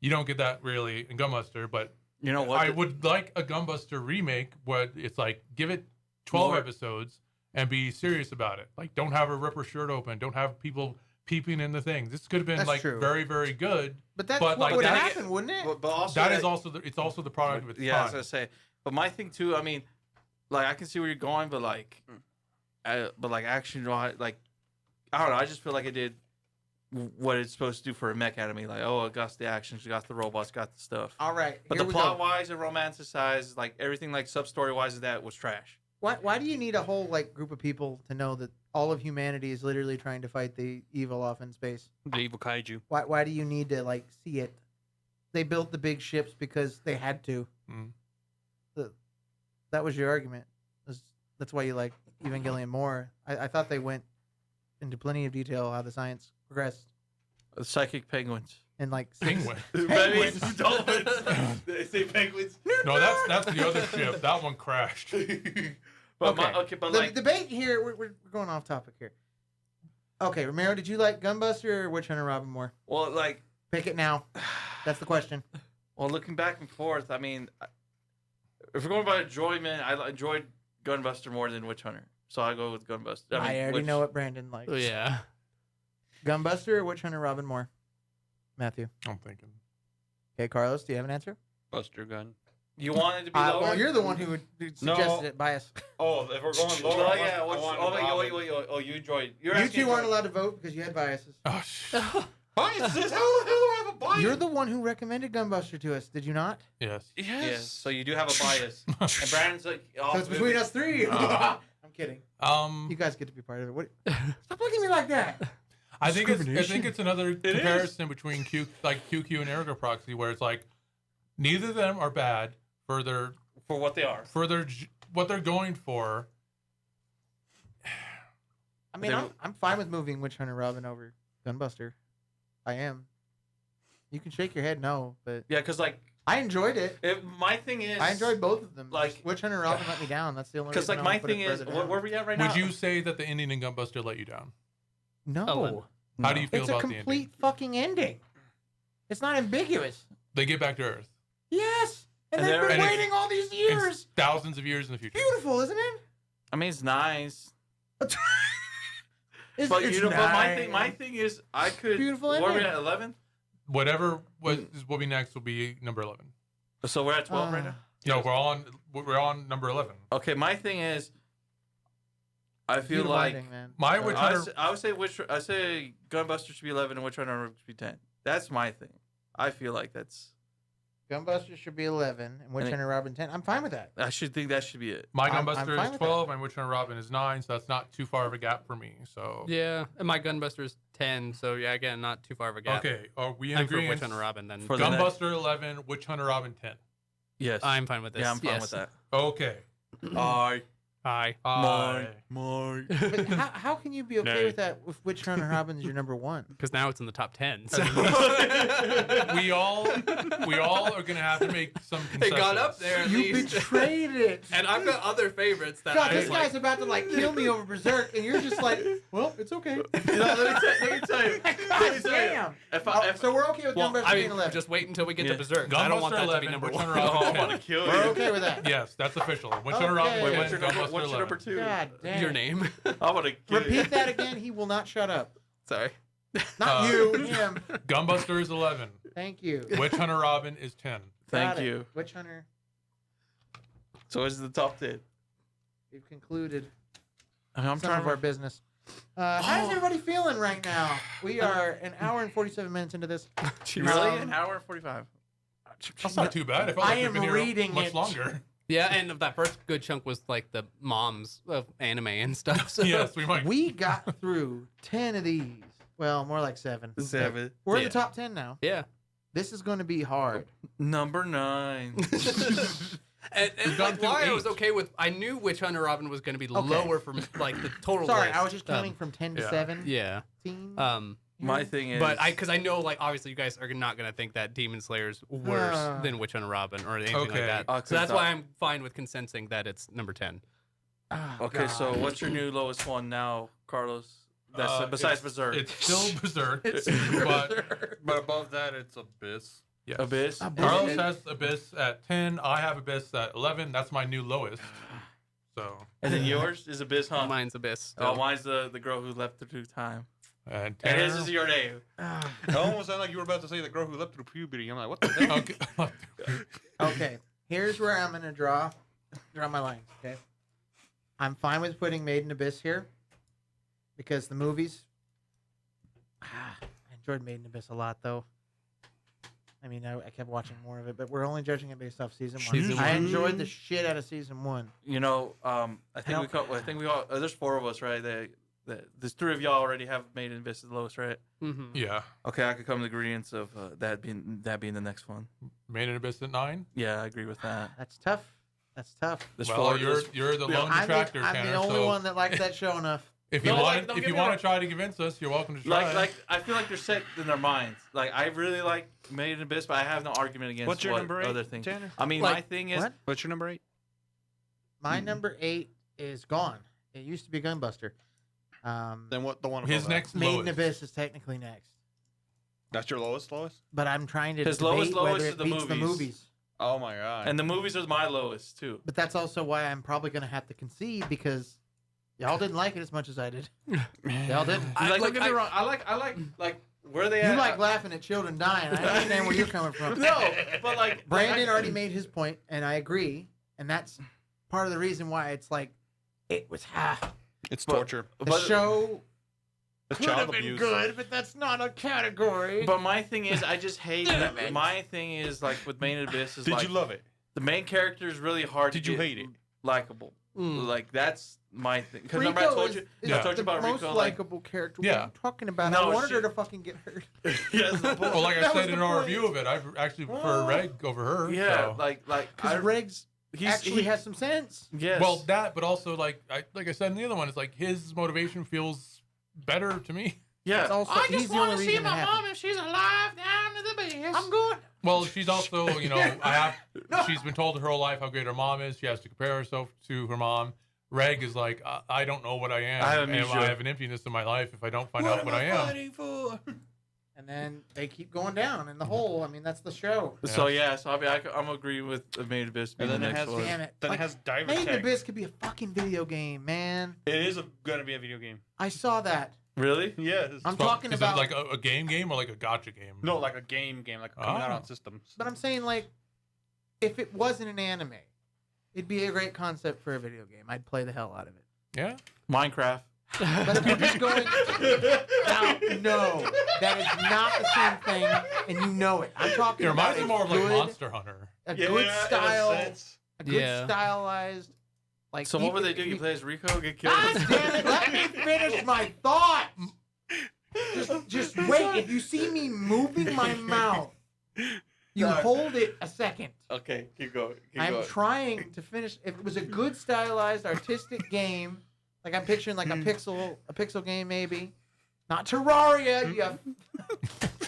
You don't get that really in Gunbuster, but You know what? I would like a Gunbuster remake where it's like give it 12 More- episodes and be serious about it. Like don't have her rip her shirt open, don't have people peeping in the things. This could have been That's like true. very, very good. But that's but, what like, would that- happen, wouldn't it? But also That is also it's also the product of its yeah, I was time. gonna say. But my thing too. I mean, like I can see where you're going, but like, action, like I don't know. I just feel like it did what it's supposed to do for a mech anime. Like, oh, it got the action, it got the robots, got the stuff. All right. But here the we plot go. wise and romanticized, like everything, like sub story wise, of that was trash. Why do you need a whole like group of people to know that all of humanity is literally trying to fight the evil off in space? The evil kaiju. Why do you need to like see it? They built the big ships because they had to. Mm. That was your argument. That's why you like Evangelion more. I thought they went into plenty of detail how the science progressed Psychic penguins. and like Penguin. Penguins, dolphins. They say penguins. No, that's the other ship. That one crashed. But Okay. but the like, debate here, we're going off topic here. Okay, Romero, did you like Gunbuster or Witch Hunter Robin more? Well, like, Pick it now. That's the question. well, looking back and forth, I mean, if we're going by enjoyment, I enjoyed Gunbuster more than Witch Hunter, so I go with Gunbuster. I already know what Brandon likes. Oh, yeah. Gunbuster or Witch Hunter Robin more? Matthew. I'm thinking. Okay, Carlos, do you have an answer? Buster Gun. You wanted to be lower? Well, you're the one who suggested it. Bias. Oh, if we're going lower, Oh, I yeah. want- I want Oh, Robin. wait. Oh, you enjoyed. You're You asking two aren't for- allowed to vote because you had biases. Oh, sh- Biases? How the hell do I have a bias? You're the one who recommended Gunbuster to us, did you not? yes. Yes. So you do have a bias. And Brandon's like, So it's between us three. I'm kidding. You guys get to be part of it. What? Stop looking at me like that. I think it's another comparison between QQ and Ergo Proxy, where it's like neither of them are bad for what they are. what they're going for. I mean, I'm fine with moving Witch Hunter Robin over Gunbuster. I am. You can shake your head no, but Yeah, because like, I enjoyed it. my thing is, I enjoed both of them. like- Just Witch Hunter Robin let me down. That's the only. because reason like I my wanna put it thing is, further down. where are we at right now? Would you say that the ending in Gunbuster let you down? No. Ellen. How do you feel It's a about the ending? complete fucking ending. It's not ambiguous. They get back to Earth. Yes. And And they've they're- been and it's- waiting all these It's years. thousands of years in the future. Beautiful, isn't it? I mean, it's nice. It's, But it's you know, but my nice. thing is, I could. Beautiful What are we ending. at 11? Whatever will be next will be number 11. So we're at 12 right now. No, we're on number 11. Okay, my thing is, I feel Beautiful like ending, man. My Witch Hunter. I would say Gunbuster should be 11 and Witch Hunter should be 10. That's my thing. I feel like that's. Gunbuster should be 11 and Witch And it- Hunter Robin 10. I'm fine with that. I should think that should be it. My I'm Gunbuster fine is with 12 and Witch Hunter Robin is 9, so that's not too far of a gap for me. So Yeah, and my Gunbuster is 10, so yeah, again, not too far of a gap. okay, are we in And for Witch agreement? Hunter Robin, then For the next- Gunbuster 11, Witch Hunter Robin 10. Yes. I'm fine with this. Yeah, I'm fine yes. with that. Okay. Aye. Hi. Mine. But how can you be okay Nay. with that if Witch Hunter Robin is your number one? Because now it's in the top 10. So. we all are gonna have to make some It concessions. got up there at You least. betrayed it. And I've got other favorites that God, I this like. guy's about to like kill me over Berserk, and you're just like, well, it's okay. Let me tell you. God damn. So we're okay with Well, Gunbuster I being mean, 11. just wait until we get Yeah. to Berserk. I don't want that to be Gunbuster number 11, one. Witch Hunter Robin I'm 10. gonna kill We're you. okay with that. Yes, that's official. Witch Hunter Robin Okay. 10, What's your Gunbuster number 11. 2? God damn. Your name. I'm gonna kill you. Repeat that again. He will not shut up. Sorry. Not you, him. Gunbuster is 11. Thank you. Witch Hunter Robin is 10. Thank Got it. you. Witch Hunter, So it's the top 10. we've concluded I mean, I'm some trying of our business. How's everybody feeling right now? We are an hour and 47 minutes into this. Really? An hour and 45. That's not too bad. I felt I like we've am been here reading much it. longer. Yeah, and that first good chunk was like the moms of anime and stuff. So. Yes, we might. We got through 10 of these. Well, more like 7. 7. We're in Yeah. the top 10 now. Yeah. This is going to be hard. Number 9. And We've gone like through why I 8. was okay with, I knew Witch Hunter Robin was going to be Okay. lower for like the total. Sorry, list. I was just counting from 10 to yeah. 17. Yeah. My thing is. But because I know like obviously you guys are not going to think that Demon Slayer's worse than Witch Hunter Robin or anything like Okay. that. Oh, So that's 'cause why I'm fine with consenting that it's number 10. Oh, Okay, so God. what's your new lowest one now, Carlos? That's besides it's- Berserk. It's still Berserk, It's but But above that, it's Abyss. yes. Abyss. Carlos has Abyss at 10. I have Abyss at 11. That's my new lowest. So, And then yours is Abyss, huh? Mine's Abyss. Oh, mine's the girl who left through time. and And his Tanner. is your name. It almost sounded like you were about to say the girl who leapt through puberty. I'm like, what the hell? Okay. Okay, here's where I'm going to draw my lines, okay? I'm fine with putting Made in Abyss here because the movies, I enjoyed Made in Abyss a lot, though. I mean, I kept watching more of it, but we're only judging it based off season 1. Season I one. enjoyed the shit out of season 1. You know, I think we all. There's 4 of us, right? There's 3 of y'all already have made Abyss the lowest, right? Mm-hmm. Yeah. Okay, I could come to agreement of that being the next one. Made an Abyss at 9. Yeah, I agree with that. That's tough. That's tough. There's Well, 4. you're the lone I'm detractor, the Tanner. only so one that likes that show enough. if you No, want, like, don't if get you me want wrong. to try to convince us, you're welcome to try. Like I feel like they're set in their minds. Like I really like Made in Abyss, but I have no argument against What's your what number 8, other things. Tanner? I mean, Like, my thing is what? What's your number 8? My number 8 is gone. It used to be Gunbuster. Then what? The one His above that? next Made in lowest. Abyss is technically next, That's your lowest. but I'm trying to His debate lowest whether is it the beats the movies. movies. Oh my god. And the movies are my lowest too. But that's also why I'm probably gonna have to concede because y'all didn't like it as much as I did. Y'all didn't. Don't get me wrong. I like where they You at. like laughing at children dying. I understand where you're coming from. No, but like Brandon already made his point, and I agree. And that's part of the reason why it's like it was It's But- torture. the show It's could child have been abuse. good, but that's not a category. But my thing is, I just hate. Damn it. My thing is like with Main Abyss is Did like you love it? the main character is really hard. Did to you get hate it? Likable. Mm. Like that's my thing. Because remember I Rico told is, you. is I told you the about most Rico. Like, likable character. Yeah. What are you talking about? No, I wanted her shit. to fucking get hurt. yes, Well, like I That was said in the our point. review of it, I actually prefer Reg over her. yeah, so. like Because Regs actually has some sense. Yes. Well, that, but also like I said in the other one, it's like his motivation feels better to me. yeah. It's also, he's the only reason it happened. if she's alive down to the base. I'm good. Well, she's also, she's been told her whole life how great her mom is. She has to compare herself to her mom. Reg is like, I don't know what I am. I have and amnesia. I have an emptiness in my life if I don't find out what I am. fighting for? And then they keep going down in the hole. I mean, that's the show. So I mean, I'm agreeing with the Main Abyss being And the then it next has- one. Damn it. Then Like, it has Diver Made in Tech. Abyss could be a fucking video game, man. It is gonna be a video game. I saw that. Really? Yes. I'm But talking is about, it like a game or like a gotcha game? No, like a game, like coming out Oh. on systems. but I'm saying like, if it wasn't an anime, it'd be a great concept for a video game. I'd play the hell out of it. Yeah. Minecraft. But if we're just going, now, no, that is not the same thing, and you know it. I'm talking It about reminds me a more of like good, Monster Hunter. a Yeah, good in a style, sense. a good Yeah. stylized. Like, So what would they do? You play as Rico, get killed? God damn it! Let me finish my thoughts. Just wait. If you see me moving my mouth, you Sorry. hold it a second. Okay, keep going. Keep I'm going. trying to finish. If it was a good stylized artistic game, like I'm picturing like a pixel game maybe, not Terraria. You have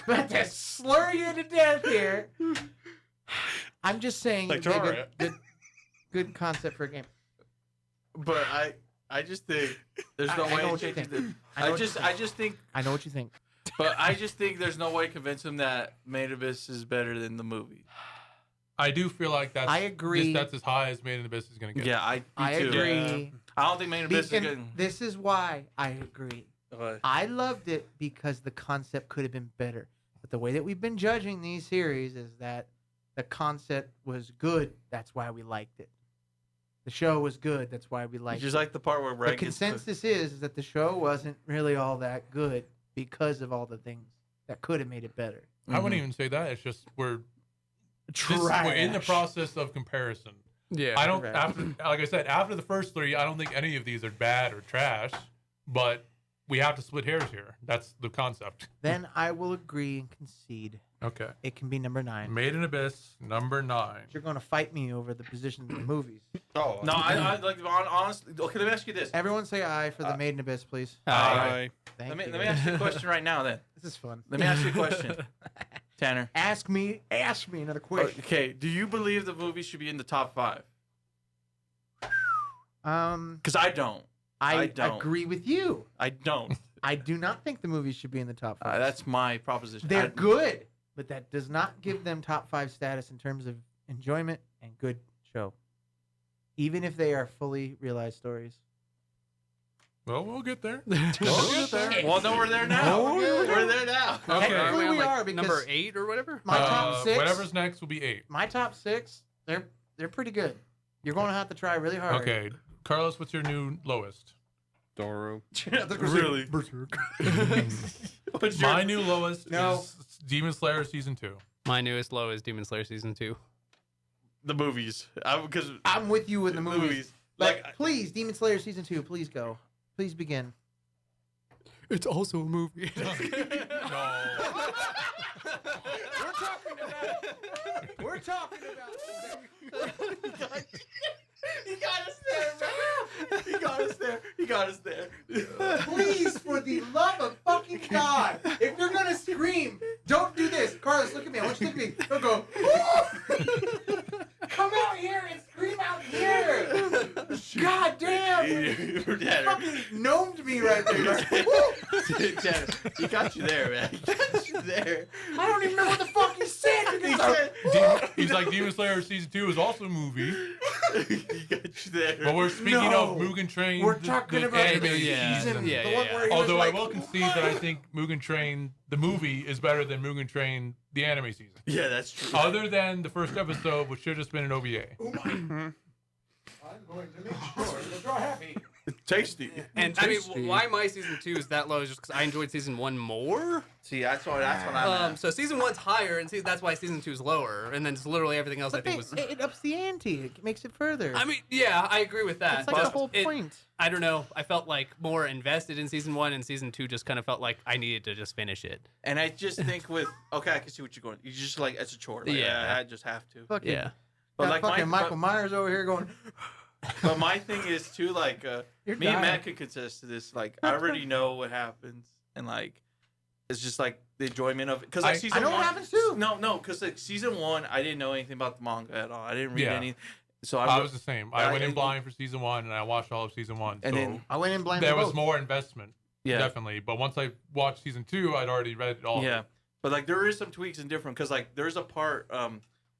about to slur you to death here. I'm just saying, Like it'd be a Terraria. good concept for a game. But I just think there's no I way know to what you change think. it. I know what you think. I just think, I know what you think. but I just think there's no way to convince him that Main Abyss is better than the movie. I do feel like that's I agree. That's as high as Made in Abyss is gonna get. Yeah, I too. agree. I don't think Main Abyss is And good. this is why I agree. But I loved it because the concept could have been better. But the way that we've been judging these series is that the concept was good. That's why we liked it. The show was good. That's why we liked just it. like the part where The Reg gets consensus is that the show wasn't really all that good because of all the things that could have made it better. I wouldn't even say that. It's just we're in the Trash. process of comparison. Yeah. I don't Correct. after like I said after the first three, I don't think any of these are bad or trash, but we have to split hairs here. That's the concept. Then I will agree and concede. Okay. It can be number 9. Made in Abyss, number 9. You're going to fight me over the position of the movies. Oh. No, I like honestly. Okay, let me ask you this. Everyone say aye for the Made in Abyss, please. Aye. Thank Let me you. let me ask you a question right now. Then This is fun. let me ask you a question, Tanner. Ask me another question. Okay, do you believe the movie should be in the top 5? Because I don't. I don't. agree with you. I don't. I do not think the movies should be in the top 5. That's my proposition. They're good, but that does not give them top 5 status in terms of enjoyment and good show. Even if they are fully realized stories. Well, we'll get there. We'll get there. Well, no, we're there now. No, We're there now. Okay. Technically, we like are because number 8 or whatever. my top 6. Whatever's next will be 8. My top 6. They're pretty good. You're going to have to try really hard. Okay. Carlos, what's your new lowest? Doru. Really? What's your- My new lowest No. is Demon Slayer Season 2. My newest low is Demon Slayer season 2. the movies. Because I'm with you in the movies. Like, But please, Demon Slayer Season 2, please go. Please begin. It's also a movie. We're talking about. he got us there, man. He got us there. Please, for the love of fucking God, if you're gonna scream, don't do this. Carlos, look at me. I want you to look at me. Don't go. Come out here and scream out here. God damn. Tanner. fucking gnomed me right there. Tanner, he got you there, man. He got you there. I don't even remember what the fuck he said. He said, He's like Demon Slayer season 2 is also a movie. he got you there. But we're speaking No. of Mugen Train. We're talking about anime the yeah, season. yeah, the one yeah. where he was Although like, I will concede that I think Mugen Train, the movie, is better than Mugen Train, the anime season. Yeah, that's true. Other than the first episode, which should have just been an OVA. I'm going to make sure that you're happy. Tasty. And I mean, why my season 2 is that low is just because I enjoyed season 1 more. See, that's what I'm at. So season 1's higher, and that's why season 2 is lower. And then just literally everything else I But think was. it ups the ante. It makes it further. I mean, yeah, I agree with that. That's like but the whole point. I don't know. I felt like more invested in season 1, and season 2 just kind of felt like I needed to just finish it. And I just think with okay, I can see what you're going. You just like it's a chore. Like, Yeah. I just have to. Fucking, Yeah. But got like fucking my Michael Myers over here going. but my thing is too like You're me and dying. Matt can contest to this. Like I already know what happens, and like it's just like the enjoyment of it. Because like season I know one, what happens too. No, because like season 1, I didn't know anything about the manga at all. I didn't read Yeah. any. So I was the same. I I- went in blind for season 1, and I watched all of season 1. And so then- I went in blind. there for was both. more investment, yeah. definitely. But once I watched season 2, I'd already read it all. Yeah, but like there is some tweaks and different because like there's a part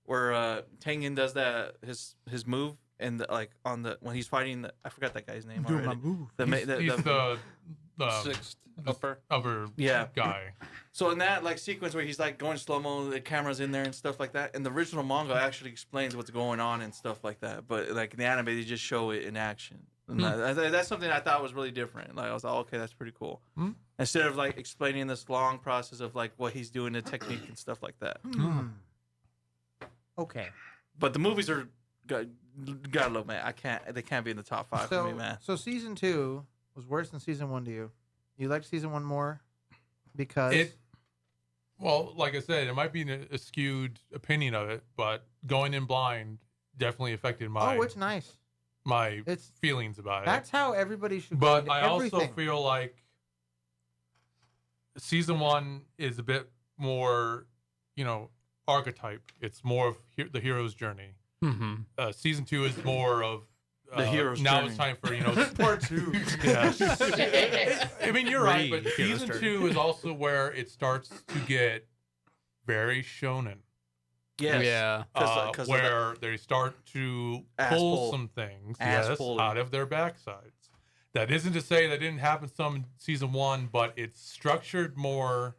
where Tengen does that his move and like on the when he's fighting I forgot that guy's name Doing my already. move. He's the Sixth the upper. upper Yeah. guy. So in that like sequence where he's like going slow mo, the camera's in there and stuff like that. And the original manga actually explains what's going on and stuff like that. But like in the anime, they just show it in action. And that's something I thought was really different. Like I was like, okay, that's pretty cool. Instead of like explaining this long process of like what he's doing, the technique and stuff like that. Okay. But the movies are gotta love, man. They can't be in the top 5 for me, man. So season 2 was worse than season 1 to you. You liked season 1 more because Well, like I said, it might be a skewed opinion of it, but going in blind definitely affected my it's nice. my It's feelings about it. that's how everybody should. go But into I also everything. feel like season 1 is a bit more, archetype. It's more of the hero's journey. Mm-hmm. Season 2 is more of The hero's now journey. it's time for part 2. yeah. I mean, you're right, but Hero's season journey. 2 is also where it starts to get very shonen. Yes. Yeah. 'Cause of where they start to Ass pull pull. some things Ass pulling. out of their backsides. That isn't to say that didn't happen some in season 1, but it's structured more.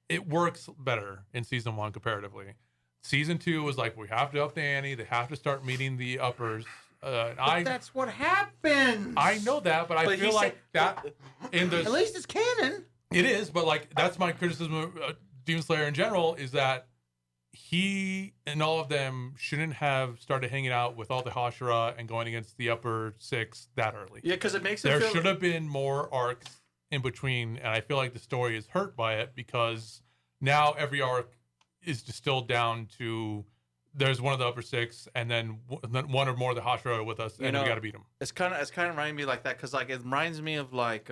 It works better in season 1 comparatively. Season 2 was like, we have to up the ante. They have to start meeting the uppers. That's what happened. I know that, but I But feel he like said- that in the At least it's canon. it is, but like that's my criticism of Demon Slayer in general is that he and all of them shouldn't have started hanging out with all the Hashira and going against the upper 6 that early. Yeah, because it makes it There feel should have been more arcs in between, and I feel like the story is hurt by it because now every arc is distilled down to there's one of the upper 6, and then one or more of the Hashira are with us, and we got to beat them. it's kind of reminding me like that because like it reminds me of like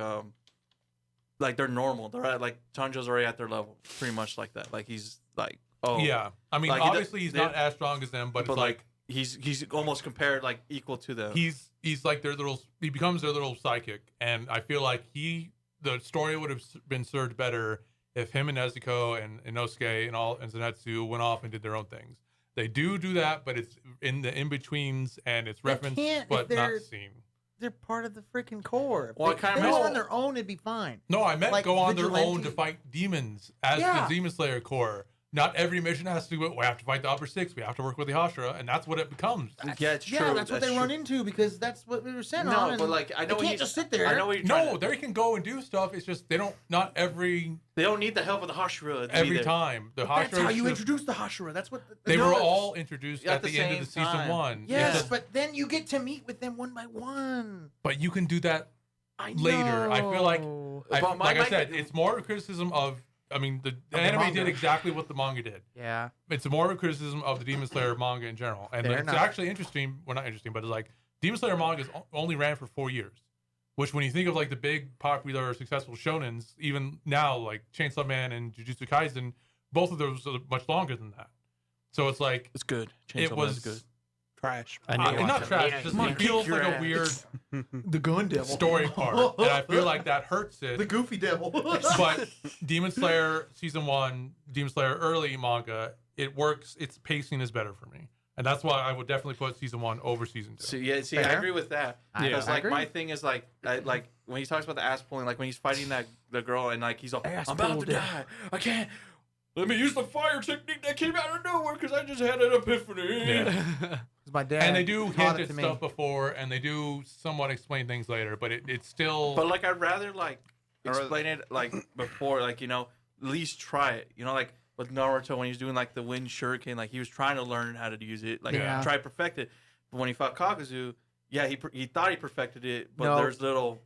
they're normal. They're at, like Tanjo's already at their level, pretty much like that. Like he's like Yeah, I mean, Like, obviously he's they- not as strong as them, but it's like he's almost compared like equal to them. he's like he becomes their little psychic, and I feel like the story would have been served better if him and Nezuko and Inosuke and Zenitsu went off and did their own things. They do that, but it's in the in-betweens and it's referenced can't if but not they're- seen. They're part of the freaking core. If Well, they, I kinda if they go meant- on their own, it'd be fine. No, I meant Like go on their own vigilante. to fight demons as Yeah. the Demon Slayer core. Not every mission has to go, we have to fight the upper 6, we have to work with the Hashira, and that's what it becomes. Yeah, it's Yeah, true. that's what they run into because that's what we were sent on. No, and but like I know they what can't you- just sit there. I know what you're trying No, to- they can go and do stuff. It's just they don't. Not every They don't need the help of the Hashira to be every there. time. The That's Hashira how you should- introduce the Hashira. That's what They No, were it's- all introduced at at the the end of the same season time. 1. It's Yes, just- but then you get to meet with them one by one. but you can do that I later. I feel like, know. But like I my- said, it's more of a criticism of. I mean, the the anime manga. did exactly what the manga did. Yeah. It's more of a criticism of the Demon Slayer manga in general, and Fair it's enough. actually interesting. Well, not interesting, but it's like Demon Slayer manga only ran for 4 years. Which, when you think of like the big, popular, successful shonens, even now, like Chainsaw Man and Jujutsu Kaisen, both of those are much longer than that. So it's like It's good. it Chainsaw Man was is good. Trash. I knew you not wanted trash. to- Just Come it on, feels kick like your a weird The gun devil. story part, and I feel like that hurts it. The goofy devil. But Demon Slayer season 1, Demon Slayer early manga, it works. Its pacing is better for me, and that's why I would definitely put season 1 over season 2. So yeah, see, I Fair. agree with that. I- Because I like agree. my thing is like when he talks about the ass pulling, like when he's fighting the girl and like he's all, Ass I'm about to pulled. die. I can't. Let me use the fire technique that came out of nowhere because I just had an epiphany. Yeah. My dad. And they do taught hint it at to me. stuff before, and they do somewhat explain things later, but it's still. But like I'd rather like I'd rather- explain it like before, like at least try it. Like with Naruto when he was doing like the wind shuriken, like he was trying to learn how to use it, like Yeah. try to perfect it. But when he fought Kakuzu, yeah, he thought he perfected it, but No. there's little.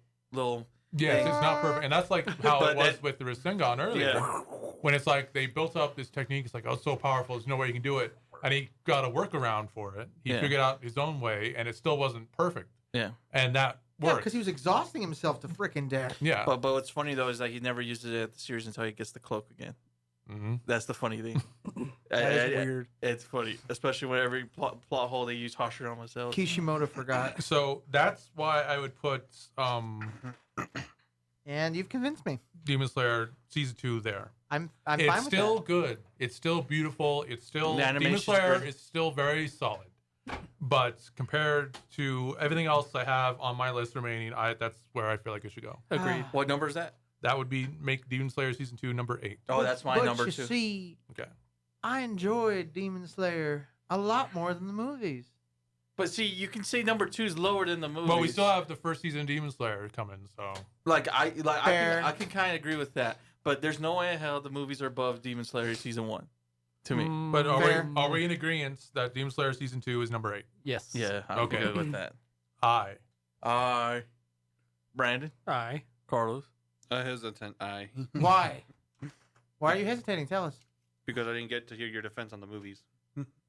Yes, it's not perfect, and that's like how But it was that- with the Rasengan earlier. Yeah. When it's like they built up this technique, it's like, oh, it's so powerful, there's no way you can do it, and he got a workaround for it. He Yeah. figured out his own way, and it still wasn't perfect, Yeah. and that Yeah, worked. because he was exhausting himself to freaking death. Yeah. But what's funny though is that he never uses it at the series until he gets the cloak again. hmm That's the funny thing. That is weird. It's funny, especially when every plot hole they use Hashirama cells. Kishimoto forgot. So that's why I would put And you've convinced me. Demon Slayer season 2 there. I'm fine It's with still that. good. It's still beautiful. It's still The Demon animation's Slayer great. is still very solid. But compared to everything else I have on my list remaining, that's where I feel like it should go. Agreed. What number is that? That would be make Demon Slayer season 2 number 8. Oh, that's my but number you 2. see, Okay. I enjoyed Demon Slayer a lot more than the movies. But see, you can say number 2 is lower than the movie. Well, we still have the first season of Demon Slayer coming, so Fair. I can kind of agree with that. But there's no way in hell the movies are above Demon Slayer season 1. To me. but Fair. are we in agreement that Demon Slayer season 2 is number 8? Yes. Yeah, I'm Okay. good with that. Brandon, Aye. Carlos. A hesitant eye Why? Why are you hesitating? Tell us. because I didn't get to hear your defense on the movies.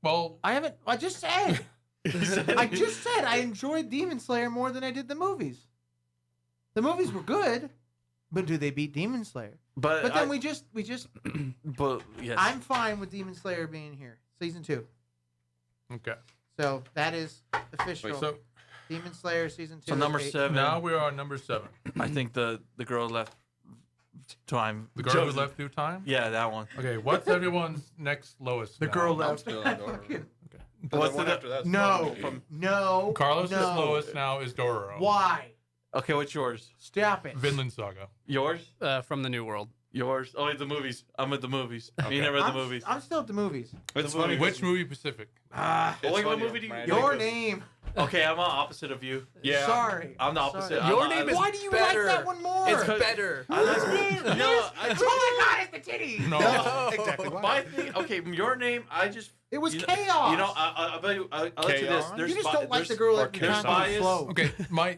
Well, I haven't. I just said. I just said I enjoyed Demon Slayer more than I did the movies. The movies were good, but do they beat Demon Slayer? But But then we just. But yes, I'm fine with Demon Slayer being here, season 2. okay. So that is official. So Demon Slayer season 2. so number is 8. 7. now we are on number 7. I think the girl left time. The girl who Josie. left through time? Yeah, that one. Okay, what's everyone's next lowest? The now? girl I'm left. still on Dororo. Okay. What's the one the- after that? No, From no. Carlos' no. lowest now is Dororo. Why? Okay, what's yours? Stop it. Vinland Saga. Yours? From the New World. Yours? Oh, wait, the movies. I'm at the movies. Okay. You never at the I'm, movies. I'm still at the movies. It's The funny. movie- Which movie Pacific? Ah, Oh, wait, what funny, movie do you? man. your Because- name. Okay, I'm on opposite of you. Yeah. Sorry. I'm the opposite. Sorry. Your name is Why do you better. like that one more? It's It's better. I like no. Oh my God! It's the titty. No. Exactly. Why? My thing. Okay, your name. I just. It was you know- chaos. You know, I'll bet you. I'll let you this. Chaos? There's you just bi- don't like there's- the girl that there's kind of bias. slow. Okay, my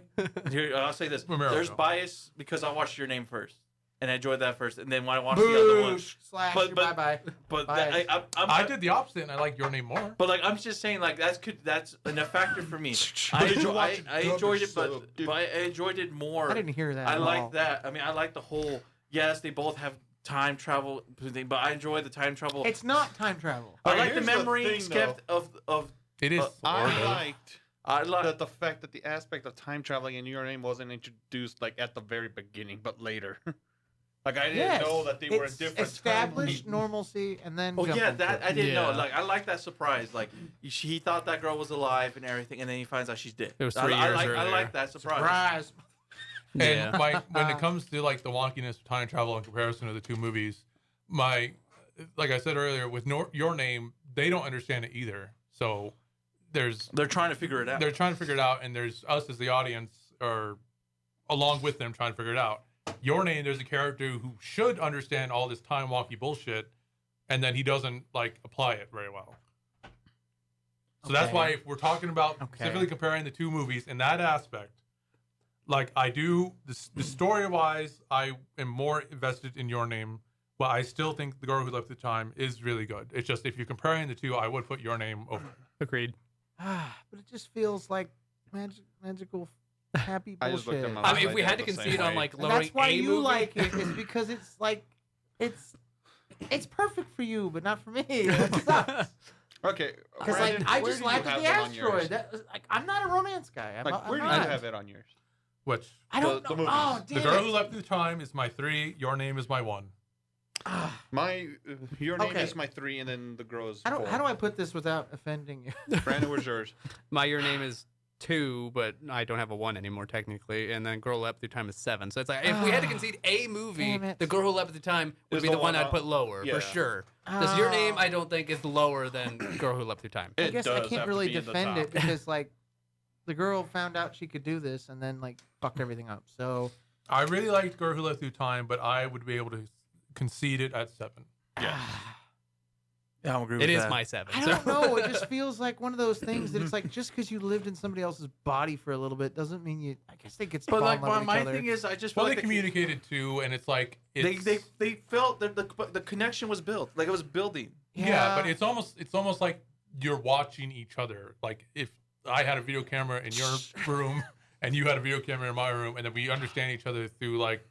Here, I'll say this. Romero, There's go. bias because I watched your name first, and I enjoyed that first, and then when I watched the other one, Boosh. Slash. But- Bye bye. but Bias. I did the opposite, and I like your name more. But like I'm just saying, like that's a factor for me. But did you I watch it enjoyed it, dubbed or but I enjoyed it more. I didn't hear that. I at like all. that. I mean, I like the whole. Yes, they both have time travel thing, but I enjoy the time travel. It's not time travel. I Alright, like the here's the memory thing, skipped of. It is. I sort of. liked I like. that the fact that the aspect of time traveling in your name wasn't introduced like at the very beginning, but later. Like I didn't Yes. know that they were in It's different established time. normalcy and then. Oh jump yeah, into that it. I didn't know. Yeah. Like I like that surprise. Like he thought that girl was alive and everything, and then he finds out she's dead. It was I 3 years I earlier. like that surprise. Surprise. And when it comes to like the wonkiness of time travel in comparison to the two movies, like I said earlier, with your name, they don't understand it either. So They're trying to figure it out. they're trying to figure it out, and there's us as the audience are along with them trying to figure it out. Your name, there's a character who should understand all this time walkie bullshit, and then he doesn't like apply it very well. So that's Okay. why if we're talking about Okay. specifically comparing the two movies in that aspect, like I do the story wise, I am more invested in Your Name. But I still think The Girl Who Left the Time is really good. It's just if you're comparing the two, I would put Your Name over. Agreed. But it just feels like magical, happy I just looked bullshit. at my I mean, if we They had are to the concede same on way. like And lowering that's why a you movie, like it, is because it's like it's perfect for you, but not for me. That sucks. Okay. Because Brandon, I where just do you laughed at have the them on yours? asteroid. That was, like, I'm not a romance guy. I'm Like, where do not. you have it on yours? Which I don't the know. movies? Oh, the damn girl it. who left through time is my 3. Your name is my 1. Ah, Your name Okay. is my 3, and then the girl is how 4. do I put this without offending you? Brandon, where's yours? Your name is 2, but I don't have a 1 anymore technically, and then Girl Who Leapt Through Time is 7. So it's like if we had to concede a movie, Damn it. the Girl Who Leapt Through Time would Is be the the one one I'd up. put lower Yeah. for sure. Because Your Name, Oh. I don't think is lower than Girl Who Leapt Through Time. I It guess I does can't have to really be in the defend it top. because like the girl found out she could do this and then like fucked everything up. So I really liked Girl Who Left Through Time, but I would be able to concede it at 7. Yeah. Yeah, I'm agree with It is that. my 7. I so- don't know. It just feels like one of those things that it's like just because you lived in somebody else's body for a little bit doesn't mean you. I guess they get. But like my my thing is, I just feel Well, like they communicated too, and it's like it's, they felt that the connection was built, like it was building. yeah, but it's almost like you're watching each other. Like if I had a video camera in your room and you had a video camera in my room, and then we understand each other through like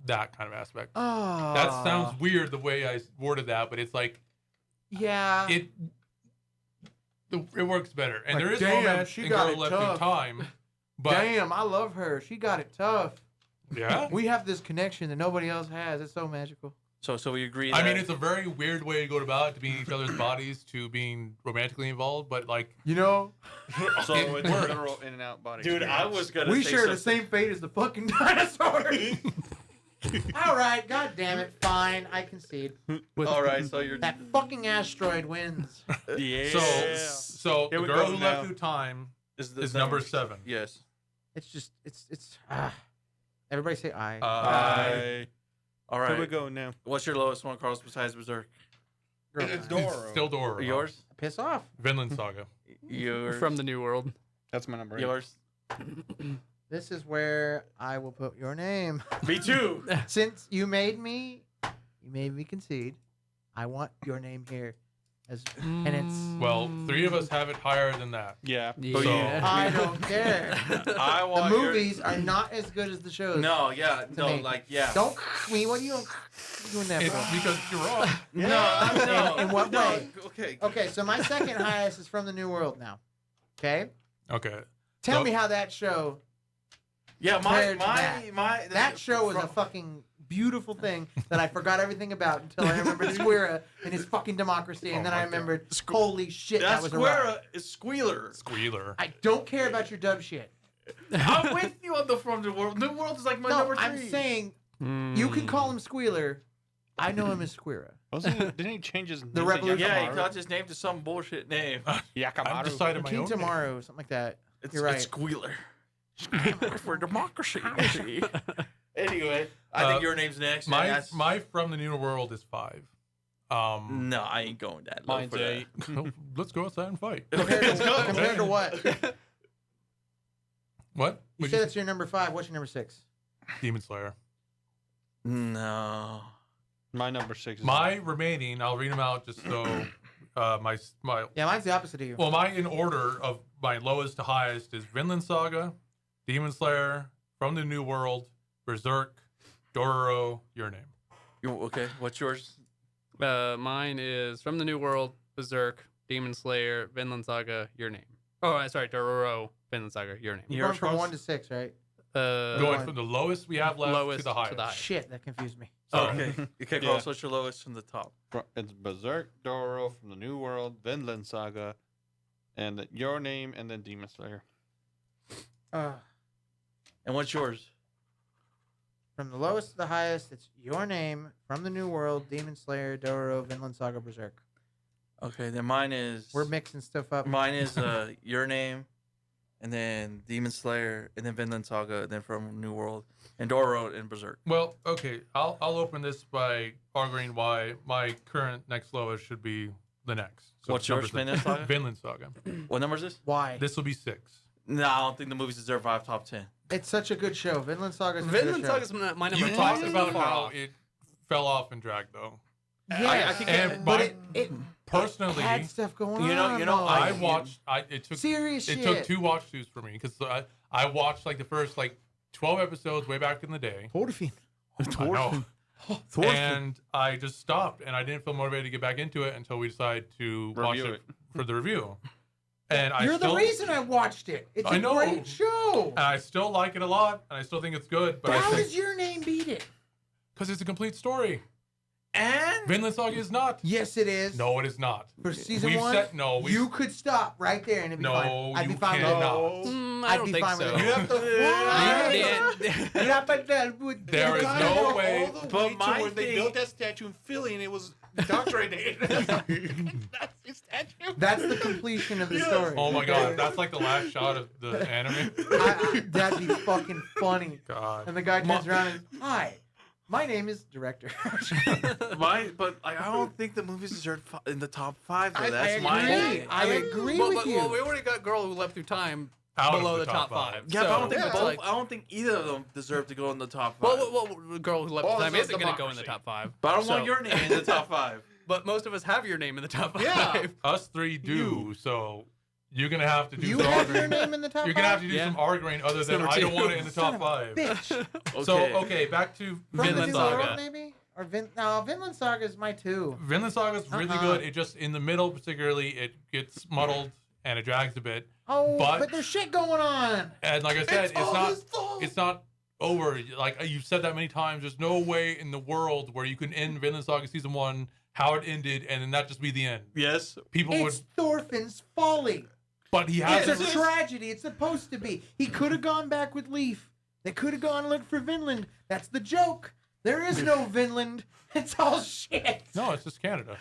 that kind of aspect. Oh, That sounds weird the way I worded that, but it's like yeah. it works better. And Like, there is damn, romance she in got Girl it Left tough. Through Time, but Damn, I love her. She got it tough. yeah. We have this connection that nobody else has. It's so magical. So we agree. I mean, that- it's a very weird way to go about it, to being in each other's bodies, to being romantically involved, but like, You know, so it it's a works. literal in and out body. dude, I experience. was gonna. we say share the something. same fate as the fucking dinosaur. All right, god damn it, fine, I concede. All right, so you're. That fucking asteroid wins. Yeah. so Here the we Girl go Who now. Left Through Time the is number 7. Yes. It's just it's. Everybody say I. All Here we right. go now. What's your lowest one, Carlos, besides Berserk? Girl, It's I. Doro. It's still Dora. Yours? Piss off. Vinland Saga. Yours. From the New World. That's my number 8. yours. This is where I will put your name. Me too. Since you made me concede. I want your name here as penance. Well, 3 of us have it higher than that. Yeah. Yeah. I don't care. I The want your- movies are not as good as the shows. No, yeah, to no, me. like yeah. Don't me. What are you doing that It's for? because you're wrong. No. In what no. way? Okay. Okay, so my second highest is From the New World now. Okay, Okay. tell So- me how that show. Yeah, Compared to my That show was a fucking beautiful thing that I forgot everything about until I remembered Squira and his fucking democracy, and Oh then my I remembered, holy shit, that That's was a ride. Square is Squealer. Squealer. I don't care about your dub shit. I'm with you on the From the World. New World is like my No, number 3. I'm saying you can call him Squealer. I know him as Squira. Didn't he change his name? The Revolution- Yeah, he Yakamaru? got his name to some bullshit name. I've decided my King own name. Tomorrow, something like that. It's, You're right. It's Squealer. For democracy. Anyway, I think your name's next. and My that's- my From the New World is 5. No, I ain't going that low Mine's for that. 8. Let's go outside and fight. Compared Let's go. to, compared to what? What? You What'd said you- that's your number 5. What's your number 6? Demon Slayer. No. My number 6 is My remaining, I'll read them out just so my Yeah, mine's the opposite of you. well, my in order of my lowest to highest is Vinland Saga, Demon Slayer, From the New World, Berserk, Dororo, Your Name. Okay, what's yours? Mine is From the New World, Berserk, Demon Slayer, Vinland Saga, Your Name. Oh, sorry, Dororo, Vinland Saga, Your Name. You're Yours, going from Carlos? 1 to 6, right? Going from the lowest we have left Lowest to the highest. Shit, that confused me. Okay. Okay, Yeah. Carlos, what's your lowest from the top? It's Berserk, Doro from the New World, Vinland Saga, and Your Name, and then Demon Slayer. And what's yours? From the lowest to the highest, it's Your Name, From the New World, Demon Slayer, Dororo, Vinland Saga, Berserk. Okay, then mine is. We're mixing stuff up. Mine is Your Name, and then Demon Slayer, and then Vinland Saga, and then From New World, and Doro and Berserk. Well, okay, I'll open this by arguing why my current next lowest should be the next. So What's number yours, six. Vinland Saga? Vinland Saga. What number is this? Why? This will be 6. No, I don't think the movies deserve 5 top 10. It's such a good show. Vinland Saga is a Vinland good show. Saga's my number You 10. talked It's about so far how off. it fell off and dragged, though. Yeah, I think And but my- it Personally, had stuff going You know- on. you know, though. I watched. It took serious it shit. took 2 watch throughs for me because I watched like the first like 12 episodes way back in the day. Portofino. I know. And I just stopped, and I didn't feel motivated to get back into it until we decided to watch Review it it. for the review. And You're the reason I watched it. It's I a know. great show. And I still like it a lot, and I still think it's good. But How I does think your name beat it? because it's a complete story. And Vinland Saga is not. Yes, it is. No, it is not. For season We've 1, said no. you could stop right there and it'd be No, fine. I'd be you fine with cannot. it. I I'd don't be think fine with so. it. you have to. There is no way. But my when they thing- built that statue in Philly and it was indoctrinated. That's the statue. That's the completion of the story. Oh my god, that's like the last shot of the anime. That'd be fucking funny. God. And the guy turns around and, hi, my name is Director. But like, I don't think the movies deserve in the top 5. Though. I That's my agree. thing. I agree Well, with but- you. well, we already got Girl Who Leapt Through Time Out of below the the top top 5. five. Yeah, but I don't think it's both. like- I don't think either of them deserve to go in the top 5. well, Girl Who Leapt Oh, Through Time this is isn't going to go in the democracy. top 5. but I don't so- want your name in the top 5. But most of us have your name in the top 5. Yeah. Us three do, so you're gonna have to do You some have your arguing. name in the top You're gonna have to 5? do Yeah. some arguing other than number I don't 2. want it in the Son top of a 5. Bitch. So okay, back to From Vinland the New Saga. World, maybe? Or Vinland Saga is my 2. Vinland Saga is really Uh-uh. good. It just in the middle, particularly, it gets muddled and it drags a bit. Oh, But- but there's shit going on. And like I said, all his fault. it's not over. Like you've said that many times. There's no way in the world where you can end Vinland Saga season 1 how it ended and then that just be the end. Yes. People It's Thorfinn's folly. but he has It's a tragedy. It's supposed to be. He could have gone back with Leaf. They could have gone look for Vinland. That's the joke. There is no Vinland. It's all shit. No, it's just Canada.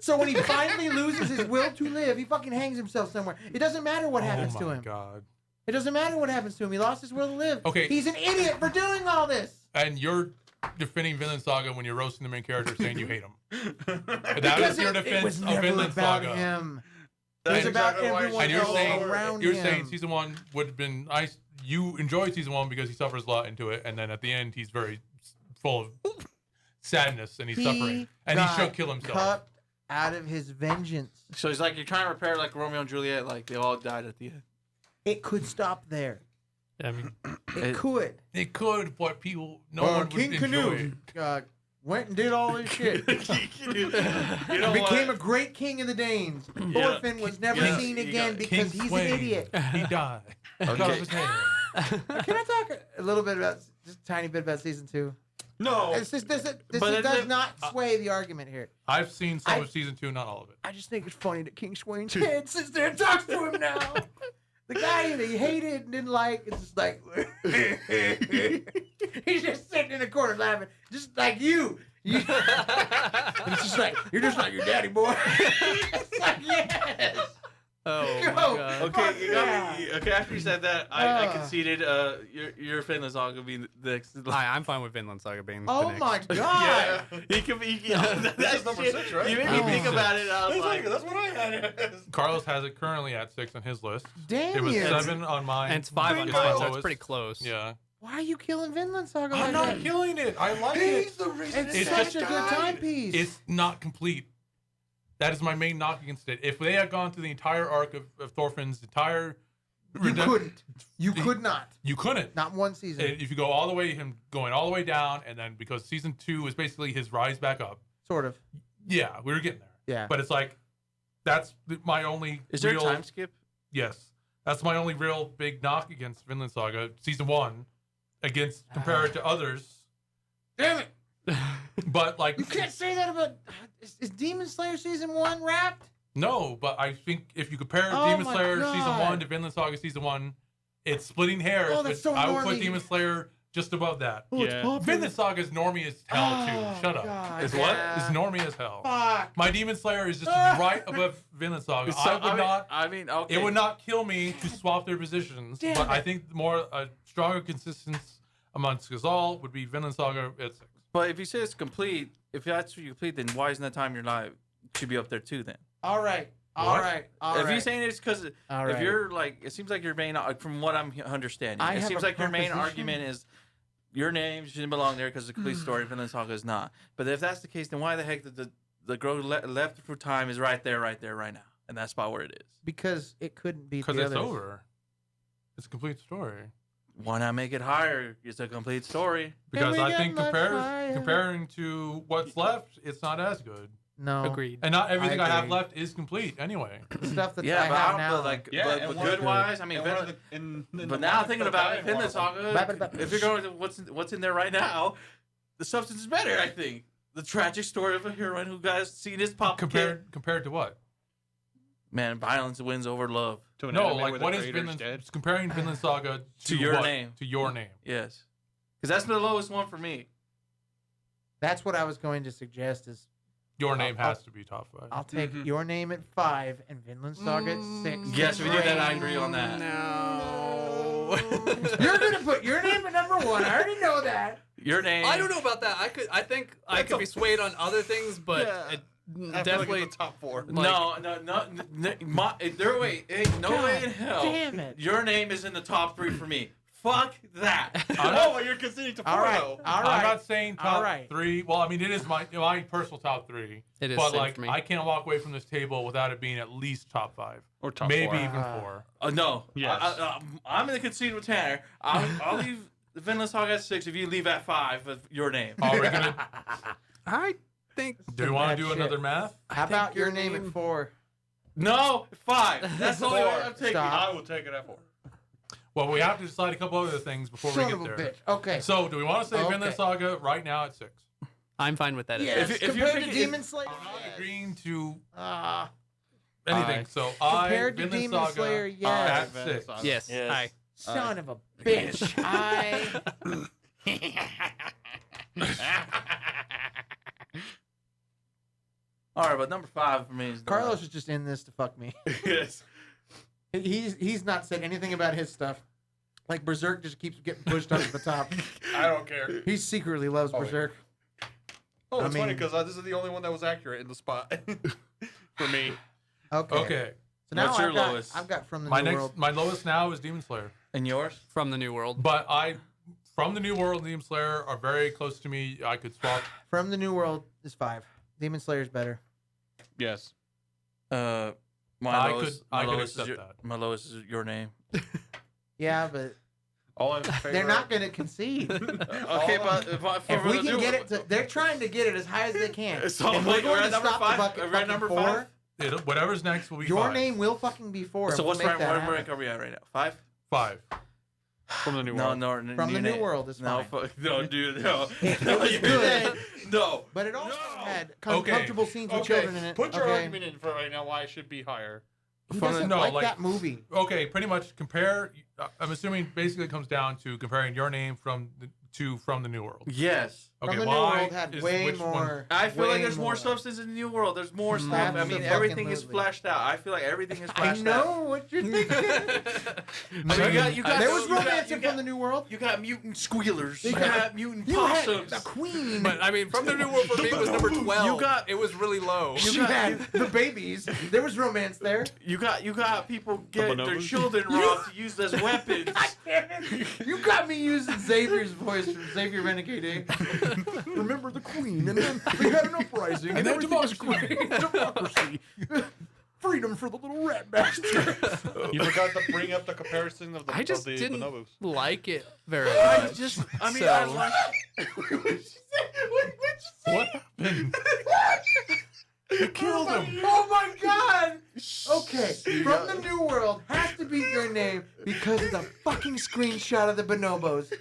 So when he finally loses his will to live, he fucking hangs himself somewhere. It doesn't matter what happens oh to my him. god. It doesn't matter what happens to him. He lost his will to live. Okay. He's an idiot for doing all this. And you're defending Vinland Saga when you're roasting the main character saying you hate him. That Because is your it defense was of never Vinland about Saga. him. It was That's about exactly why everyone And you're else saying around you're him. saying season 1 would have been nice. You enjoyed season 1 because he suffers a lot into it, and then at the end he's very full of sadness and he's suffering, and he got should kill himself. cut out of his vengeance. So he's like, you're trying to repair like Romeo and Juliet, like they all died at the end. It could stop there. I mean, It could. It could, but people, no one would King enjoy Canute it. went and did all this shit. You know Became what? a great king of the Danes. Yeah. Thorfinn was never Yeah. seen You again got- because King he's Swain, an idiot. He died. Cut Okay. off his head. Can I talk a little bit about, just a tiny bit about season 2? No. It's just, this But it- does not sway the argument here. I've seen some I- of season 2, not all of it. I just think it's funny that King Swain's head sits there and talks to him now. The guy that he hated and didn't like, it's just like, he's just sitting in a corner laughing, just like you. It's just like, you're just like your daddy, boy. It's like, yes. oh Go. my god. Okay, you got Yeah. me. Okay, after you said that, I conceded. Your Finland song will be next. Hi, I'm fine with Vinland Saga being the Oh next. my God. Yeah, he can be. That's number shit. 6, right? You made me Oh. think about it. I was like, That's what I had. Carlos has it currently at 6 on his list. Damn It was you. 7 on mine. And it's 5 on It's mine, my so it's lowest. pretty close. Yeah. Why are you killing Vinland Saga I'm like not that? killing it. I like he's it. the reason. It's It's such just a good timepiece. It's not complete. That is my main knock against it. If they had gone through the entire arc of Thorfinn's entire You couldn't. You The- could not. You couldn't. Not one season. If you go all the way, him going all the way down, and then because season 2 is basically his rise back up. Sort of. Yeah, we were getting there. Yeah. But it's like, that's my only Is there a real, time skip? Yes. That's my only real big knock against Vinland Saga, season 1, against compared to others. Damn it. But like, You can't say that about. Is Demon Slayer season 1 wrapped? no, but I think if you compare Oh Demon my Slayer season God. 1 to Vinland Saga season 1, it's splitting hairs. Oh, that's but so I would put normie. Demon Slayer just above that. Oh, Yeah. popular. Vinland Saga is normie as hell too. Shut up. God, Is what? yeah. It's normie as hell. Fuck. My Demon Slayer is just right above Vinland Saga. I mean, okay. It would not kill me to swap their positions, Damn but it. I think more a stronger consistency amongst us all would be Vinland Saga at 6. But if you say it's complete, if that's what you complete, then why isn't that time your life should be up there too? Then All right. All What? right. All if right. you're saying it's because All if right. you're like, it seems like your main, from what I'm understanding, I it have seems a like your main proposition. argument is your name shouldn't belong there because the complete story of Vinland Saga is not. But if that's the case, then why the heck the girl left through time is right there, right now, and that's about where it is. Because it couldn't be Because the it's others. over. It's a complete story. why not make it higher? It's a complete story. Because we I get think much higher? comparing to what's left, it's not as good. No. Agreed. And not everything I have agree. left is complete anyway. The stuff that Yeah, I but have I now. don't, but like, Yeah, but and good one- wise, I mean, And one of the- in but the now manga thinking that about I it, Vinland want- Saga, if you're going to what's in there right now, the substance is better, I think. The tragic story of a heroine who got seen his pop Compared to what? Man, violence wins over love. to an No, anime like where what the is creator's Vinland? dead. Comparing Vinland Saga To your what? name. To your name. Yes, because that's the lowest one for me. That's what I was going to suggest is Your name I'll- has to be top 5. I'll take Mhm. Your Name at 5 and Vinland Saga at 6. Yes, we do that. I agree on that. No. You're gonna put Your Name at number 1. I already know that. Your name. I don't know about that. I think I could be swayed on other things, but Yeah. it I feel like definitely. it's the top 4. No, there way, no God way in hell. damn it. Your name is in the top 3 for me. Fuck that. Oh, you're conceding to 4 All right. though. All I'm right. not saying top All right. 3. Well, I mean, it is my personal top 3. It is But same like, for me. I can't walk away from this table without it being at least top 5, Or top maybe 4. even Uh, 4. No. Yes. I'm going to concede with Tanner. I'll leave the Vinland Saga at 6 if you leave at 5 with your name. Are we gonna? I think. Do we want bad to do shit. another math? How think about Your Your Name at Name- 4? No, 5. That's the only way I'm taking Stop. I will take it at 4. Well, we have to decide a couple other things before Son we of get a there. bitch. Okay. So, do we want to say Okay. Vinland Saga right now at 6? I'm fine with that. Yes, if you're compared to picking- Demon Slayer. I'm not yes. agreeing to Ah, anything. So, I compared to Vinland Demon Saga Slayer, at yes. Vinland 6. Saga. Yes. Yes. Hi. Son of a bitch. All right, but number 5 for me is Carlos is just in this to fuck me. yes. He's not said anything about his stuff. Like Berserk just keeps getting pushed up to the top. I don't care. He secretly loves Oh, yeah. Berserk. Oh, I it's funny mean- because this is the only one that was accurate in the spot for me. Okay. Okay. So now What's your I've got, lowest? I've got From the My New World. my lowest now is Demon Slayer. And yours? From the New World. But From the New World and Demon Slayer are very close to me. I could swap. From the New World is 5. Demon Slayer's better. Yes. My I lowest, could- my I could lowest is accept your, that. my lowest is your name. Yeah, but All in favor. they're not going to concede. Okay, but If we can get it to, they're trying to get it as high as they can. So If wait, we're we're going at to number stop the 5. bucket We're at fucking number 4, 5. Whatever's next will be your 5. name will fucking be 4. So and what's we'll make that rank happen. are we at right now? 5? 5. From the new No, world. no, From the New name. World is No, fine. no, dude, no. It No, was you good. didn't. No. But it also No. had Okay. comfortable scenes with children in it. Put your okay. argument in for right now why it should be higher. He From the- doesn't no, like like- that movie. Okay, pretty much compare. I'm assuming basically it comes down to comparing your name from the New World. Yes. Okay, From the why New World had is way which one- more. I feel like way there's more substance in the New World. There's more stuff. I mean, everything is Abso-fucking-lutely. fleshed out. I feel like everything is I fleshed out. know what you're thinking. I mean, you got, There was you got- romance you in got- From the New World. You got mutant squealers. You You got got- mutant You had possums. the queen. But I mean, From the New World for me was number 12. You got- it was really low. You had the babies. There was romance there. You got people get their bonobos? children raw to use as weapons. You got me using Xavier's voice from Xavier Renegade. Remember the queen, and then we had an uprising, and then everything was great. Democracy. Freedom for the little rat bastard. You forgot to bring up the comparison of the, I just of the didn't bonobos. like it very I much. just, I mean, So- I like. What happened? You killed him. Oh my god. Okay, From the New World has to beat your name because of the fucking screenshot of the bonobos.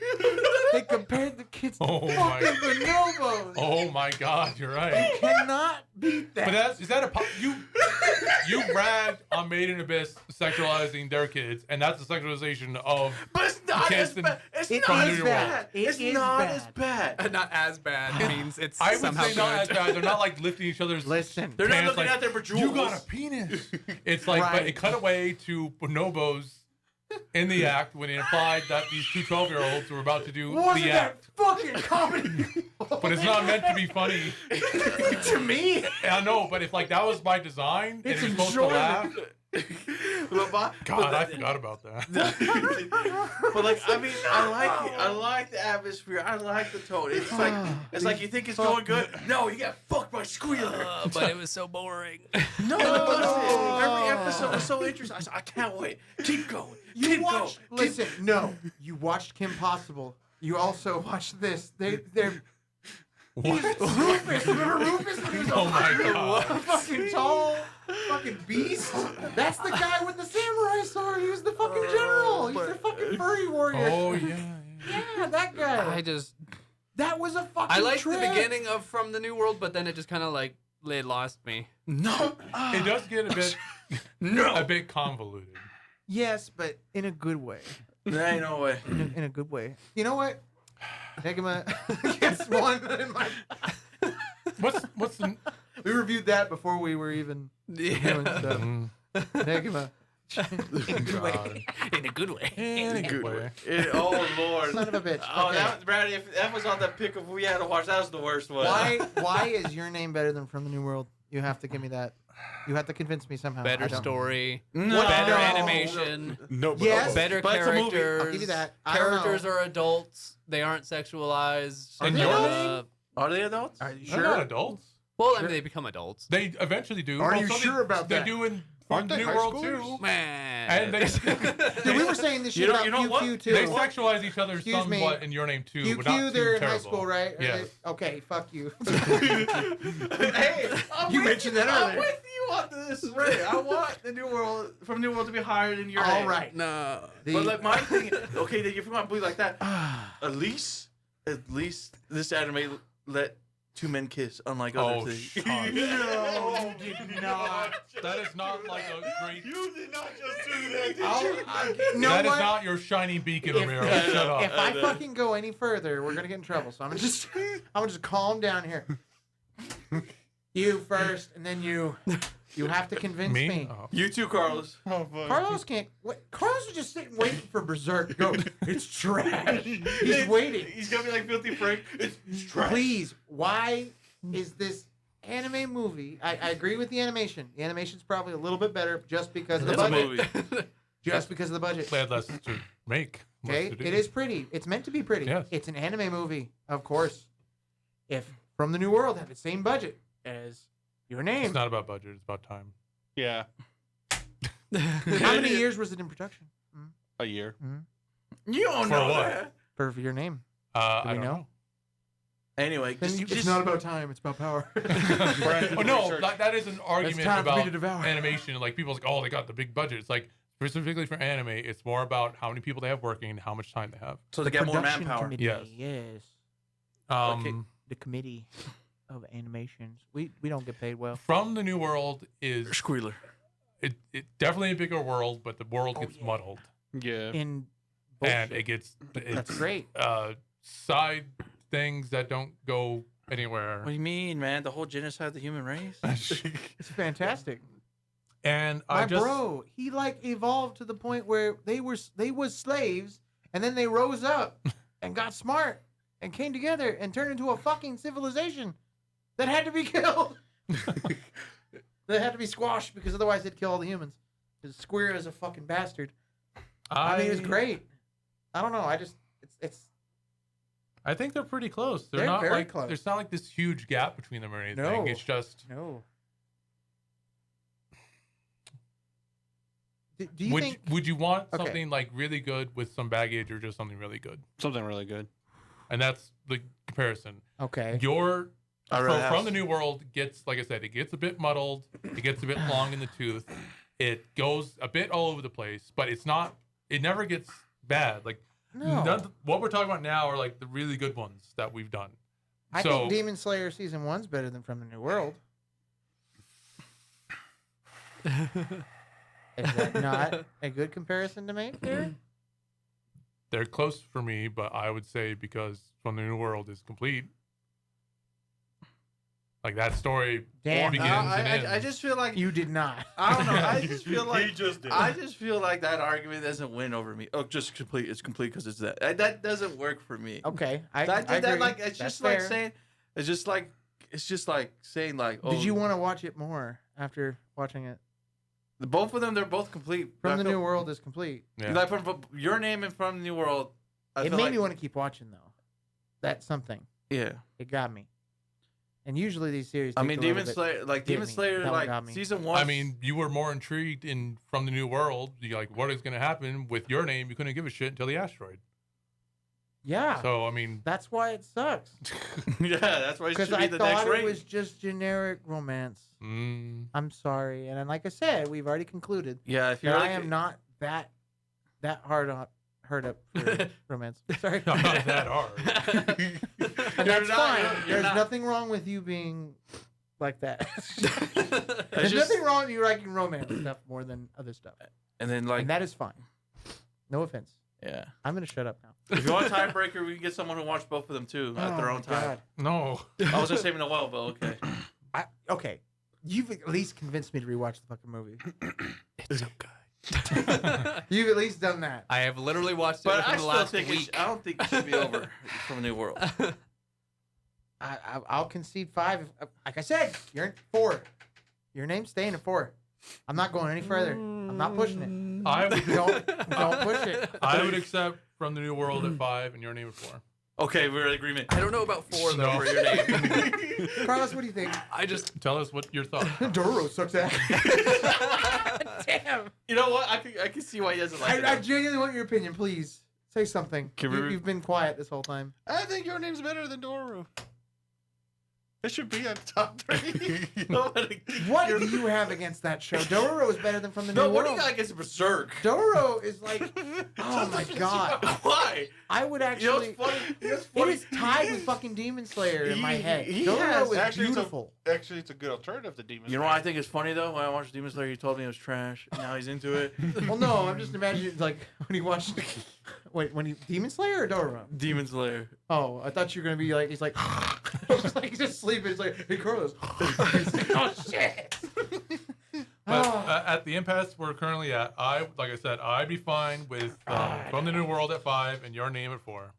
They compared the kids to Oh my- fucking bonobos. Oh my God, you're right. Cannot beat that. But is that a you bragged on Made in Abyss sexualizing their kids, and that's the sexualization of But it's not kids as in- bad. It's It not is as bad. bad. It It's is not bad. as bad. Not as bad. It means it's I would somehow say not as good. bad. They're not like lifting each other's Listen, They're not pants looking like, out there for jewels. you got a penis. It's like, but Right. it cut away to bonobos in the act when it implied that these two 12-year-olds were about to do wasn't the that act. fucking comedy? But it's not meant to be funny. To me, I know, but if like that was by design and It's you're supposed to enjoyment. laugh, God, I forgot about that. But like, I mean, I like the atmosphere. I like the tone. It's like you think it's going good. No, you got fucked by Squealer. But it was so boring. No, it wasn't. Every episode was so interesting. I said, I can't wait. Keep going. Keep going. Listen, no. You watched Kim Possible. You also watched this. They're What? Rufus. Remember Rufus? He was Oh my God. a fucking tall fucking beast. That's the guy with the samurai sword. He was the fucking general. He's the fucking furry warrior. Oh yeah. Yeah, that guy. That was a fucking I liked trip. the beginning of From the New World, but then it just kind of like it lost me. No. It does get a bit, a bit convoluted. Yes, but in a good way. There ain't no way. In a good way. You know what? Negama gets one in my... What's the? We reviewed that before we were even doing stuff. Negama. In a good way. God. In a good way. In a good way. Oh Lord. Son of a bitch. Oh, Okay. that Brady, if that was on that pick of we had to watch, that was the worst one. Why is your name better than From the New World? You have to give me that. You have to convince me somehow. I Better don't- story. No. Better No. animation. No, but Yes. Better But it's a movie. characters. I'll give you that. I don't Characters know. are adults. They aren't sexualized. In they your not? name? Are they adults? Are you They're not sure? adults. Well, I mean, they become adults. They eventually do. Are Well, you so sure about they that? do in Aren't the they New high World schoolers? too. Man. And they Dude, we were saying this You shit know- about you know what? QQ too. they sexualize each other Excuse me. somewhat in your name too, but not QQ, too they're in high terrible. school, right? Or Yes. Okay, fuck you. Hey, You mentioned that I'm earlier. with you on this, Ray. I want the New World from New World to be higher than your All name. right. No. But like my thing, okay, then if you want to believe like that, at least this anime let two men kiss, unlike other Oh, things. shut No, you did not. That is not like a great. You did not just do that, did No, That is what? not your shiny beacon, If- Romero. if- Shut up. If I fucking go any further, we're gonna get in trouble. So I'm gonna just calm down here. You first, and then you. You have to convince me. Oh. You too, Carlos. Oh, fuck. Carlos can't. Carlos is just sitting waiting for Berserk to go. It's trash. He's waiting. He's gonna be like Filthy Frank. It's trash. Please, why is this anime movie? I agree with the animation. The animation's probably a little bit better just because of the It's a budget. movie. Just because of the budget. They had less to make. less Okay, to do. it is pretty. It's meant to be pretty. Yes. It's an anime movie, of course. If From the New World had the same budget as Your Name, It's not about budget. It's about time. Yeah, how many years was it in production? a year. You don't For know what? that. For Your Name. I we don't know? know. Anyway, It's not about time. It's about power. Oh no, that is an argument time for me about to devour. animation. Like people's like, oh, they got the big budget. It's like specifically for anime, it's more about how many people they have working and how much time they have. so they get more Production manpower. committee, Yes. Yes. Okay. The committee of animations. We don't get paid well. From the New World is Squealer. it definitely a bigger world, but the world Oh, gets yeah. muddled Yeah. In and bullshit. it gets That's it's great. side things that don't go anywhere. What do you mean, man? The whole genocide of the human race? It's fantastic. And My I just bro, he like evolved to the point where they was slaves, and then they rose up and got smart and came together and turned into a fucking civilization that had to be killed. That had to be squashed because otherwise they'd kill all the humans. Because Square is a fucking bastard. I mean, it's great. I don't know. It's I think they're pretty close. They're, They're not very like close. there's not like this huge gap between them or anything. No. It's just no. Do you would think? would you want Okay. something like really good with some baggage or just something really good? Something really good. And that's the comparison. Okay. Your I'd rather have- from the New World gets, like I said, it gets a bit muddled. It gets a bit long in the tooth. It goes a bit all over the place, but it's not. It never gets bad. Like No. what we're talking about now are like the really good ones that we've done. I So- think Demon Slayer season 1's better than From the New World. Is that not a good comparison to make there? They're close for me, but I would say because From the New World is complete. Like that story Damn. begins and ends. I just feel like You did not. I don't know. I just feel like He just did. I just feel like that argument doesn't win over me. Oh, just complete. It's complete because it's that. That doesn't work for me. Okay. I That agree. like it's That's just like fair. saying it's just like saying like oh Did you want to watch it more after watching it? Both of them, they're both complete. From I the feel- New World is complete. Yeah. Like Your Name and From the New World. I It feel made like, me want to keep watching though. That's something. Yeah. It got me. And usually these series. I take mean, a little Demon bit- Slayer, like get Demon me. Slayer, That one like got me. season 1. I mean, you were more intrigued in From the New World. You like, what is going to happen with Your Name? You couldn't give a shit until the asteroid. Yeah. So I mean, That's why it sucks. yeah, that's why it Because should be I the next thought it rating. was just generic romance. I'm sorry, and then, like I said, we've already concluded Yeah, if you're that like, I am not that hard up for romance. Sorry, not that hard. and You're that's not- fine. you're There's not- nothing wrong with you being like that. There's just- nothing wrong with you liking romance stuff more than other stuff, and then like, and that is fine. No offense. yeah. I'm gonna shut up now. If you want a tiebreaker, we can get someone who watch both of them too at their Oh own my time. God. No. I was just saving a while, but okay. Okay, you've at least convinced me to rewatch the fucking movie. It's so good. You've at least done that. I have literally watched it But within I the still last think week. I don't think it should be over from the New World. I'll concede 5. Like I said, you're in 4. Your name's staying at 4. I'm not going any further. I'm not pushing it. I would Don't push it. I would accept From the New World at 5 and Your Name at 4. Okay, we're in agreement. I don't know about 4 though No. for your name. Carlos, what do you think? I just Tell us what your thoughts. Dororo sucks ass. Damn. You know what? I can see why he doesn't like I it. genuinely want your opinion. Please say something. Can we- You've been quiet this whole time. I think Your Name's better than Doru. It should be at the top 3. Nobody- What do you have against that show? Dororo is better than From the New No, what World. do you got against Berserk? Dororo is like, oh my god. Why? I would You know actually. what's funny? You know what's It funny? is tied with fucking Demon Slayer in my head. He Dororo has- is actually, it's a- beautiful. Actually, it's a good alternative to Demon You know what I think is funny though? When I watched Demon Slayer, he told me it was trash. Now he's into it. Well, no, I'm just imagining like when he watched. Wait, when he Demon Slayer or Dororo? Demon Slayer. Oh, I thought you were gonna be like he's like, he's just sleeping. He's like, hey Carlos. He's like, oh shit. But Oh. at the impasse we're currently at, like I said, I'd be fine with From the New World at 5 and Your Name at 4.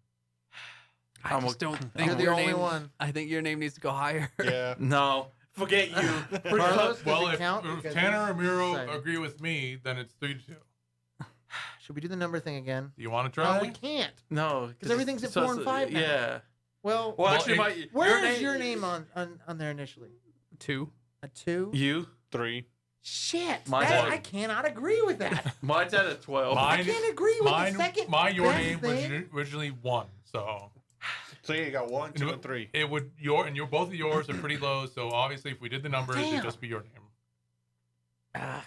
I just don't think You're the your only name. one. I think your name needs to go higher. Yeah. No, forget you. Carlos, Well, does it if, count? if Because Tanner he's or Miro excited. agree with me, then it's 3-2. Should we do the number thing again? Do you want to No, try? we can't. No, Because everything's at 4 and 5 now. Yeah. Well, Well, Well, actually, it- where is your name on there initially? 2. A 2? You? 3. Shit. Mine's That- one. I cannot agree with that. Mine's at a 12. I Mine- can't agree with Mine, the second. my Your best Name thing. was originally 1, so So yeah, you got 1, 2, and 3. it would both of yours are pretty low. So obviously, if we did the numbers, Damn. it'd just be Your Name. Ah,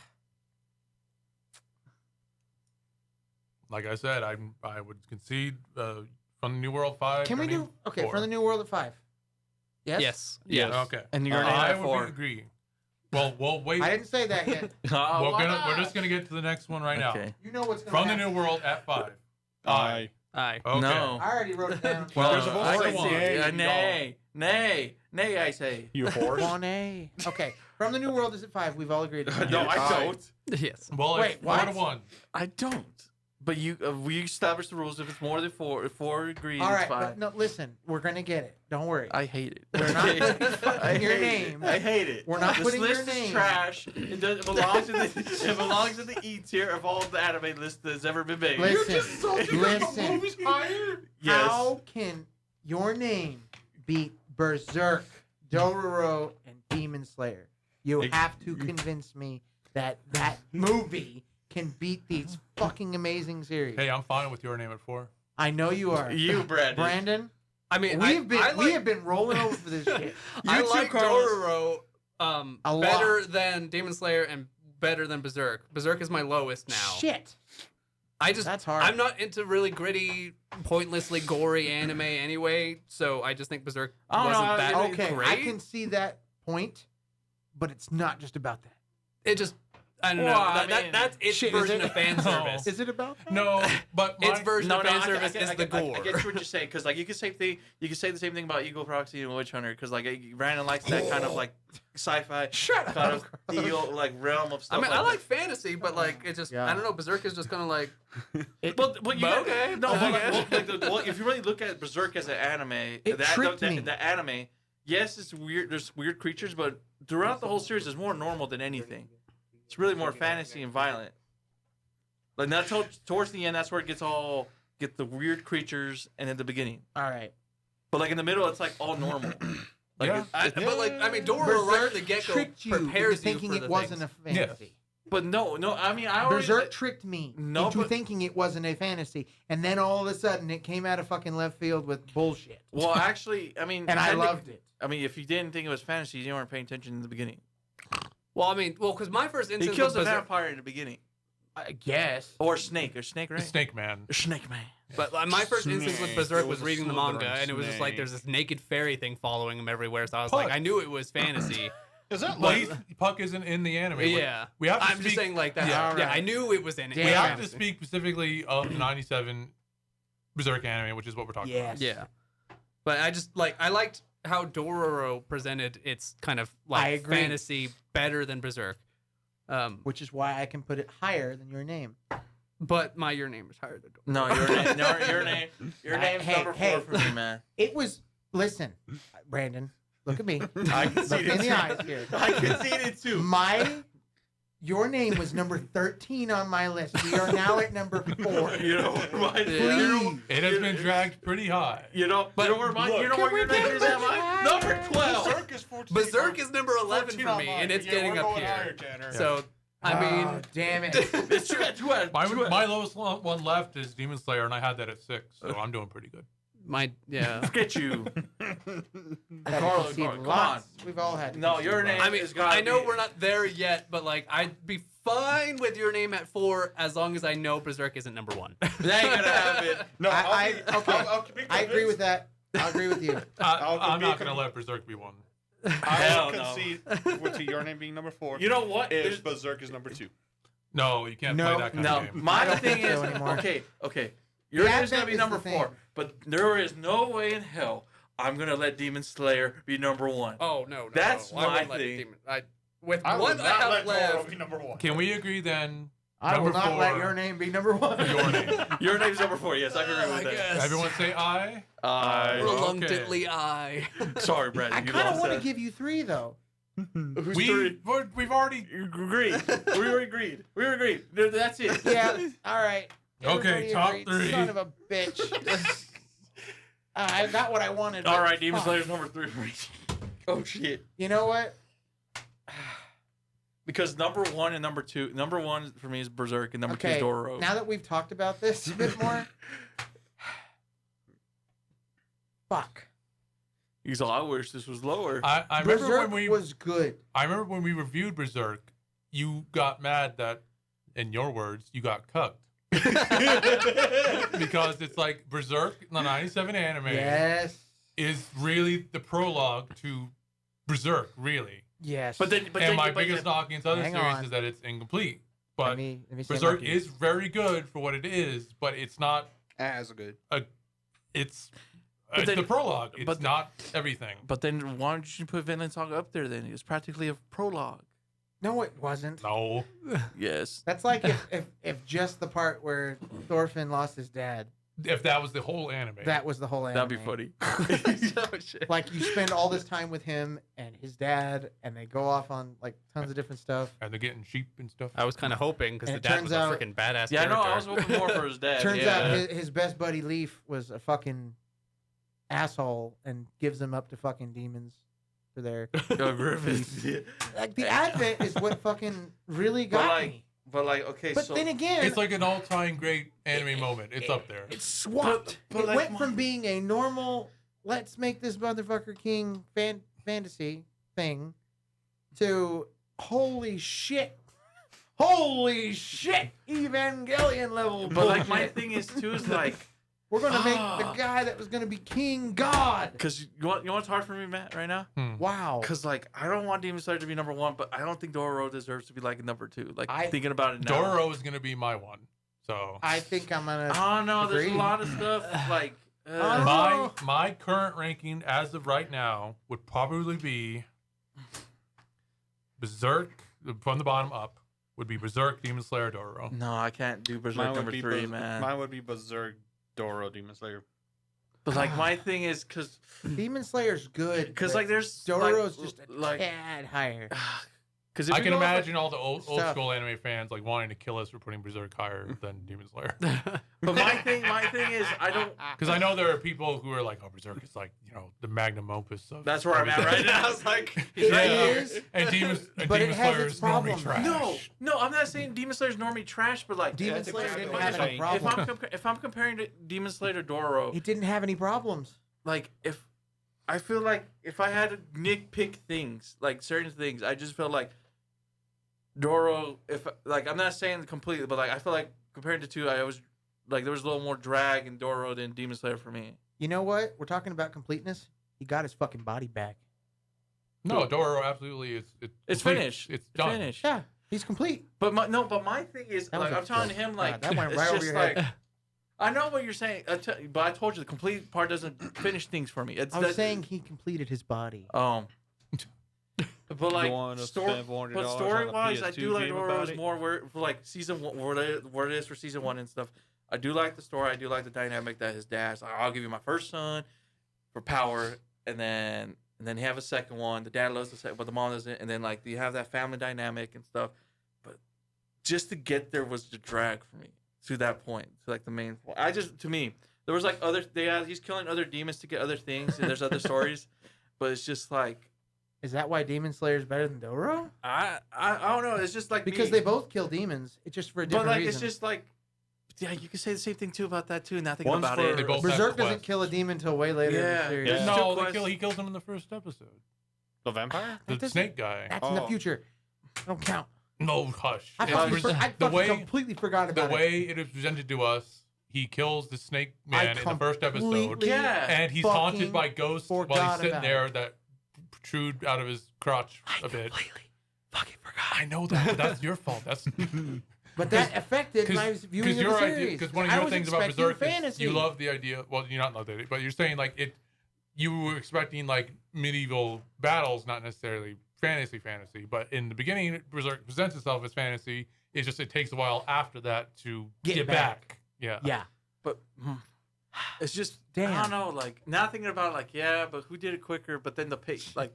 Like I said, I would concede From the New World 5. can we Your Name do okay 4. for the New World at 5? Yes. Yes. Yes. Okay. And Your Name I at would 4. agree. Well, we'll wait. I didn't say that yet. Oh, We're just gonna get to the next one right now. Okay. You know what's going From the happen. New World at 5. Aye. Aye. Okay. No. I already wrote it down. Well, There's a vote I for can one. see it. Yeah, Nay, I say. You horse. One A. Okay. From the New World is at 5. We've all agreed. No, I Aye. don't. Yes. Well, Wait, it's 4 to what? 1. I don't. But we established the rules. If it's more than 4, if 4 agrees, All right, it's 5. but no, listen. We're gonna get it. Don't worry. I hate it. We're not putting I fucking your hate name. it. I hate it. We're not this putting your list name. is trash. It belongs in the it belongs in the E tier of all the anime list that's ever been made. Listen. Listen. higher? Yes. How can your name beat Berserk, Dororo, and Demon Slayer? You have to convince me that that movie can beat these fucking amazing series. Hey, I'm fine with Your Name at 4. I know you are. You, Brandon. Brandon, I mean, we I have been rolling over for this shit. I You too, like Carlos. Dororo A better lot. than Demon Slayer and better than Berserk. Berserk is my lowest now. Shit. That's hard. I'm not into really gritty, pointlessly gory anime anyway, so I just think Berserk I don't know, wasn't that Okay, great. I can see that point, but it's not just about that. It just, I don't Well, know. I That, mean, that's its shit, is version it? of fan No. service. Is it about that? No, but Its my, version of fan I service get- is I the get- gore. I get what you're saying because like you can say the same thing about Eagle Proxy and Witch Hunter because like Brandon likes that kind of like sci-fi Shut kind up. of deal like realm of I stuff. mean, like I like that. fantasy, but like it just, Yeah. I don't know. Berserk is just kind of like, But you But okay, no, I but guess. well, if you really look at Berserk as an anime, It tricked me. the anime, yes, it's weird. There's weird creatures, but throughout the whole series, it's more normal than anything. It's really more fantasy and violent. Like not towards the end, that's where it get the weird creatures, and in the beginning. All right. But like in the middle, it's like all normal. Like Yeah. But like, I mean, Dororo right from the get go tricked you into prepares you thinking for it the wasn't things. a fantasy. But no. I mean, I already Berserk tricked me No, into but- thinking it wasn't a fantasy, and then all of a sudden it came out of fucking left field with bullshit. Well, actually, I mean, And I technic- loved it. I mean, if you didn't think it was fantasy, you weren't paying attention in the beginning. Well, I mean, because my first He instance kills was a Berserk, vampire in the beginning, I guess. or snake, right? Snake Man. Snake man. but my first instance with Snake. Berserk It was was a reading the slithering manga, and it was just like snake. there's this naked fairy thing following him everywhere. So I was Puck. like, I knew it was fantasy. Is that Well, like? Puck isn't in the anime. Yeah, We have to I'm speak, just saying like that. Yeah. Yeah, I knew it was in it. Yeah. We have to Fantasy. speak specifically of the 97 Berserk anime, which is what we're talking Yes. Yeah, but I just I liked how Dororo presented its kind of I like agree. fantasy better than Berserk. Which is why I can put it higher than your name. But your name is higher than Dororo. No, your name's Hey, number 4 hey. for me, man. It was. Listen, Brandon, look at me. I can Look see me in the it eyes too. here. I can see it too. Your name was number 13 on my list. We are now at number 4. You know, my, Please. It has been dragged pretty high. You know, But you know where my, look, you know can where your we name get is at, much mine? higher? Number 12. Berserk is 14. Berserk is number 11 14 for on me, mine. and it's Yeah, getting we're up going here. higher, Tanner. So I mean, Oh, damn it. It's two out of My lowest one left is Demon Slayer, and I had that at 6, so I'm doing pretty good. Forget you. I've Carl, seen come lots. We've all had. No, your name I mean, is gotta I know be- we're not there yet, but like I'd be fine with your name at 4 as long as I know Berserk isn't number 1. That ain't gonna happen. No, Okay. I'll be I agree with that. I'll agree with you. I'm not be- going to let Berserk be one. I Hell will no. concede to your name being number 4. You know what? If There's- Berserk is number 2. No, you can't No, play that kind No, of game. my don't thing think is so anymore. okay. Your name's gonna advent be is number the 4, thing. but there is no way in hell I'm gonna let Demon Slayer be number 1. Oh no, That's no. I my wouldn't let thing. Demon, with I what will I not have let Toro left. be number 1. Can we agree then? I will Number not let 4, your name be number 1. Your name. Your name's number 4. Yes, I can agree with that. guess. Everyone say I. Reluctantly, I. Sorry, Brad. I you kind of lost want to that. give you 3 though. Who's We've already. You agreed. We were agreed. That's it. Yeah. All right. Okay, Everybody top agreed. 3. Son of a bitch. I got what I wanted. All but right, Demon fuck. Slayer's number 3 for me. Oh shit. You know what? Because number 1 and number 2. Number 1 for me is Berserk, and number 2 is Okay. Dororo. Now that we've talked about this a bit more. Fuck. He's all, I wish this was lower. I remember Berserk when we was good. I remember when we reviewed Berserk, you got mad that, in your words, you got cucked. Because it's like Berserk, the 97 anime, Yes. is really the prologue to Berserk, really. Yes. but And then my biggest knock against other Hang series on. is that it's incomplete. let But me say my Berserk piece. is very good for what it is, but it's not. As good. It's But then- the prologue. It's but- not everything. But then why don't you put Vinland Saga up there then? It's practically a prologue. No, it wasn't. No. Yes. That's like if just the part where Thorfinn lost his dad, If that was the whole anime. that was the whole anime. That'd be funny. Oh, shit. Like you spend all this time with him and his dad, and they go off on like tons of different stuff. And they're getting sheep and stuff. I was kind of hoping because And the it dad turns was a out- freaking badass Yeah, I know. character. I was hoping more for his dad. Turns yeah. out his best buddy Leaf was a fucking asshole and gives him up to fucking demons for their Oh, Griffith. Yeah. like the advent is what fucking really got like, me. But like, okay, But so then again, It's like an all-time great anime moment. It's up there. it swapped. But it like went from being a normal let's make this motherfucker king fantasy thing to holy shit Evangelion level but like my bullshit. thing is too is like, We're gonna make the guy that was gonna be king god. because you know what's hard for me, Matt, right now? Wow. Because like I don't want Demon Slayer to be number 1, but I don't think Dororo deserves to be like number 2. Like I- thinking about it now. Dororo is going to be my one. So I think I'm gonna. Oh no, there's Agreed. a lot of stuff like. my current ranking as of right now would probably be Berserk from the bottom up would be Berserk, Demon Slayer, Dororo. No, I can't do Berserk Mine would number be 3, man. Mine would be Berserk, Doro, Demon Slayer. But like my thing is because Demon Slayer's good. but like there's Dororo's like, just a like tad higher. Because I can imagine all the old Stuff. school anime fans like wanting to kill us for putting Berserk higher than Demon Slayer. But my thing is, I don't. Because I know there are people who are like, "Oh, Berserk is like the magnum opus." Of That's where I'm at right now. I was like, It Yeah. is. And Demon But it has Slayer its is normally problems. trash. no, I'm not saying Demon Slayer's normally trash, but like Demon that's Slayer exactly didn't what have you're any saying. problems. if I'm comparing to Demon Slayer to Dororo, It didn't have any problems. like if I feel like if I had to nitpick things, like certain things, I just feel like Dororo. If like I'm not saying completely, but like I feel like comparing the two, I was like there was a little more drag in Dororo than Demon Slayer for me. You know what? We're talking about completeness. He got his fucking body back. No, Dororo absolutely is. It's complete. finished. It's done. Finished. Yeah, he's complete. But my thing is, That was like, a I'm telling joke. him, like, God, that went it's right over just your like, head. I know what you're saying, but I told you the complete part doesn't finish things for me. It's I was that- saying he completed his body. But like, wanna story, spend $400 but on a story wise, I PS2 do like game Dororo about is it? more where for like season one, where it is for season one and stuff. I do like the story. I do like the dynamic that his dad's like, I'll give you my first son for power, and then you have a second one. The dad loves the second, but the mom doesn't. And then like you have that family dynamic and stuff. But just to get there was the drag for me to that point, to like the main point. To me, there was like he's killing other demons to get other things, and there's other stories, but it's just like. Is that why Demon Slayer is better than Dororo? I don't know. It's just like Because me. they both kill demons. It's just for a But different like reason. it's just like, yeah, you can say the same thing too about that too. Now thinking One's about for- it, They both Berserk have doesn't quests. kill a demon until way later in Yeah, the series. yeah. No, Two he kills him in the first episode. The vampire? The That doesn't- snake guy. That's in the Oh. future. Don't count. No, hush. I It's fucking, pres- I the fucking way completely forgot the about it. way it is presented to us, he kills the snake man in the first episode, completely Yeah. and he's fucking haunted by ghosts while forgot he's sitting about there that protrude out of his crotch a bit. fucking forgot. I know that, but that's your fault. That's But that affected my viewing of the your series. idea. Because one of I your was things about expecting Berserk is fantasy. you love the idea. Well, you're not love it, but you're saying like it. You were expecting like medieval battles, not necessarily fantasy. But in the beginning, Berserk presents itself as fantasy. It's just it takes a while after that to get back. Yeah. Yeah. but it's just I Damn. don't know. Like now thinking about it, like yeah, but who did it quicker? But then the pace, like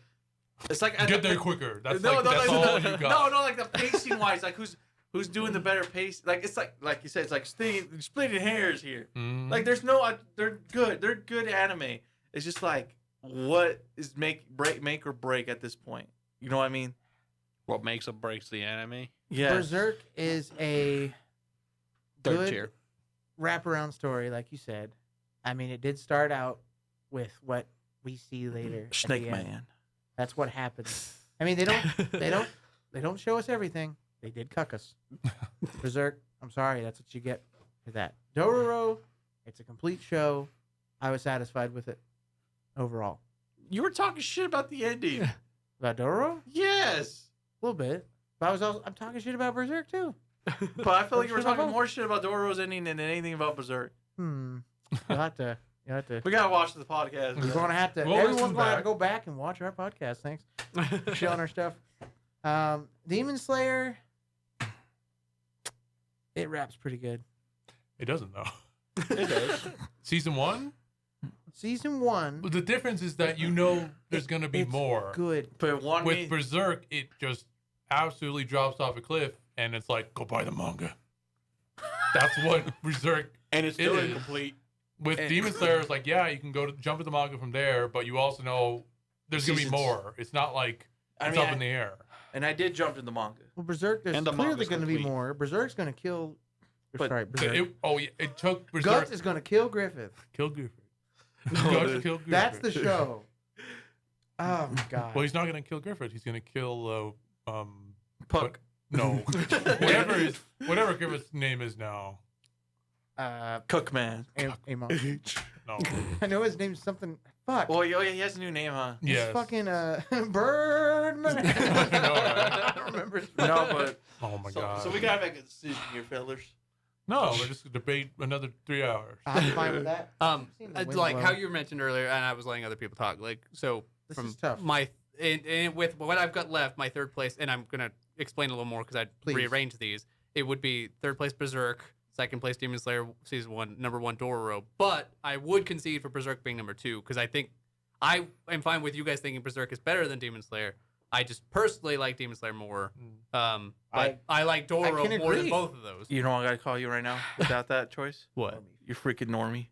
it's like Get there quicker. That's no, like no, that's no, all no, you got. no, like the pacing wise, like who's doing the better pace? Like it's like you said, it's like splitting hairs here. Mhm. Like there's no, they're good anime. It's just like what is make or break at this point. You know what I mean? What makes or breaks the anime? Yeah. Berserk is a Third good tier. wraparound story, like you said. I mean, it did start out with what we see later. at Snake the end. Man. That's what happens. I mean, they don't show us everything. They did cuck us. Berserk, I'm sorry, that's what you get for that. Dororo, it's a complete show. I was satisfied with it overall. You were talking shit about the ending. About Dororo? Yes. A little bit. But I'm talking shit about Berserk too. But I feel like you were Shit about talking both. more shit about Dororo's ending than anything about Berserk. You'll have to. We gotta watch the podcast. You're man. going to have to. We'll Everyone's listen going to have to back. go back and watch our podcast. Thanks. Showing our stuff. Demon Slayer. It wraps pretty good. It doesn't though. It does. Season 1. Season 1. But the difference is that there's going to be it's more. Good. But one With me, Berserk, it just absolutely drops off a cliff, and it's like, go buy the manga. That's what Berserk. And it's It still is. incomplete. With And- Demon Slayer, it's like, yeah, you can jump at the manga from there, but you also know there's going to be Seasons. more. It's not like I it's mean, up in the air. and I did jump in the manga. Well, Berserk, there's And the clearly manga's going to be complete. more. Berserk's going to kill. But sorry, Berserk. It took Berserk. Guts is going to kill Griffith. Kill Griffith. No, Guts dude. kill Griffith. That's the show. Oh my god. Well, he's not going to kill Griffith. He's going to kill Puck. no, whatever Griffith's name is now. Cookman. Amos. No. I know his name's something. Fuck. Oh yeah, he has a new name, huh? It's Yes. fucking Birdman. I know, right? I don't remember his No, but Oh my god. so we gotta make a decision here, fellas. No, we're just gonna debate another 3 hours. I'm fine with that. Seen the It's wind like blow. how you mentioned earlier, and I was letting other people talk. Like, so This from is tough. my and with what I've got left, my third place, and I'm gonna explain a little more because I Please. rearranged these. It would be third place Berserk, second place Demon Slayer season 1, number 1 Dororo. But I would concede for Berserk being number 2 because I think I am fine with you guys thinking Berserk is better than Demon Slayer. I just personally like Demon Slayer more. But I- I like Doro can more than agree. both of those. You know what I gotta call you right now without that choice? What? You're freaking normie.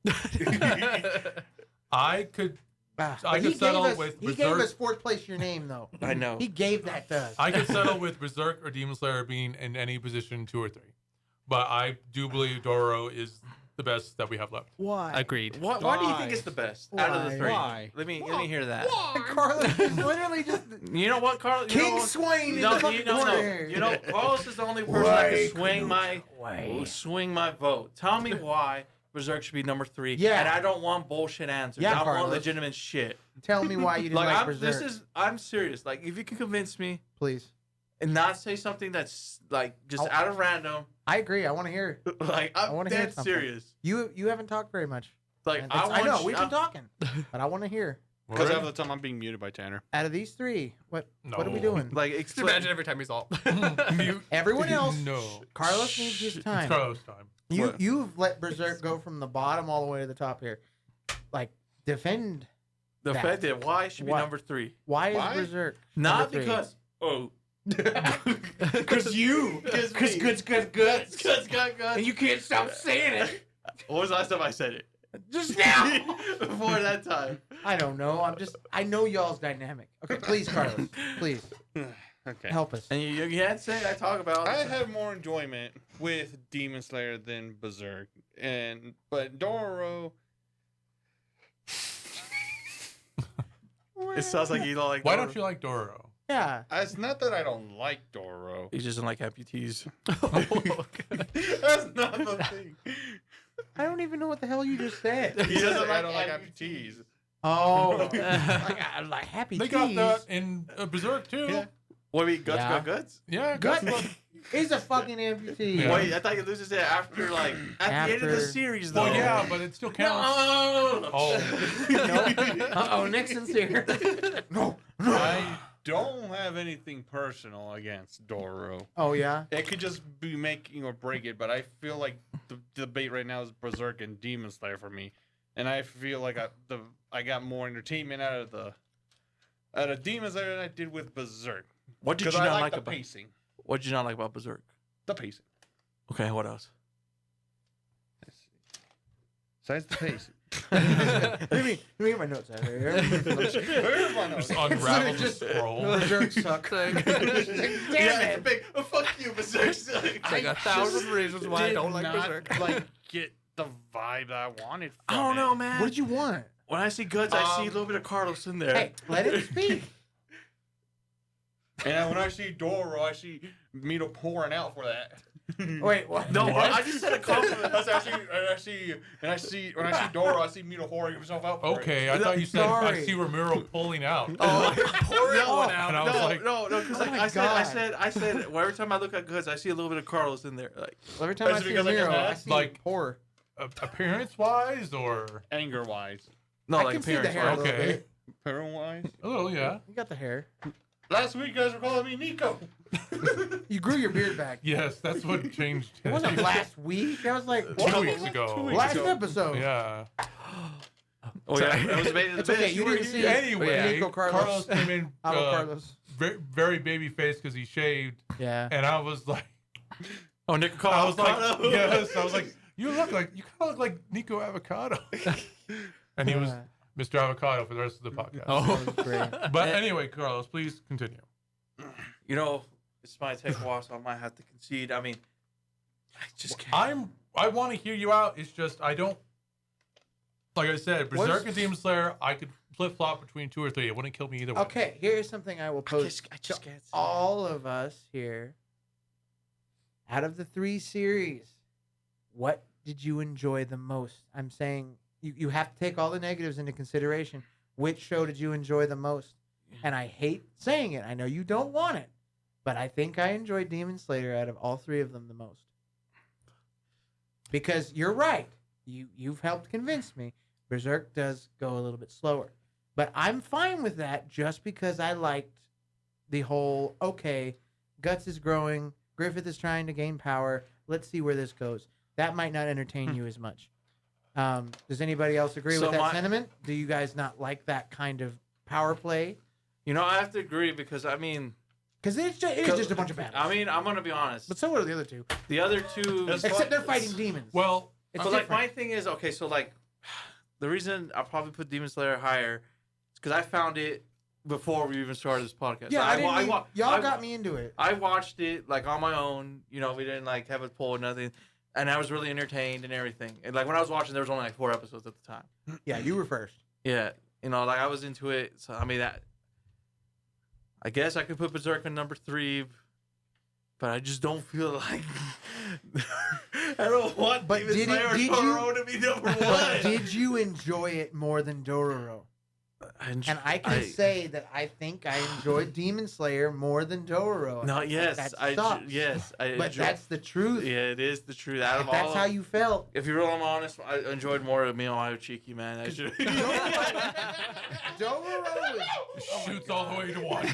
I could Ah, I but could he settle gave us, with he gave Berserk. us fourth place your name though. I know. He gave that to us. I could settle with Berserk or Demon Slayer being in any position 2 or 3, but I do believe Doro is the best that we have left. Why? Agreed. Why do you Why? think it's the best out of the Why? three? Why? Let me hear that. Carlos is literally just You know what, Carlos? You know King what? Swain in No, the fucking no. corner. You know, Carlos is the only person that can swing my vote. Tell me why Berserk should be number 3. Yeah. And I don't want bullshit answers. Yeah, I want Carlos. legitimate shit. Tell me why you didn't like, Berserk. I'm serious. Like, if you can convince me Please. and not say something that's like just I'll- out of random, I agree. I want to hear. like I I'm wanna hear dead something. serious. You haven't talked very much. Like And I know want. we've been talking, but I want to hear. Because half Word? of the time I'm being muted by Tanner. Out of these 3, what are we No. doing? Like Just explain. imagine every time he's all. Mute. Everyone else. No. Carlos needs his It's time. Carlos time. What? You've let Berserk go from the bottom all the way to the top here. Like defend. The that. fact that why it should be Why? number 3. Why is Why? Berserk Not number 3? because Because you. Because guts. Guts got guts. And you can't stop saying it. What was the last time I said it? Just now. Before that time. I don't know. I know y'all's dynamic. Okay, please, Carlos. Please Okay. help us. And you can't say I talk about. I had more enjoyment with Demon Slayer than Berserk, but Doro. It sounds like you don't like. Why don't you like Doro? Yeah. It's not that I don't like Doro. He doesn't like amputees. That's not the thing. I don't even know what the hell you just said. He doesn't like I don't like amputees. Oh, like happy They teas. got that in Berserk too. Yeah. What do you mean, guts Yeah. got guts? Yeah, Gut Guts- is a fucking amputee. Yeah. Wait, I thought you loses it after like at the end of the After- series though. Well, yeah, but it still counts. No. Oh. Uh-oh, Nixon's here. No. I don't have anything personal against Doro. Oh, yeah? It could just be making or break it, but I feel like the debate right now is Berserk and Demon Slayer for me, and I feel like I got more entertainment out of Demon Slayer than I did with Berserk. What did you Because I not like like the about? pacing. What did you not like about Berserk? The pacing. Okay, what else? Besides the pacing. let me get my notes out here. Where's my notes? Just unravel the Just- scroll. Berserk suck. Damn it. big. Fuck you, Berserk. It's like 1,000 reasons why I don't like Berserk. Like get the vibe that I wanted. I From don't know, it. man. What did you want? When I see guts, I see a little bit of Carlos in there. Hey, let him speak. And when I see Doro, I see Mito pouring out for that. Wait, what? No, What? I just said a compliment. When I see Doro, I see Mito pouring himself out for Okay, it. I thought you said I Sorry. see Ramiro pulling out. Oh, pouring No, one out. And I was like, no, because Oh like, my I God. said, well, every time I look at guts, I see a little bit of Carlos in there. Like, Every time I Is it see because I just Ramiro, I asked? see Like- horror. appearance-wise, or Anger wise, no, I like can see the appearance. hair a little Okay. bit. parent wise. a little, yeah. You got the hair. Last week, you guys were calling me Nico. You grew your beard back. Yes, that's what changed. It wasn't last week. That was like 2 weeks ago. 2 weeks last ago. episode. Yeah. Oh yeah, I was made in the It's okay. best. You were didn't see here. Anyway, Nico Carlos. came in Avo Carlos. very baby faced because he shaved, Yeah. and I was like, Oh, Nick I Carlos. was like, yes, I was like, you kind of look like Nico Avocado, and he was Mr. Avocado for the rest of the podcast. Oh, That was great. But anyway, Carlos, please continue. You know, this might take a while, so I might have to concede. I mean, I just can't. I want to hear you out. It's just I don't. Like I said, Berserk What's- and Demon Slayer, I could flip flop between 2 or 3. It wouldn't kill me either way. Okay, here's something I will pose I just to can't. all of us here. Out of the 3 series, what did you enjoy the most? I'm saying you have to take all the negatives into consideration. Which show did you enjoy the most? And I hate saying it. I know you don't want it, but I think I enjoyed Demon Slayer out of all 3 of them the most. Because you're right. You've helped convince me. Berserk does go a little bit slower. But I'm fine with that just because I liked the whole, okay, Guts is growing, Griffith is trying to gain power, let's see where this goes. That might not entertain you as much. Does anybody else agree So with that my- sentiment? Do you guys not like that kind of power play? You know, I have to agree because Because it is just a bunch of battles. I mean, I'm gonna be honest. But so are the other two. The other two, Except they're fighting demons. Well, It's but like different. my thing is okay. So like, the reason I'll probably put Demon Slayer higher is because I found it before we even started this podcast. Yeah, y'all I- got me into it. I watched it like on my own. You know, we didn't like have a poll or nothing, and I was really entertained and everything. And like when I was watching, there was only like 4 episodes at the time. Yeah, you were first. Yeah, you know, like I was into it. So I mean that. I guess I could put Berserk on number 3, but I just don't feel like I don't want But Demon did Slayer it- did Dororo to be number 1. But did you enjoy it more than Dororo? And I can say that I think I enjoyed Demon Slayer more than Dororo. no, yes, That I sucks. yes, I But enjoy, that's the truth. yeah, it is the truth. Out of If that's all, how you felt. if you're real honest, I enjoyed more of Miyo Chiki, man. I should. Dororo is... shoots all the way to 1.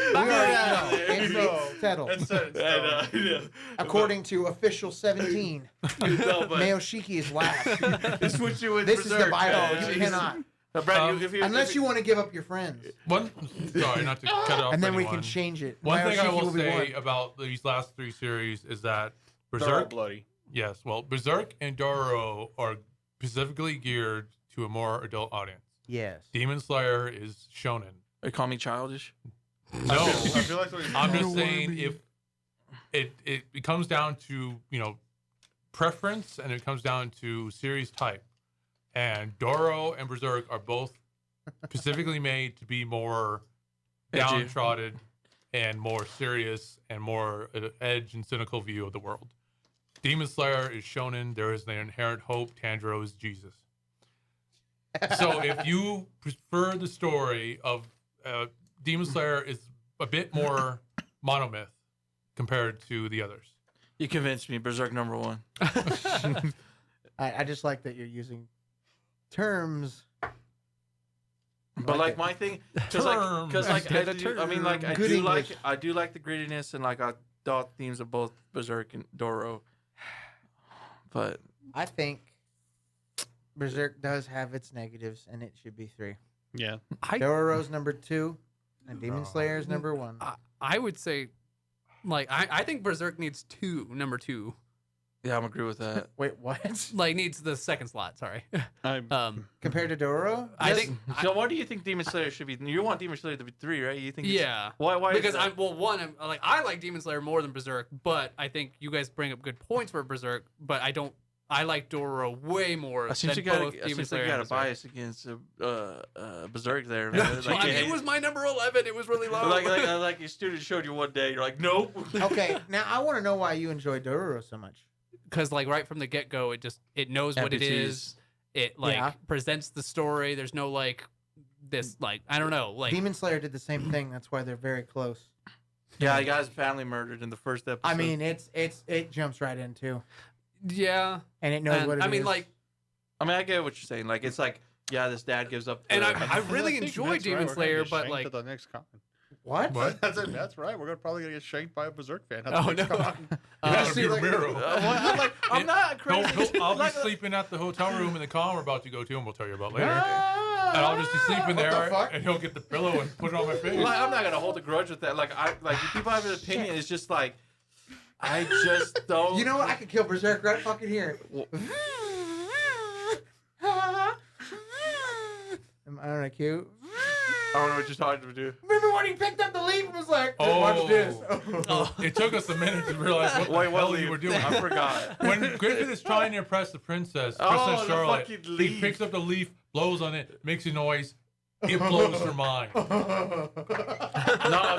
We already know. It's settled. I know. According to official 17, No, but Mayoshiki is last. it's what you would. This is the Berserk, Bible. man. You cannot. Brad, if Unless you want to give up your friends. Sorry, not to cut it off. And then we anyone. can change it. One thing I Mayoshiki will be say one. about these last 3 series is that They're all Berserk, bloody. yes, well, Berserk and Dororo are specifically geared to a more adult audience. Yes. Demon Slayer is shonen. They call me childish. No, I feel like I'm just saying if it comes down to, you know, preference, and it comes down to series type. And Doro and Berserk are both specifically made to be more Edgy. downtrodden and more serious and more edge and cynical view of the world. Demon Slayer is shonen. There is an inherent hope. Tanjiro is Jesus. So if you prefer the story of Demon Slayer is a bit more monomyth compared to the others. You convinced me. Berserk number 1. I just like that you're using terms. But like my thing, because like I mean like Good English. I do like the grittiness and like I thought themes of both Berserk and Doro. But I think Berserk does have its negatives, and it should be 3. Yeah. Dororo's number 2, and Demon No. Slayer's number 1. I would say, like, I think Berserk needs number 2. yeah, I'm agree with that. Wait, what? Like, needs the second slot, sorry. Compared to Dororo? I Yes. think, So why do you think Demon Slayer should be? You want Demon Slayer to be 3, right? You think? It's, yeah. Why? Because is that? I like Demon Slayer more than Berserk, but I think you guys bring up good points for Berserk, but I like Dororo way more I seem than to got both I Demon seem Slayer like you got and a Berserk. bias against Berserk there, man. Well, I mean, it was my number 11. It was really low. like your student showed you one day. You're like, nope. Okay, now I want to know why you enjoy Dororo so much. Because like right from the get go, it knows what it NPCs. is. It like Yeah. presents the story. There's no like this like I don't know like Demon Slayer did the same thing. That's why they're very close. Yeah, he got his family murdered in the first episode. I mean, it jumps right in too, yeah. and it knows And, what it is. I mean like I get what you're saying. Like, it's like, yeah, this dad gives up. And the- I really enjoy Demon Slayer, but like the next con. what? What? That's right. We're probably gonna get shanked by a Berserk fan. At Oh, the next no. con. That'll see, be like- Ramiro. I'm like, I'm not crazy. I'll be Like- sleeping at the hotel room in the con we're about to go to, and we'll tell you about later. Ah, And I'll just be sleeping what the there, fuck? and he'll get the pillow and put it on my face. Like, I'm not gonna hold a grudge with that. Like, if people have an opinion. It's just like, I just don't. You know what? I could kill Berserk right fucking here. Am I not cute? I don't know what you're talking to. Remember when he picked up the leaf and was like, Oh. watch this. It took us a minute to realize what Wait, the what hell leaf? you were doing. I forgot. When Griffin is trying to impress the princess, Oh, Princess the Charlotte, fucking he leaf. picks up the leaf, blows on it, makes a noise. It blows her mind. No,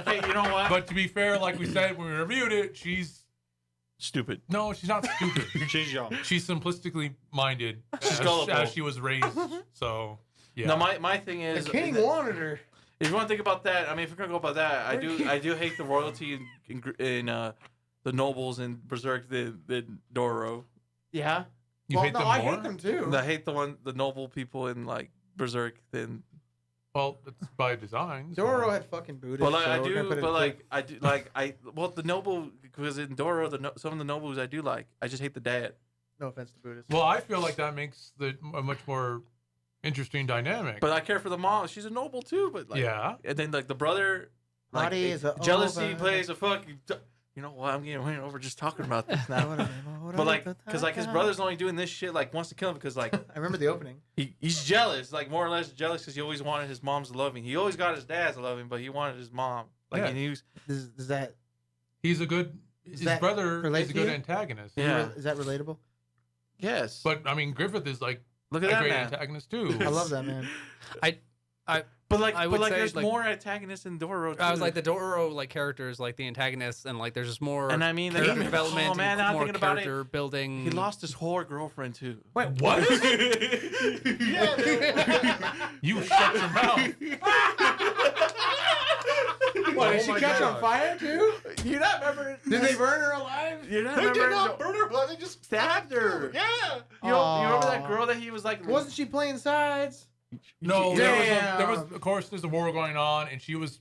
okay, you know what? But to be fair, like we said when we reviewed it, she's Stupid. not stupid. She's young. She's simplistically minded She's gullible. as she was raised. So yeah. No, my thing The is. king wanted her. If you want to think about that, I mean, if we're gonna go about that, I do hate the royalty in the nobles in Berserk than Doro. Yeah. You hate them I more? hate them too. I hate the noble people in like Berserk than. Well, it's by design. so- Doro had fucking Buddha. But like so I we're do, gonna put it but in like I do, like the noble because in Doro some of the nobles I do like. I just hate the dad. no offense to Buddhists. Well, I feel like that makes a much more interesting dynamic. But I care for the mom. She's a noble too. But like, yeah. and then like the brother, like Body is a jealousy over. plays a fucking. You know what? I'm getting went over just talking about this now. But like, because like his brother's only doing this shit, like wants to kill him because like I remember the opening. he's jealous, like more or less jealous because he always wanted his mom to love him. He always got his dad to love him, but he wanted his mom. Like Yeah. and he was Does that He's a good. His that brother relate is a to good you? antagonist. Yeah. is that relatable? yes. But I mean, Griffith is like look a at that great man. antagonist too. I love that man. But like, I would say, there's like- more antagonists in Dororo. Too. I was like the Dororo like characters, like the antagonists, and like there's just more and I mean, the character game development, Oh man, and now I'm more thinking about it. character building. He lost his whore girlfriend too. Wait, What? Yeah. You shut your mouth. What, did Oh she my catch on God. fire too? You not remember? Did they burn her alive? You not They remember? did not burn her blood. They just Stabbed her. Yeah. You remember that Aw. girl that he was like? Wasn't she playing sides? No, Damn. there was of course there's a war going on, and she was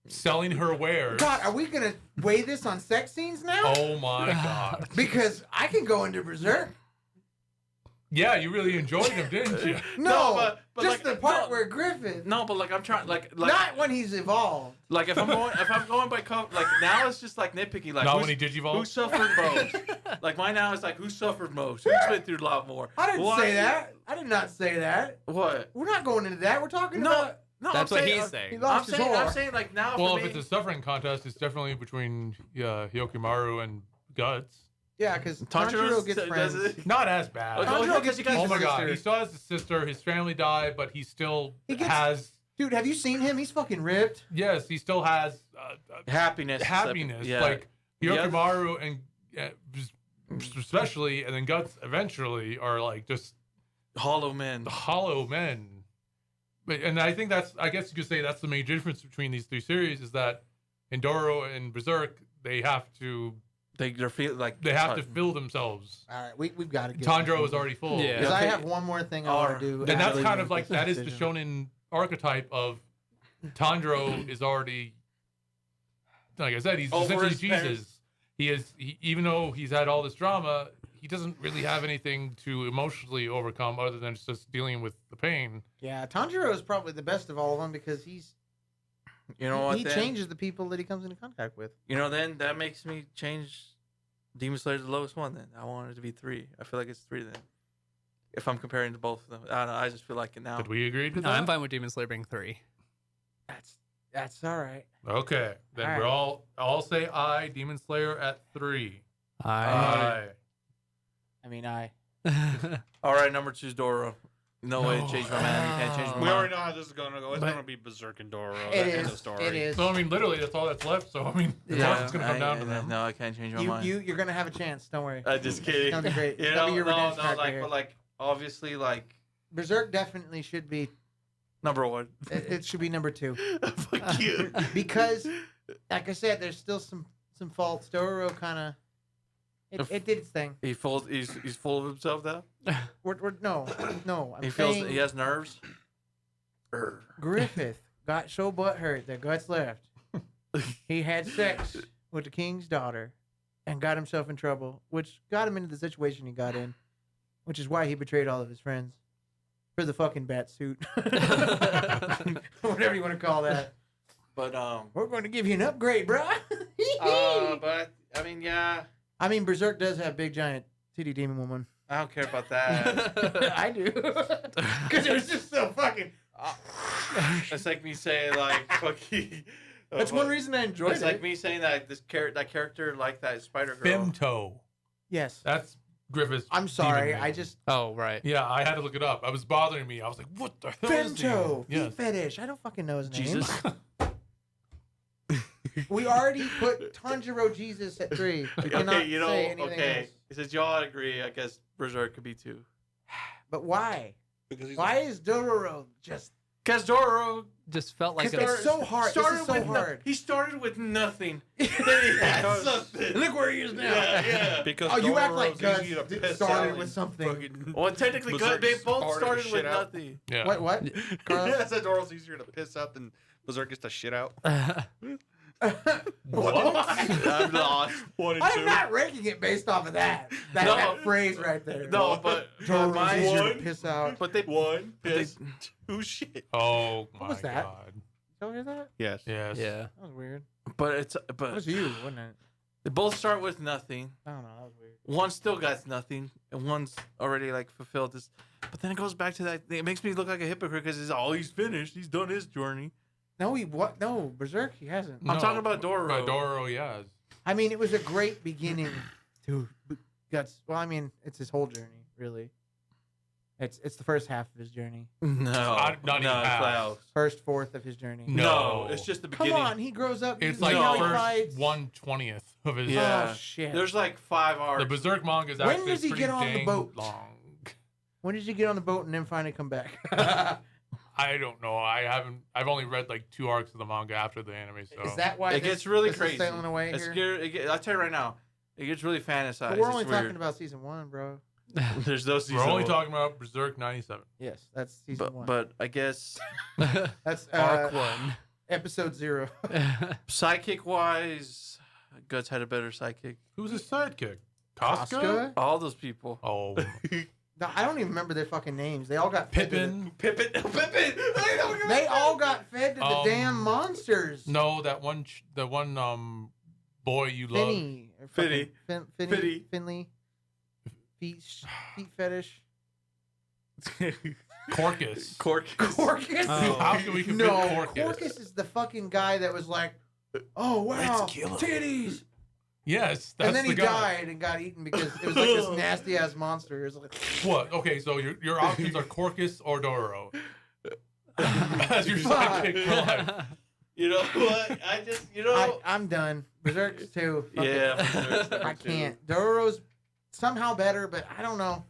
selling her wares. God, are we gonna weigh this on sex scenes now? Oh my god. Because I can go into Berserk. Yeah, you really enjoyed him, didn't you? No, but just like, the part no. where Griffith. No, but like I'm trying, like Not when he's evolved. like if I'm going by like now it's just like nitpicky, like Not who's- when he who digivolved. suffered most. Like mine now is like who suffered most, who's been through a lot more. I didn't Why- say that. I did not say that. What? We're not going into that. We're talking No, about. no. That's I'm what saying, he's He saying. lost his whore. I'm saying like now. Well, for if me, it's a suffering contest, it's definitely between Hyokimaru and Guts. Yeah, because Tanjiro Tanjiro gets does friends. it. Not as bad. Okay. Tanjiro gets because Oh his my god, sister. he still has a sister. His family died, but he still He gets- has. Dude, have you seen him? He's fucking ripped. Yes, he still has happiness. happiness. Yeah. Like The other- Hyokimaru and especially, and then Guts eventually are like just hollow men. hollow men. But and I think I guess you could say that's the main difference between these three series is that in Doro and Berserk they have to They're feeling like fill themselves. All right, we've got to get. Tanjiro is already full. Yeah. Because I Okay. have one more thing I want to do. And that's after kind we of make like this that is the decision. shonen archetype of Tanjiro is already, like I said, he's Over essentially his parents. Jesus. Even though he's had all this drama, he doesn't really have anything to emotionally overcome other than just dealing with the pain. Yeah, Tanjiro is probably the best of all of them because You know what? he then? changes the people that he comes into contact with. You know, then that makes me change Demon Slayer to the lowest one. Then I want it to be 3. I feel like it's 3 then. If I'm comparing to both of them, I don't know. I just feel like now. Did we agree to No, that? I'm fine with Demon Slayer being 3. That's all right. Okay, then All we're right. all say I. Demon Slayer at 3. I. Aye. I mean, I. All right, number 2 is Doro. No way to change my mind. You can't change my We mind. already know how this is going to go. It's But- going to be Berserk and Doro. It That ends the is. story. It is. So I mean, literally, that's all that's left. So I mean, Yeah. it's gonna come down to them. No, I can't change my You, mind. you're gonna have a chance. Don't worry. Just kidding. It's gonna be great. You It's know, gonna be your no, redemption arc right like, here. but like, obviously, like Berserk definitely should be. number 1. It should be number 2 Fuck you. because, like I said, there's still some faults. Doro kind of. It did its thing. He's full of himself now. No. I'm He feels saying he has nerves. Griffith got so butthurt that Guts left. He had sex with the king's daughter and got himself in trouble, which got him into the situation he got in, which is why he betrayed all of his friends for the fucking bat suit. Whatever you want to call that. But We're going to give you an upgrade, bro. but I mean, yeah, I mean, Berserk does have big giant titty demon woman. I don't care about that. I do. Because it was just so fucking. It's like me saying like fucking. That's one reason I enjoyed It's it. like me saying that that character like that Spider Girl. Femto. Yes. That's Griffith's. I'm sorry. demon I name. just. Oh, right. Yeah, I had to look it up. I was bothering me. I was like, what the hell is Femto. he? Yes. Feet fetish. I don't fucking know his name. Jesus. We already put Tanjiro Jesus at 3. We cannot Okay, you know, say anything okay. else. Since y'all agree, I guess Berserk could be 2. But why? Because he's Why is Dororo just... Cause Doro Just felt like Because a. it's so hard. This started is so with hard. he started with nothing. Then he had Because- something. Look where he is now. Yeah. because Oh, you act like Dororo's Gus easy to did- piss started out with and something. fucking- Well, technically, Berserk they both farted started his with shit out. nothing. Yeah. What? Yeah, Carlos? I said Doro's easier to piss out than Berserk gets the shit out. What? I'm lost. 1 and I'm 2. not ranking it based off of that. That phrase right there. No, but Joe mine- Rosie's one. to piss out. but they 1, but they- piss, 2, shit. Oh my was that? god. Don't hear that? Yes. Yes. Yeah. That was weird. but That was you, wasn't it? they both start with nothing. I don't know. That was weird. One still got nothing, and one's already like fulfilled this. But then it goes back to that. It makes me look like a hypocrite because he's finished. He's done his journey. No, what? No, Berserk. He hasn't. I'm talking about Doro. By Doro, yes. I mean, it was a great beginning to Guts. Well, I mean, it's his whole journey, really. It's the first half of his journey. No, Not even half. close. First fourth of his journey. No. No, it's just the Come beginning. on, he grows up. It's you like see how the he first fights. 1/20th of his. Yeah. Oh shit. There's like 5 arcs. The Berserk manga is When actually does he pretty get on the dang boat? long. When did you get on the boat and then finally come back? I don't know. I've only read like 2 arcs of the manga after the anime. So Is that why It gets really this crazy. is sailing away It's here? I'll tell you right now, it gets really fantasized. But we're only It's talking weird. about season 1, bro. There's no season. we're only one. talking about Berserk 97. Yes, that's season 1. But I guess That's Arc 1. episode 0. sidekick wise, Guts had a better sidekick. Who's his sidekick? Casca? Casca? All those people. Oh, No, I don't even remember their fucking names. They all got fed to Pippin. Pippin. They all got fed to the Um, damn monsters. No, that one. The one boy you love. Finny. Or Finny. fucking Finny. Finley. Feet fetish. Corcus. Corcus? Oh. How can we No, convince Corcus? Corcus is the fucking guy that was like, oh, wow, Let's kill him. titties. Yes, that's And then the he guy. died and got eaten because it was like this nasty ass monster. It was like, What? Okay, so your options are Corcus or Doro. As your Fuck. sidekick for life. You know what? I just, you know. I'm done. Berserk's too. Fuck it. Yeah. I can't. Doro's somehow better, but I don't know.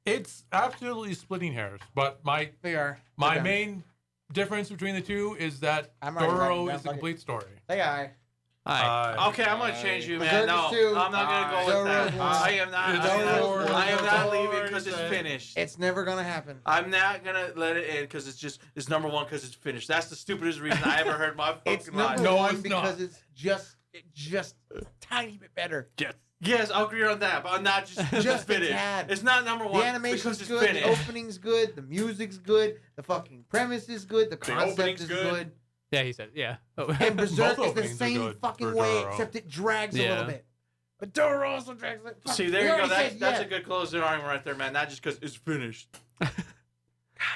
It's absolutely splitting hairs, but my They are. my They're done. main difference between the two is that I'm already writing Doro down, is a fuck it. complete story. They are. Hi. Okay, I'm gonna change you, man. Berserk No, is two. I'm not gonna go with that. Doro's one. I am not. It's four. I am not Doro's leaving because it's four. finished. It's never gonna happen. I'm not gonna let it end because it's number one because it's finished. That's the stupidest reason I ever heard my It's fucking life. number No, one it's because not. it's just a tiny bit better. Yes, I'll agree on that, but I'm not just Just a finished. tad. It's not number one. The animation's because it's good, the finished. opening's good, the music's good, the fucking premise is good, the concept opening's is good. good. Yeah, he said, yeah. Oh. And Berserk Both is the openings are same good fucking for way, Doro. except it drags a Yeah. little bit. But Doro also drags it. See, there you go. That's a good closing argument right there, man. Not just because it's finished.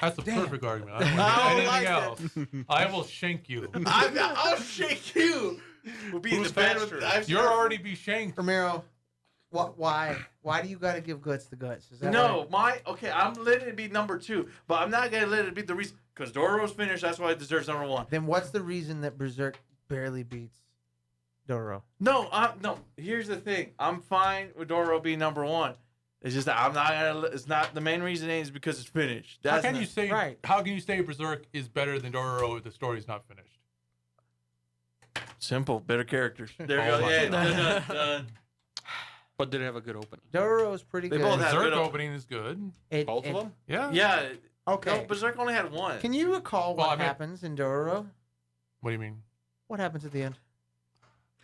That's a Damn. perfect argument. I I don't don't like anything else. I will shank you. I'll shake you. We'll be in Who's the bed faster? with. You're already be shanked. Romero, why? Why do you gotta give guts the guts? Is that No, okay, I'm letting it be number 2, but I'm not gonna let it be the reason because Doro's finished. That's why it deserves number 1. Then what's the reason that Berserk barely beats Doro? No. Here's the thing. I'm fine with Doro being number 1. It's just that I'm not gonna. It's not the main reason is because it's finished. How That's can not- you say? right. How can you say Berserk is better than Doro if the story's not finished? Simple, better characters. There Oh you go. my Yeah, God. done. But did it have a good opening? Doro's pretty They good. both have Berserk good op- opening is good. Both of them? Yeah. Yeah. Okay. No, Berserk only had 1. Can you recall Well, what I mean- happens in Doro? What do you mean? What happens at the end?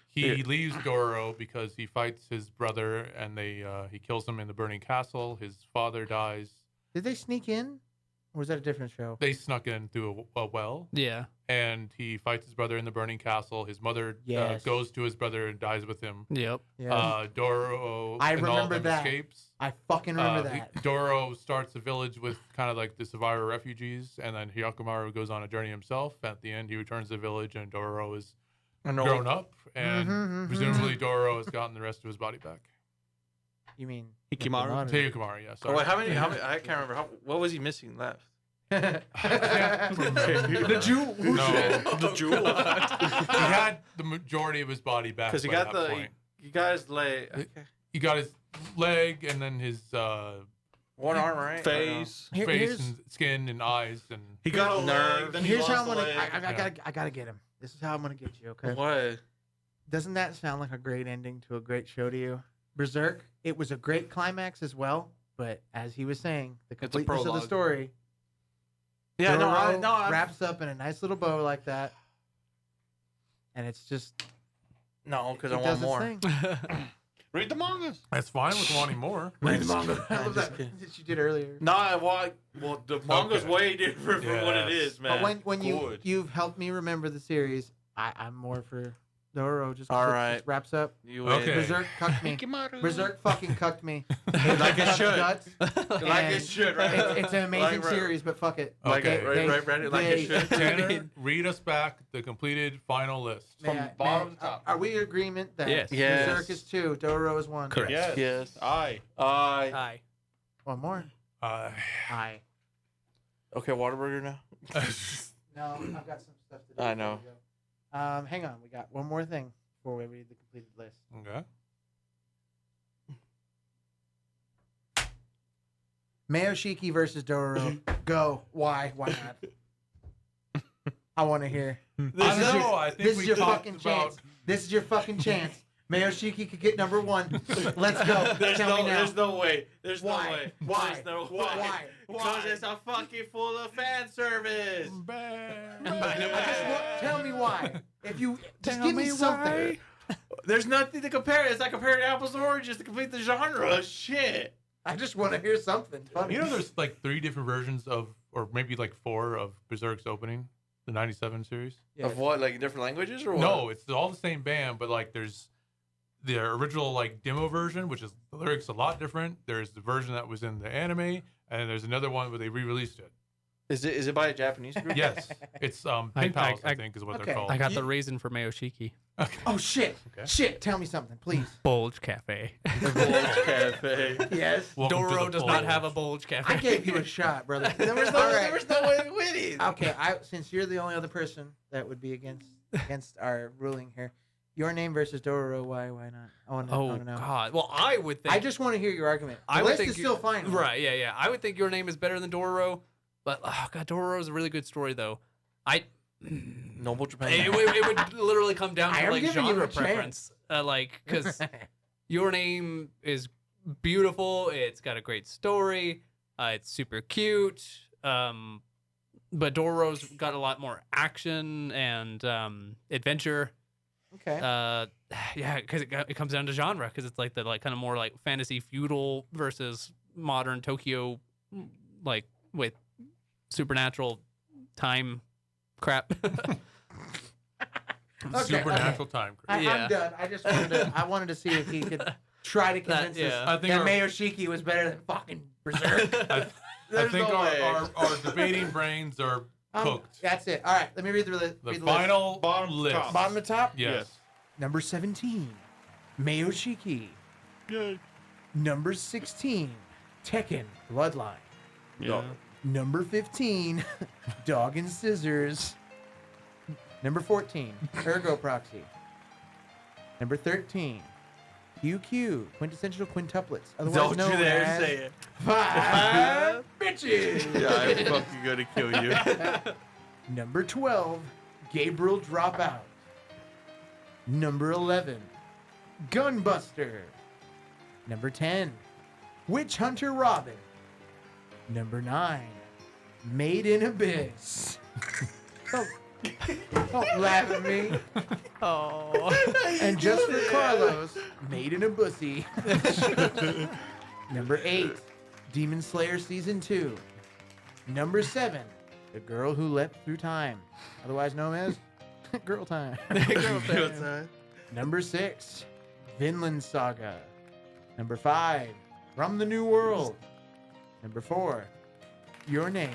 He Yeah. leaves Doro because he fights his brother and he kills him in the burning castle. His father dies. Did they sneak in? Or was that a different show? They snuck in through a well, Yeah. and he fights his brother in the burning castle. His mother Yes. goes to his brother and dies with him. Yep. Yeah. Doro I and all remember of them that. escapes. I fucking remember that. Doro starts a village with kind of like the survivor refugees, and then Hyakumaru goes on a journey himself. At the end, he returns to the village, and Doro is grown up, and Mhm, mhm. presumably Doro has gotten the rest of his body back. You mean Hikimaru? Hyakumaru, yes. Oh, wait, how many? I can't remember. What was he missing left? the Jew. No. The jewel. He had the majority of his body back Because he by got that the. point. You guys lay He got his leg and then his one arm, right? Face. face Here's, and skin and eyes and He got a Nerve. leg, then he here's lost how I'm a gonna. leg. I gotta get him. This is how I'm gonna get you. Okay. What? Doesn't that sound like a great ending to a great show to you? Berserk. It was a great climax as well, but as he was saying, the a completeness of the prologue. story. Yeah, Doro no, I wraps up in a nice little bow like that. and it's just No, because it I want does its more. thing. Read the mangas. That's fine with wanting more. Read the manga. I I'm love just that kidding. that you did earlier. No, well, the manga's Okay. way different from what it Yes. is, man. But when Good. you've helped me remember the series, I'm more for Dororo. Just 'cause All it right. just wraps up. You Okay. win. Berserk cucked me. Berserk fucking cucked me. Like it Cucked should. guts, Like and it should, right? It's an amazing Like, right. series, but fuck it. Like Okay. it, right, like they- it should. Tanner, read us back the completed final list. From bottom to top. Are we in agreement that Yes. Yes. Berserk is 2, Dororo is 1? Correct. Yes. Yes. I. Aye. One more. Aye. Okay, Waterburger now. No, I've got some stuff to do. I know. Hang on. We got one more thing before we read the completed list. Okay. Mayoshiki versus Dororo. Go. Why? Why not? I want to hear. I is don't your- know. I think This we is your talked fucking about. chance. This is your fucking chance. Mayoshiki could get number 1. Let's go. Tell me now. There's no way. There's Why? no way. Why? There's no Why? way. Why? Because it's a fucking full of fan service. Tell me why. If you just Tell give me me something. why. There's nothing to compare. It's like comparing apples and oranges to complete the genre. Shit. I just want to hear something funny. You know, there's like 3 different versions of, or maybe like 4 of Berserk's opening, the '97 series. Yeah. Of what? Like different languages or what? No, it's all the same band, but like there's the original like demo version, which is the lyrics a lot different. There's the version that was in the anime, and there's another one where they re-released it. Is it by a Japanese group? Yes, it's Pen I- Pals, I I- think, is what Okay. they're called. I got the reason for Mayoshiki. Oh shit! Okay. Shit! Tell me something, please. Bulge Cafe. The Bulge Cafe. Yes. Welcome to Dororo the does not fold. have a Bulge Cafe. I gave you a shot, brother. There was All right. there was no way of winning. Okay, since you're the only other person that would be against our ruling here, your name versus Dororo. Why not? I want to Oh know. God. Well, I would think. I just want to hear your argument. The I would list think is still fine. Right? Yeah. I would think your name is better than Dororo, but oh God, Dororo is a really good story though. Noble Japan. It would literally come down I to am like giving you genre a chance. preference, because your name is beautiful. It's got a great story. It's super cute. But Dororo's got a lot more action and adventure. Okay. Yeah, because it comes down to genre. Because it's like the kind of more like fantasy feudal versus modern Tokyo, like with supernatural time crap. Supernatural time. Chris. I'm done. I just wanted to see if he could try to convince yeah. us I think that our- Mayoshiki was better than fucking Berserk. I There's think no our, way. our debating brains are cooked. That's it. All right, let me read the list. The read the final Bottom list. top. Bottom to top. Yes. Number 17, Mayoshiki. Yay. Number 16, Tekken Bloodline. Yeah. Number 15, Dog and Scissors. Number 14, Ergo Proxy. Number 13, QQ, Quintessential Quintuplets. Otherwise Don't known you dare as say it. Five Bitches. Yeah, I'm fucking gonna kill you. Number 12, Gabriel Dropout. Number 11, Gunbuster. Number 10, Witch Hunter Robin. Number 9, Made in Abyss. Don't laugh at me. Oh. And just for Carlos, Made in a Bussy. Number 8, Demon Slayer Season 2. Number 7, The Girl Who Leapt Through Time. Otherwise known as Girl Time. Number 6, Vinland Saga. Number 5, From the New World. Number 4, Your Name.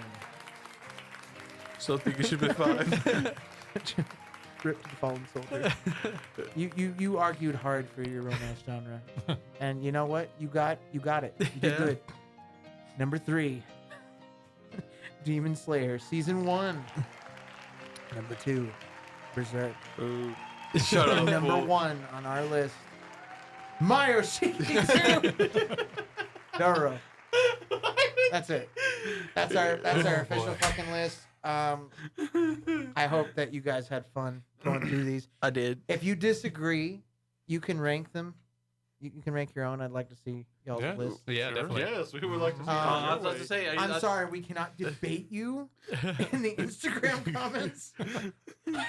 So I think it should be 5. Rip to the Fallen Soldier. You argued hard for your romance genre, and you know what? You got it. You did Yeah. good. Number 3, Demon Slayer Season 1. Number 2, Berserk. Shut up. Number fool. 1 on our list, Mayoshiki 2. Dororo. That's it. That's our official boy. fucking list. I hope that you guys had fun going through these. I did. If you disagree, you can rank them You can make your own. I'd like to see y'all's Yeah. list. Yeah, Sure. definitely. Yes, we would like to see I that. was about to say, I'm sorry, we cannot debate you in the Instagram comments. I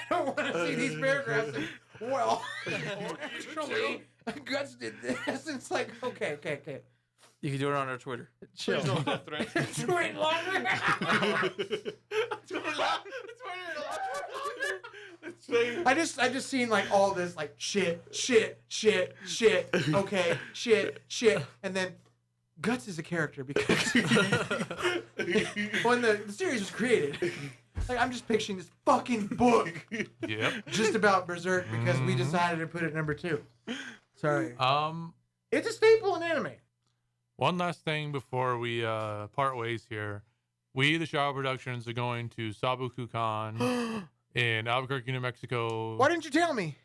don't want to see these paragraphs. Well, actually, Guts did this. It's like, okay. You can do it on our Twitter. Chill. Please don't death threat. Tweet longer. I just seen like all this like shit, okay, shit, and then Guts is a character because when the series was created, like I'm just picturing this fucking book Yep. just about Berserk because we decided to put it number 2. Sorry, it's a staple in anime. One last thing before we part ways here. We, the Shower Productions, are going to Sabuku-Con in Albuquerque, New Mexico. Why didn't you tell me?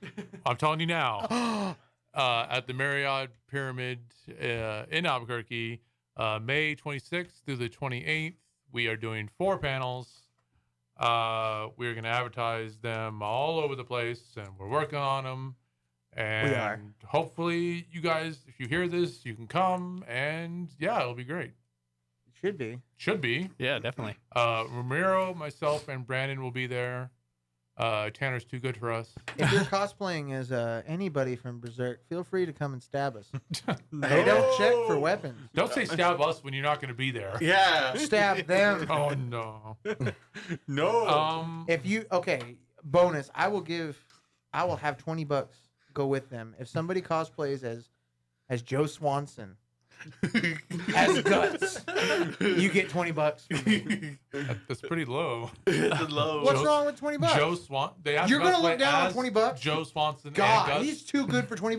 I'm telling you now. At the Marriott Pyramid in Albuquerque, May 26th through the 28th. We are doing 4 panels. We're going to advertise them all over the place, and we're working on them. And We are. hopefully you guys, if you hear this, you can come, and yeah, it'll be great. Should be. Should be. Yeah, definitely. Ramiro, myself, and Brandon will be there. Tanner's too good for us. If you're cosplaying as anybody from Berserk, feel free to come and stab us. They No. don't check for weapons. Don't say stab us when you're not going to be there. Yeah. Stab them. Oh no. No. If you bonus, I will have $20 go with them. If somebody cosplays as Joe Swanson as Guts, you get $20 from me. That's pretty low. It's low. What's Joe- wrong with $20? Joe Swan. They have You're to gonna cosplay look down on as $20? Joe Swanson. and God, Gus. he's too good for $20.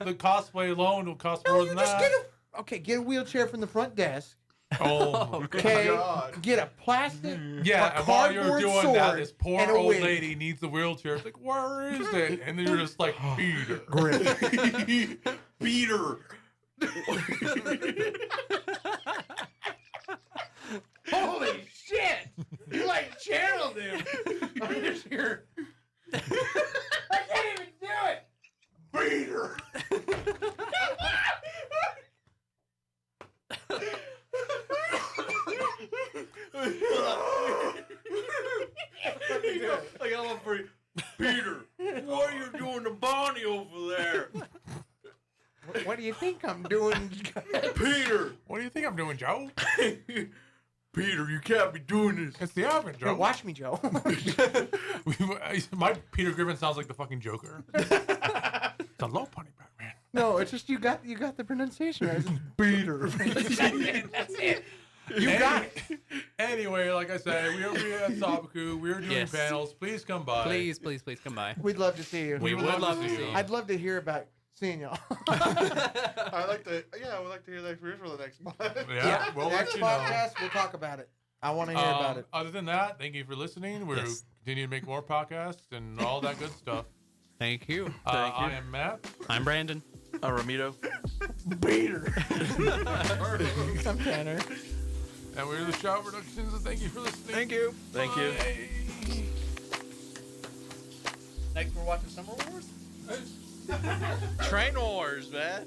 The cosplay alone will cost No, more you than just that. get a wheelchair from the front desk. Oh my God. Okay, God. get a plastic. Yeah, a and while you're cardboard doing that, sword this poor and a old wig. lady needs the wheelchair. It's like, where is it? And then you're just like, Peter. Peter. Holy shit! You like channeled him. I'm just here. I can't even do it. Peter. I got one for you. Peter, what are you doing to Bonnie over there? What do you think I'm doing? Peter, What do you think I'm doing, Joe? Peter, you can't be doing this. It's the oven, Here, Joe. watch me, Joe. My Peter Griffin sounds like the fucking Joker. It's a low pony Batman. No, it's just you got the pronunciation right. It's Peter. That's it. You got it. Anyway, like I said, we are at Sabaku. We're doing Yes. panels. Please come by. Please come by. We'd love to see you. We would love to see you. I'd love to hear about seeing y'all. I would like to hear that experience for the next month. Yeah, we'll let Next you know. podcast, we'll talk about it. I want to hear about it. Other than that, thank you for listening. We're Yes. continue to make more podcasts and all that good stuff. Thank you. Thank you. I am Matt. I'm Brandon. Ramito. Peter. I'm Tanner. And we're the Shout Productions, and thank you for listening. Thank you. Thank you. Bye. Next, we're watching Summer Wars. Train Wars, man.